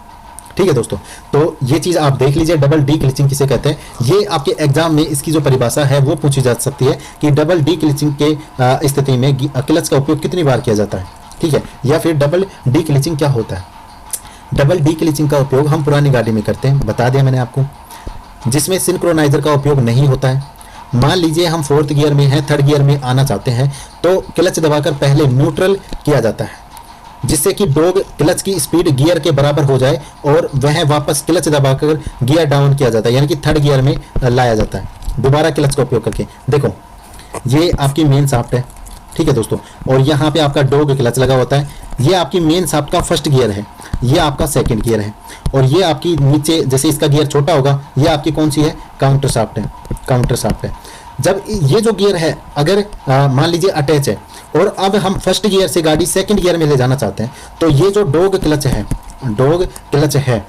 ठीक है दोस्तों, तो ये चीज आप देख लीजिए, डबल डी क्लिचिंग किसे कहते हैं। ये आपके एग्जाम में इसकी जो परिभाषा है वो पूछी जा सकती है कि डबल डी क्लिचिंग के स्थिति में क्लच का उपयोग कितनी बार किया जाता है। ठीक है, या फिर डबल डी क्लिचिंग क्या होता है। डबल डी क्लिचिंग का उपयोग हम पुरानी गाड़ी में करते हैं, बता दिया मैंने आपको, जिसमें सिंक्रोनाइजर का उपयोग नहीं होता है। मान लीजिए हम फोर्थ गियर में हैं, थर्ड गियर में आना चाहते हैं, तो क्लच दबाकर पहले न्यूट्रल किया जाता है, जिससे कि डॉग क्लच की स्पीड गियर के बराबर हो जाए और वह वापस क्लच दबाकर गियर डाउन किया जाता है, यानी कि थर्ड गियर में लाया जाता है दोबारा क्लच का उपयोग करके। देखो, ये आपकी मेन शाफ्ट है, ठीक है दोस्तों, और यहाँ पे आपका डॉग क्लच लगा होता है। ये आपकी मेन शाफ्ट का फर्स्ट गियर है, ये आपका सेकंड गियर है, और ये आपकी नीचे जैसे इसका गियर छोटा होगा, ये आपकी कौन सी है, काउंटर शाफ्ट है, काउंटर शाफ्ट है। जब ये जो गियर है अगर मान लीजिए अटैच है और अब हम फर्स्ट गियर से गाड़ी सेकंड गियर में ले जाना चाहते हैं, तो ये जो डॉग क्लच है, डॉग क्लच है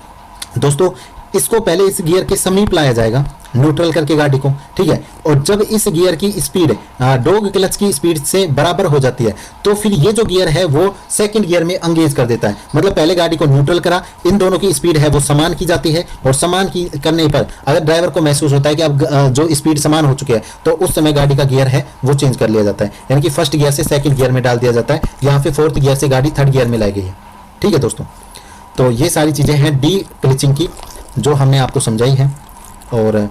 दोस्तों, इसको पहले इस गियर के समीप लाया जाएगा, न्यूट्रल करके गाड़ी को। ठीक है, और जब इस गियर की स्पीड डॉग क्लच की स्पीड से बराबर हो जाती है, तो फिर ये जो गियर है वो सेकंड गियर में अंगेज कर देता है। मतलब पहले गाड़ी को न्यूट्रल करा, इन दोनों की स्पीड है वो समान की जाती है, और समान की करने पर अगर ड्राइवर को महसूस होता है कि अब जो स्पीड समान हो चुकी है, तो उस समय गाड़ी का गियर है वो चेंज कर लिया जाता है, यानी कि फर्स्ट गियर से सेकंड गियर में डाल दिया जाता है। यहाँ पे फोर्थ गियर से गाड़ी थर्ड गियर में लाई गई है। ठीक है दोस्तों, तो ये सारी चीजें हैं डी क्लिचिंग की। जो हमने आपको समझाई है, और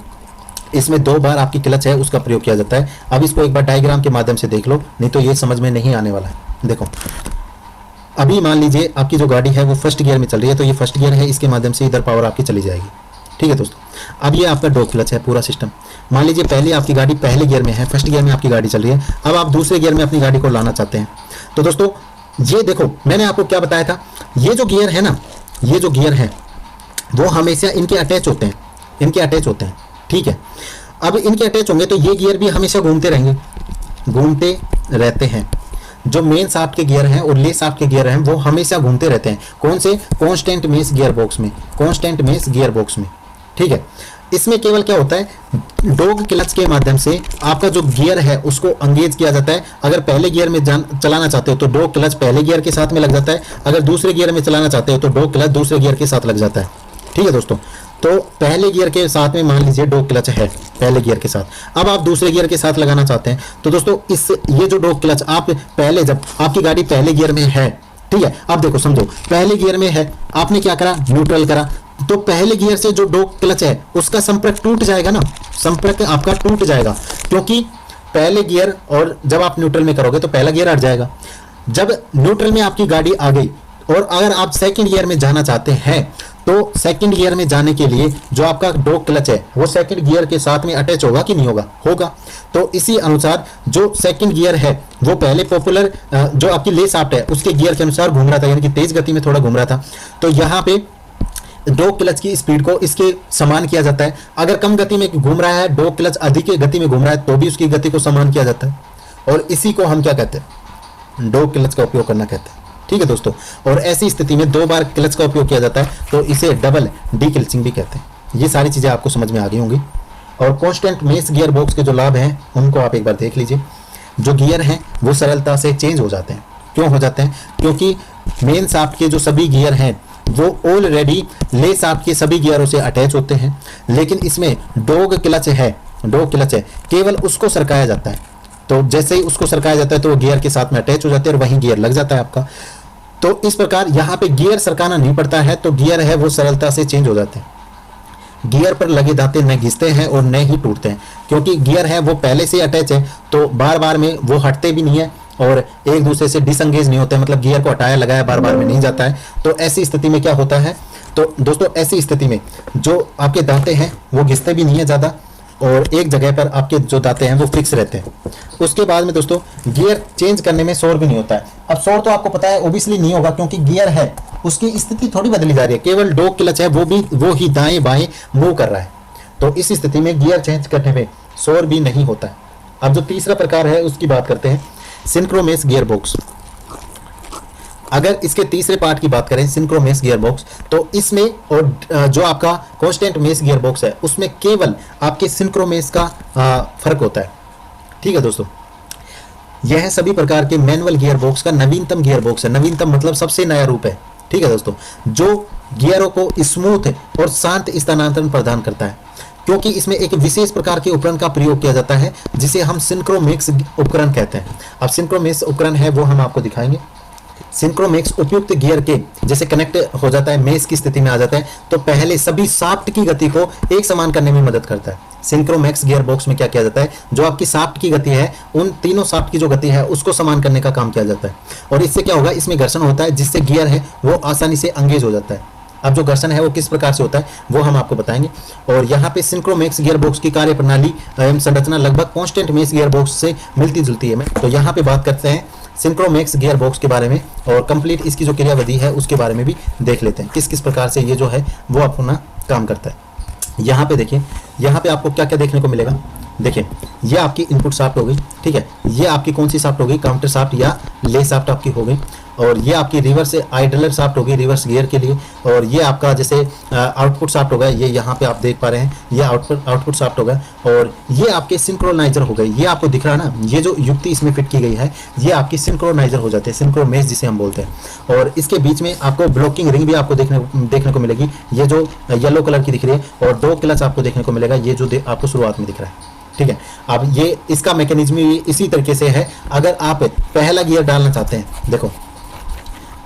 इसमें 2 बार आपकी क्लच है उसका प्रयोग किया जाता है। अब इसको एक बार डायग्राम के माध्यम से देख लो, नहीं तो ये समझ में नहीं आने वाला है। देखो, अभी मान लीजिए आपकी जो गाड़ी है वो फर्स्ट गियर में चल रही है, तो ये फर्स्ट गियर है, इसके माध्यम से इधर पावर आपकी चली जाएगी। ठीक है दोस्तों, अब ये आपका डॉग क्लच है पूरा सिस्टम। मान लीजिए पहले आपकी गाड़ी पहले गियर में है, फर्स्ट गियर में आपकी गाड़ी चल रही है, अब आप दूसरे गियर में अपनी गाड़ी को लाना चाहते हैं। तो दोस्तों ये देखो, मैंने आपको क्या बताया था, ये जो गियर है ना, ये जो गियर है वो हमेशा इनके अटैच होते हैं, इनके अटैच होते हैं। ठीक है, अब इनके अटैच होंगे तो ये गियर भी हमेशा घूमते रहेंगे, घूमते रहते हैं। जो मेन शाफ्ट के गियर हैं और ले शाफ्ट के गियर हैं वो हमेशा घूमते रहते हैं। कौन से? कांस्टेंट मेश गियर बॉक्स में, कांस्टेंट मेश गियर बॉक्स में। ठीक है, इसमें केवल क्या होता है, डॉग क्लच के माध्यम से आपका जो गियर है उसको एंगेज किया जाता है। अगर पहले गियर में चलाना चाहते हो तो डॉग क्लच पहले गियर के साथ में लग जाता है, अगर दूसरे गियर में चलाना चाहते हो तो डॉग क्लच दूसरे गियर के साथ लग जाता है। ठीक है दोस्तों, तो पहले गियर के साथ में मान लीजिए डॉग क्लच है पहले गियर के साथ, अब आप दूसरे गियर के साथ लगाना चाहते हैं, तो दोस्तों इस ये जो डॉग क्लच आप पहले, जब आपकी गाड़ी पहले गियर में है, ठीक है, अब देखो समझो, पहले गियर में है, आपने क्या करा, न्यूट्रल करा, तो पहले गियर से जो डॉग क्लच है उसका संपर्क टूट जाएगा ना, संपर्क आपका टूट जाएगा, क्योंकि पहले गियर और जब आप न्यूट्रल में करोगे तो पहला गियर हट जाएगा। जब न्यूट्रल में आपकी गाड़ी आ गई और अगर आप सेकंड गियर में जाना चाहते हैं तो सेकंड गियर में जाने के लिए जो आपका डॉग क्लच है वो सेकंड गियर के साथ में अटैच होगा कि नहीं होगा? होगा। तो इसी अनुसार जो सेकंड गियर है वो पहले पॉपुलर जो आपकी ले शाफ्ट है उसके गियर के अनुसार घूम रहा था, यानी कि तेज गति में थोड़ा घूम रहा था, तो यहाँ पे डॉग क्लच की स्पीड को इसके समान किया जाता है। अगर कम गति में घूम रहा है, डॉग क्लच अधिक गति में घूम रहा है, तो भी उसकी गति को समान किया जाता है, और इसी को हम क्या कहते हैं, डॉग क्लच का उपयोग करना कहते हैं। ठीक है दोस्तों, और ऐसी स्थिति में 2 बार क्लच का उपयोग किया जाता है, तो इसे डबल डी क्लचिंग भी कहते हैं। ये सारी चीजें आपको समझ में आ गई होंगी। और कांस्टेंट मेश गियर बॉक्स के जो लाभ हैं उनको आप एक बार देख लीजिए। जो गियर हैं वो सरलता से चेंज हो जाते हैं। क्यों हो जाते हैं? क्योंकि मेन शाफ्ट के जो सभी गियर हैं वो ऑलरेडी ले शाफ्ट के सभी गियरों से अटैच होते हैं, लेकिन इसमें डॉग क्लच है, डॉग क्लच है, केवल उसको सरकाया जाता है। तो जैसे ही उसको सरकाया जाता है तो वो गियर के साथ में अटैच हो जाते हैं और वहीं गियर लग जाता है आपका। तो इस प्रकार यहाँ पे गियर सरकाना नहीं पड़ता है, तो गियर है वो सरलता से चेंज हो जाते हैं। गियर पर लगे दांते न घिसते हैं और न ही टूटते हैं, क्योंकि गियर है वो पहले से अटैच है, तो बार बार में वो हटते भी नहीं है और एक दूसरे से डिसंगेज नहीं होते हैं, मतलब गियर को हटाया लगाया बार बार में नहीं जाता है। तो ऐसी स्थिति में क्या होता है, तो दोस्तों ऐसी स्थिति में जो आपके दांते हैं वो घिसते भी नहीं है ज़्यादा, और एक जगह पर आपके जो दांते हैं वो फिक्स रहते हैं। उसके बाद में दोस्तों गियर चेंज करने में शोर भी नहीं होता है। अब शोर तो आपको पता है ओबियसली नहीं होगा, क्योंकि गियर है उसकी स्थिति थोड़ी बदली जा रही है, केवल डॉग क्लच है वो ही दाएं बाएं मूव कर रहा है, तो इस स्थिति में गियर चेंज करने में शोर भी नहीं होता है। अब जो तीसरा प्रकार है उसकी बात करते हैं, सिंक्रोमेश गियर बॉक्स। अगर इसके तीसरे पार्ट की बात करें सिंक्रोमेश गियर बॉक्स, तो इसमें और जो आपका कांस्टेंट मेश गियर बॉक्स है उसमें केवल आपके सिंक्रोमेश का फर्क होता है। ठीक है दोस्तों, यह सभी प्रकार के मैनुअल गियर बॉक्स का नवीनतम गियर बॉक्स है। नवीनतम मतलब सबसे नया रूप है। ठीक है दोस्तों, जो गियरों को स्मूथ और शांत स्थानांतरण प्रदान करता है, क्योंकि इसमें एक विशेष प्रकार के उपकरण का प्रयोग किया जाता है जिसे हम सिंक्रोमेश उपकरण कहते हैं। अब सिंक्रोमेश उपकरण है वो हम आपको दिखाएंगे। सिंक्रोमेश उपयुक्त गियर के जैसे कनेक्ट हो जाता है, मेश की स्थिति में आ जाता है, तो पहले सभी शाफ्ट की गति को एक समान करने में मदद करता है। सिंक्रोमेश गियर बॉक्स में क्या किया जाता है, जो आपकी शाफ्ट की गति है उन तीनों शाफ्ट की जो गति है उसको समान करने का काम किया जाता है, और इससे क्या होगा, इसमें घर्षण होता है जिससे गियर है वो आसानी से एंगेज हो जाता है। अब जो घर्षण है वो किस प्रकार से होता है वो हम आपको बताएंगे। और यहाँ पे सिंक्रोमेश गियर बॉक्स की कार्य प्रणाली एवं संरचना लगभग कांस्टेंट मेश गियर बॉक्स से मिलती जुलती है। तो यहाँ पे बात करते हैं सिंक्रोमेश गियर बॉक्स के बारे में, और कंप्लीट इसकी जो क्रियाविधि है उसके बारे में भी देख लेते हैं, किस किस प्रकार से ये जो है वो अपना काम करता है। यहाँ पे देखिए, यहाँ पे आपको क्या क्या देखने को मिलेगा। देखिए, ये आपकी इनपुट शाफ्ट हो गई, ठीक है, ये आपकी कौन सी शाफ्ट हो गई, काउंटर शाफ्ट या ले शाफ्ट आपकी हो गई, और ये आपकी रिवर्स आइडलर शाफ्ट होगी रिवर्स गियर के लिए, और ये आपका जैसे आउटपुट शाफ्ट होगा, ये यहाँ पे आप देख पा रहे हैं, ये आउटपुट शाफ्ट होगा, और ये आपके सिंक्रोनाइजर हो गए। ये आपको दिख रहा है ना, ये जो युक्ति इसमें फिट की गई है ये आपकी सिंक्रोनाइजर हो जाते हैं, सिंक्रोमेश जिसे हम बोलते हैं। और इसके बीच में आपको ब्लॉकिंग रिंग भी आपको देखने को मिलेगी, ये जो येलो कलर की दिख रही है, और 2 क्लच आपको देखने को मिलेगा, ये जो आपको शुरुआत में दिख रहा है। ठीक है, अब ये इसका मैकेनिज्म भी इसी तरीके से है। अगर आप पहला गियर डालना चाहते हैं, देखो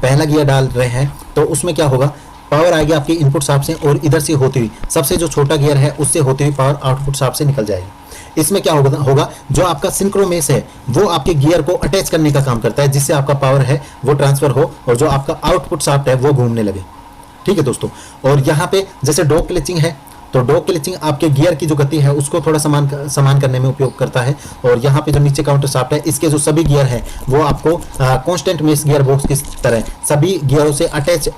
पहला गियर डाल रहे हैं तो उसमें क्या होगा, पावर आएगी आपके इनपुट शाफ्ट से और इधर से होती हुई सबसे जो छोटा गियर है उससे होती हुई पावर आउटपुट शाफ्ट से निकल जाएगी। इसमें क्या होगा जो आपका सिंक्रोमेस है वो आपके गियर को अटैच करने का काम करता है, जिससे आपका पावर है वो ट्रांसफर हो और जो आपका आउटपुट शाफ्ट है वो घूमने लगे। ठीक है दोस्तों, और यहाँ पे जैसे डॉग क्लिचिंग है तो डॉग क्लिचिंग आपके गियर की जो गति है उसको थोड़ा समान करने में उपयोग करता है। और यहाँ पे जो नीचे काउंटर शाफ्ट है इसके जो सभी गियर हैं वो आपको कांस्टेंट मेश गियर बॉक्स की तरह सभी गियरों से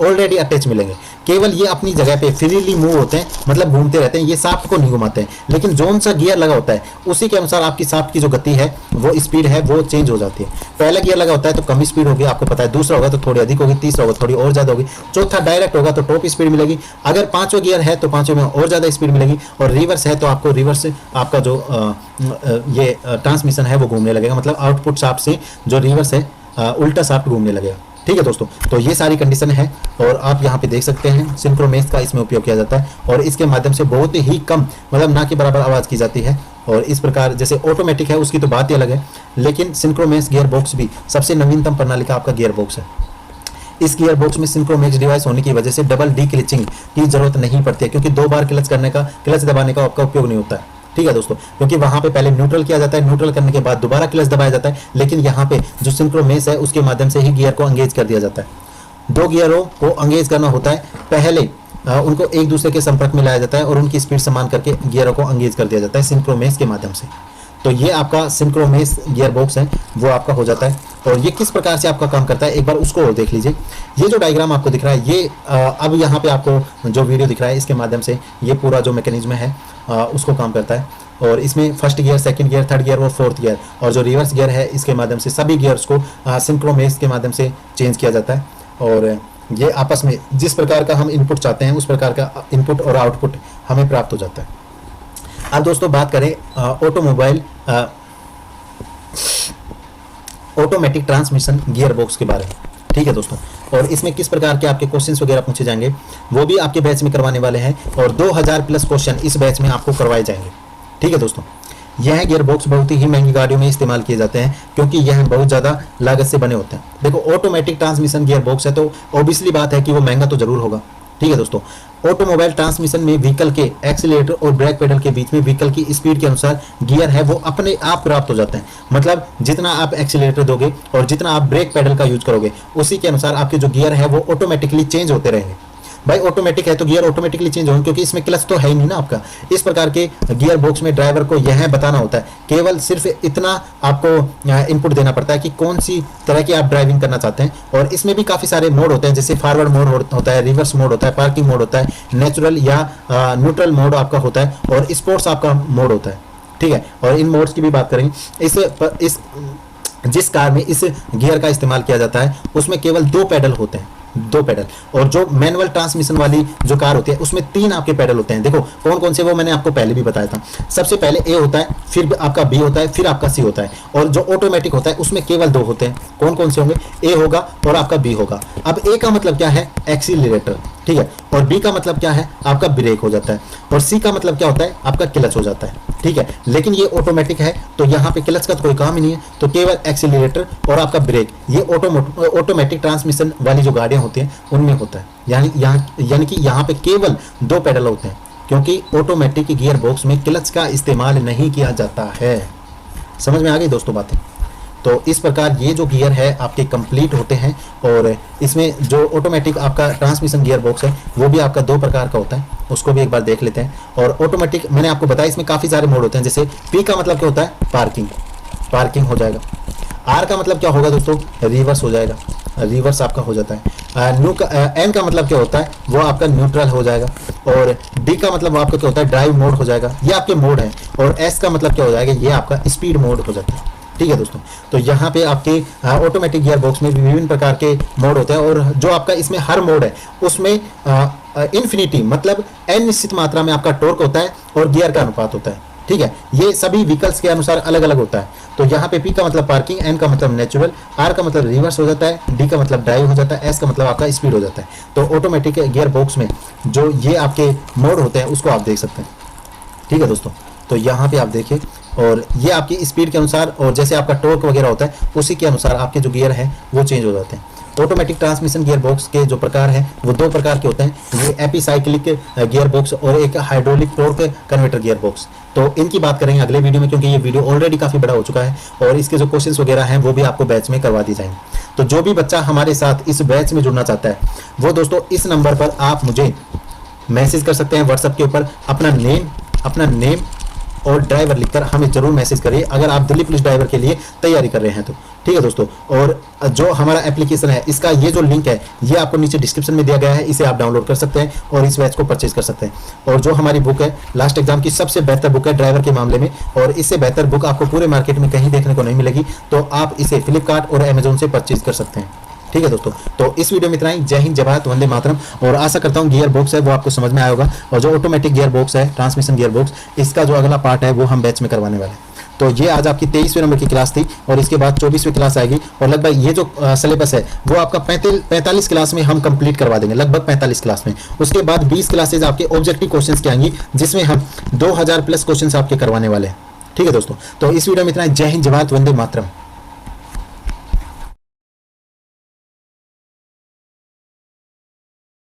ऑलरेडी अटैच मिलेंगे। केवल ये अपनी जगह पे फ्रीली मूव होते हैं, मतलब घूमते रहते हैं, ये शाफ्ट को नहीं घुमाते हैं, लेकिन जोन सा गियर लगा होता है उसी के अनुसार आपकी शाफ्ट की जो गति है वो स्पीड है वो चेंज हो जाती है। पहला गियर लगा होता है तो कम स्पीड होगी आपको पता है, दूसरा होगा तो थोड़ी अधिक होगी, तीसरा होगा थोड़ी और ज्यादा होगी, चौथा डायरेक्ट होगा तो टॉप स्पीड मिलेगी, अगर पांचवा गियर है तो पांचवें में और ज्यादा स्पीड मिलेगी, और रिवर्स है तो आपको रिवर्स से आपका जो ये ट्रांसमिशन है वो घूमने लगेगा, मतलब आउटपुट शाफ्ट से जो रिवर्स है उल्टा शाफ्ट घूमने लगेगा। ठीक है दोस्तों, तो ये सारी कंडीशन है और आप यहाँ पे देख सकते हैं सिंक्रोमेस का इसमें उपयोग किया जाता है और इसके माध्यम से बहुत ही कम मतलब ना के बराबर आवाज़ की जाती है। और इस प्रकार जैसे ऑटोमेटिक है उसकी तो बात ही अलग है, लेकिन सिंक्रोमेस गियर बॉक्स भी सबसे नवीनतम प्रणाली का आपका गियर बॉक्स है। इस गियर बॉक्स में सिंक्रोमेक्स डिवाइस होने की वजह से डबल डी क्लिचिंग की जरूरत नहीं पड़ती है, क्योंकि 2 बार क्लच दबाने का आपका उपयोग नहीं होता है। ठीक है दोस्तों, क्योंकि वहां पे पहले न्यूट्रल किया जाता है, न्यूट्रल करने के बाद दोबारा क्लच दबाया जाता है, लेकिन यहाँ पे जो सिंक्रोमेस है उसके माध्यम से ही गियर को एंगेज कर दिया जाता है। 2 गियरों को एंगेज करना होता है, पहले उनको एक दूसरे के संपर्क में लाया जाता है और उनकी स्पीड समान करके गियरों को एंगेज कर दिया जाता है सिंक्रोमेस के माध्यम से। तो ये आपका सिंक्रोमेस गियर बॉक्स है वो आपका हो जाता है। और ये किस प्रकार से आपका काम करता है एक बार उसको और देख लीजिए। ये जो डायग्राम आपको दिख रहा है ये अब यहाँ पे आपको जो वीडियो दिख रहा है इसके माध्यम से ये पूरा जो मैकेनिज्म है उसको काम करता है। और इसमें first gear, second gear, third gear और फोर्थ गियर और जो रिवर्स गियर है इसके माध्यम से सभी गियर्स को सिंक्रोमेस के माध्यम से चेंज किया जाता है। और ये आपस में जिस प्रकार का हम इनपुट चाहते हैं उस प्रकार का इनपुट और आउटपुट हमें प्राप्त हो जाता है। अब दोस्तों बात करें ऑटोमेटिक ट्रांसमिशन गियर बॉक्स के बारे में। ठीक है दोस्तों, और इसमें किस प्रकार के आपके क्वेश्चंस वगैरह पूछे जाएंगे वो भी आपके बैच में करवाने वाले हैं और 2000 प्लस क्वेश्चन इस बैच में आपको करवाए जाएंगे। ठीक है दोस्तों, यह गियर बॉक्स बहुत ही महंगी गाड़ियों में इस्तेमाल किए जाते हैं क्योंकि यह बहुत ज़्यादा लागत से बने होते हैं। देखो ऑटोमेटिक ट्रांसमिशन गियर बॉक्स है तो ऑब्वियसली बात है कि वो महंगा तो जरूर होगा। ठीक है दोस्तों, ऑटोमोबाइल ट्रांसमिशन में व्हीकल के एक्सीलरेटर और ब्रेक पेडल के बीच में व्हीकल की स्पीड के अनुसार गियर है वो अपने आप प्राप्त हो जाते हैं। मतलब जितना आप एक्सीलरेटर दोगे और जितना आप ब्रेक पेडल का यूज करोगे उसी के अनुसार आपके जो गियर है वो ऑटोमेटिकली चेंज होते रहेंगे। भाई ऑटोमेटिक है तो गियर ऑटोमेटिकली चेंज होंगे क्योंकि इसमें क्लच तो है ही नहीं ना आपका। इस प्रकार के गियर बॉक्स में ड्राइवर को यह बताना होता है, केवल सिर्फ इतना आपको इनपुट देना पड़ता है कि कौन सी तरह की आप ड्राइविंग करना चाहते हैं। और इसमें भी काफ़ी सारे मोड होते हैं, जैसे फॉरवर्ड मोड होता है, रिवर्स मोड होता है, पार्किंग मोड होता है, नेचुरल या न्यूट्रल मोड आपका होता है और स्पोर्ट्स आपका मोड होता है। ठीक है, और इन मोड्स की भी बात करेंगे। जिस कार में इस गियर का इस्तेमाल किया जाता है उसमें केवल 2 पेडल होते हैं, 2 पेडल। और जो मैनुअल ट्रांसमिशन वाली जो कार होती है उसमें 3 आपके पेडल होते हैं। देखो कौन कौन से वो मैंने आपको पहले भी बताया था। सबसे पहले ए होता है, फिर आपका बी होता है, फिर आपका सी होता है। और जो ऑटोमेटिक होता है उसमें केवल 2 होते हैं। कौन कौन से होंगे? ए होगा और आपका बी होगा। अब ए का मतलब क्या है? एक्सीलरेटर। ठीक है, और बी का मतलब क्या है? आपका ब्रेक हो जाता है। और सी का मतलब क्या होता है? आपका क्लच हो जाता है। ठीक है, लेकिन ये ऑटोमेटिक है तो यहाँ पे क्लच का तो कोई काम ही नहीं है, तो केवल एक्सीलरेटर और आपका ब्रेक ये ऑटोमेटिक ट्रांसमिशन वाली जो गाड़ियाँ होती हैं उनमें होता है। यानी कि यहाँ पे केवल 2 पेडल होते हैं क्योंकि ऑटोमेटिक गियर बॉक्स में क्लच का इस्तेमाल नहीं किया जाता है। समझ में आ गई दोस्तों बातें? तो इस प्रकार ये जो गियर है आपके कंप्लीट होते हैं। और इसमें जो ऑटोमेटिक आपका ट्रांसमिशन गियर बॉक्स है वो भी आपका 2 प्रकार का होता है, उसको भी एक बार देख लेते हैं। और ऑटोमेटिक मैंने आपको बताया इसमें काफ़ी सारे मोड होते हैं। जैसे पी का मतलब क्या होता है? पार्किंग हो जाएगा। आर का मतलब क्या होगा दोस्तों? रिवर्स हो जाएगा, रिवर्स आपका हो जाता है। एन का मतलब क्या होता है? वो आपका न्यूट्रल हो जाएगा। और डी का मतलब आपका क्या होता है? ड्राइव मोड हो जाएगा। ये आपके मोड है। और एस का मतलब क्या हो जाएगा? ये आपका स्पीड मोड हो जाता है। ठीक है दोस्तों, तो यहाँ पे आपके ऑटोमेटिक गियर बॉक्स में विभिन्न प्रकार के मोड होते हैं। और जो आपका इसमें हर मोड है उसमें इन्फिनिटी मतलब n निश्चित मात्रा में आपका टॉर्क होता है और गियर का अनुपात होता है। ठीक है, ये सभी व्हीकल्स के अनुसार अलग अलग होता है। तो यहाँ पे P का मतलब पार्किंग, N का मतलब नेचुरल, R का मतलब रिवर्स हो जाता है, D का मतलब ड्राइव हो जाता है, S का मतलब आपका स्पीड हो जाता है। तो ऑटोमेटिक गियर बॉक्स में जो ये आपके मोड होते हैं उसको आप देख सकते हैं। ठीक है दोस्तों, तो यहाँ पे आप देखिए और ये आपकी स्पीड के अनुसार और जैसे आपका टॉर्क वगैरह होता है उसी के अनुसार आपके जो गियर हैं वो चेंज हो जाते हैं। ऑटोमेटिक ट्रांसमिशन गियर बॉक्स के जो प्रकार हैं वो दो प्रकार के होते हैं, ये एपिसाइक्लिक गियर बॉक्स और एक hydraulic torque converter gear box. तो इनकी बात करेंगे अगले वीडियो में, क्योंकि ये वीडियो ऑलरेडी काफ़ी बड़ा हो चुका है और इसके जो क्वेश्चंस वगैरह हैं वो भी आपको बैच में करवा दी जाएंगे। तो जो भी बच्चा हमारे साथ इस बैच में जुड़ना चाहता है वो दोस्तों इस नंबर पर आप मुझे मैसेज कर सकते हैं व्हाट्सएप के ऊपर, अपना नेम और ड्राइवर लिखकर हमें जरूर मैसेज करिए अगर आप दिल्ली पुलिस ड्राइवर के लिए तैयारी कर रहे हैं तो। ठीक है दोस्तों, और जो हमारा एप्लीकेशन है इसका ये जो लिंक है ये आपको नीचे डिस्क्रिप्शन में दिया गया है, इसे आप डाउनलोड कर सकते हैं और इस बैच को परचेज कर सकते हैं। और जो हमारी बुक है लास्ट एग्जाम की सबसे बेहतर बुक है ड्राइवर के मामले में, और इससे बेहतर बुक आपको पूरे मार्केट में कहीं देखने को नहीं मिलेगी, तो आप इसे फ्लिपकार्ट और अमेजोन से परचेज कर सकते हैं। ठीक है दोस्तों, तो इस वीडियो में इतना ही। जय हिंद, जय भारत, वंदे मातरम। और आशा करता हूँ गियर बॉक्स है वो आपको समझ में आया होगा, और जो ऑटोमेटिक गियर बॉक्स है ट्रांसमिशन गियर बॉक्स, इसका जो अगला पार्ट है वो हम बैच में करवाने वाले हैं। तो ये आज आपकी 23वें नंबर की क्लास थी और इसके बाद 24वीं क्लास आएगी, और लगभग ये जो सिलेबस है वो आपका 45 क्लास में हम कंप्लीट करवा देंगे, लगभग 45 क्लास में। उसके बाद 20 क्लासेज आपके ऑब्जेक्टिव क्वेश्चंस की आएंगी, जिसमें हम 2000 प्लस क्वेश्चंस आपके करवाने वाले हैं। ठीक है दोस्तों, तो इस वीडियो में इतना ही। जय हिंद, जय भारत, वंदे मातरम।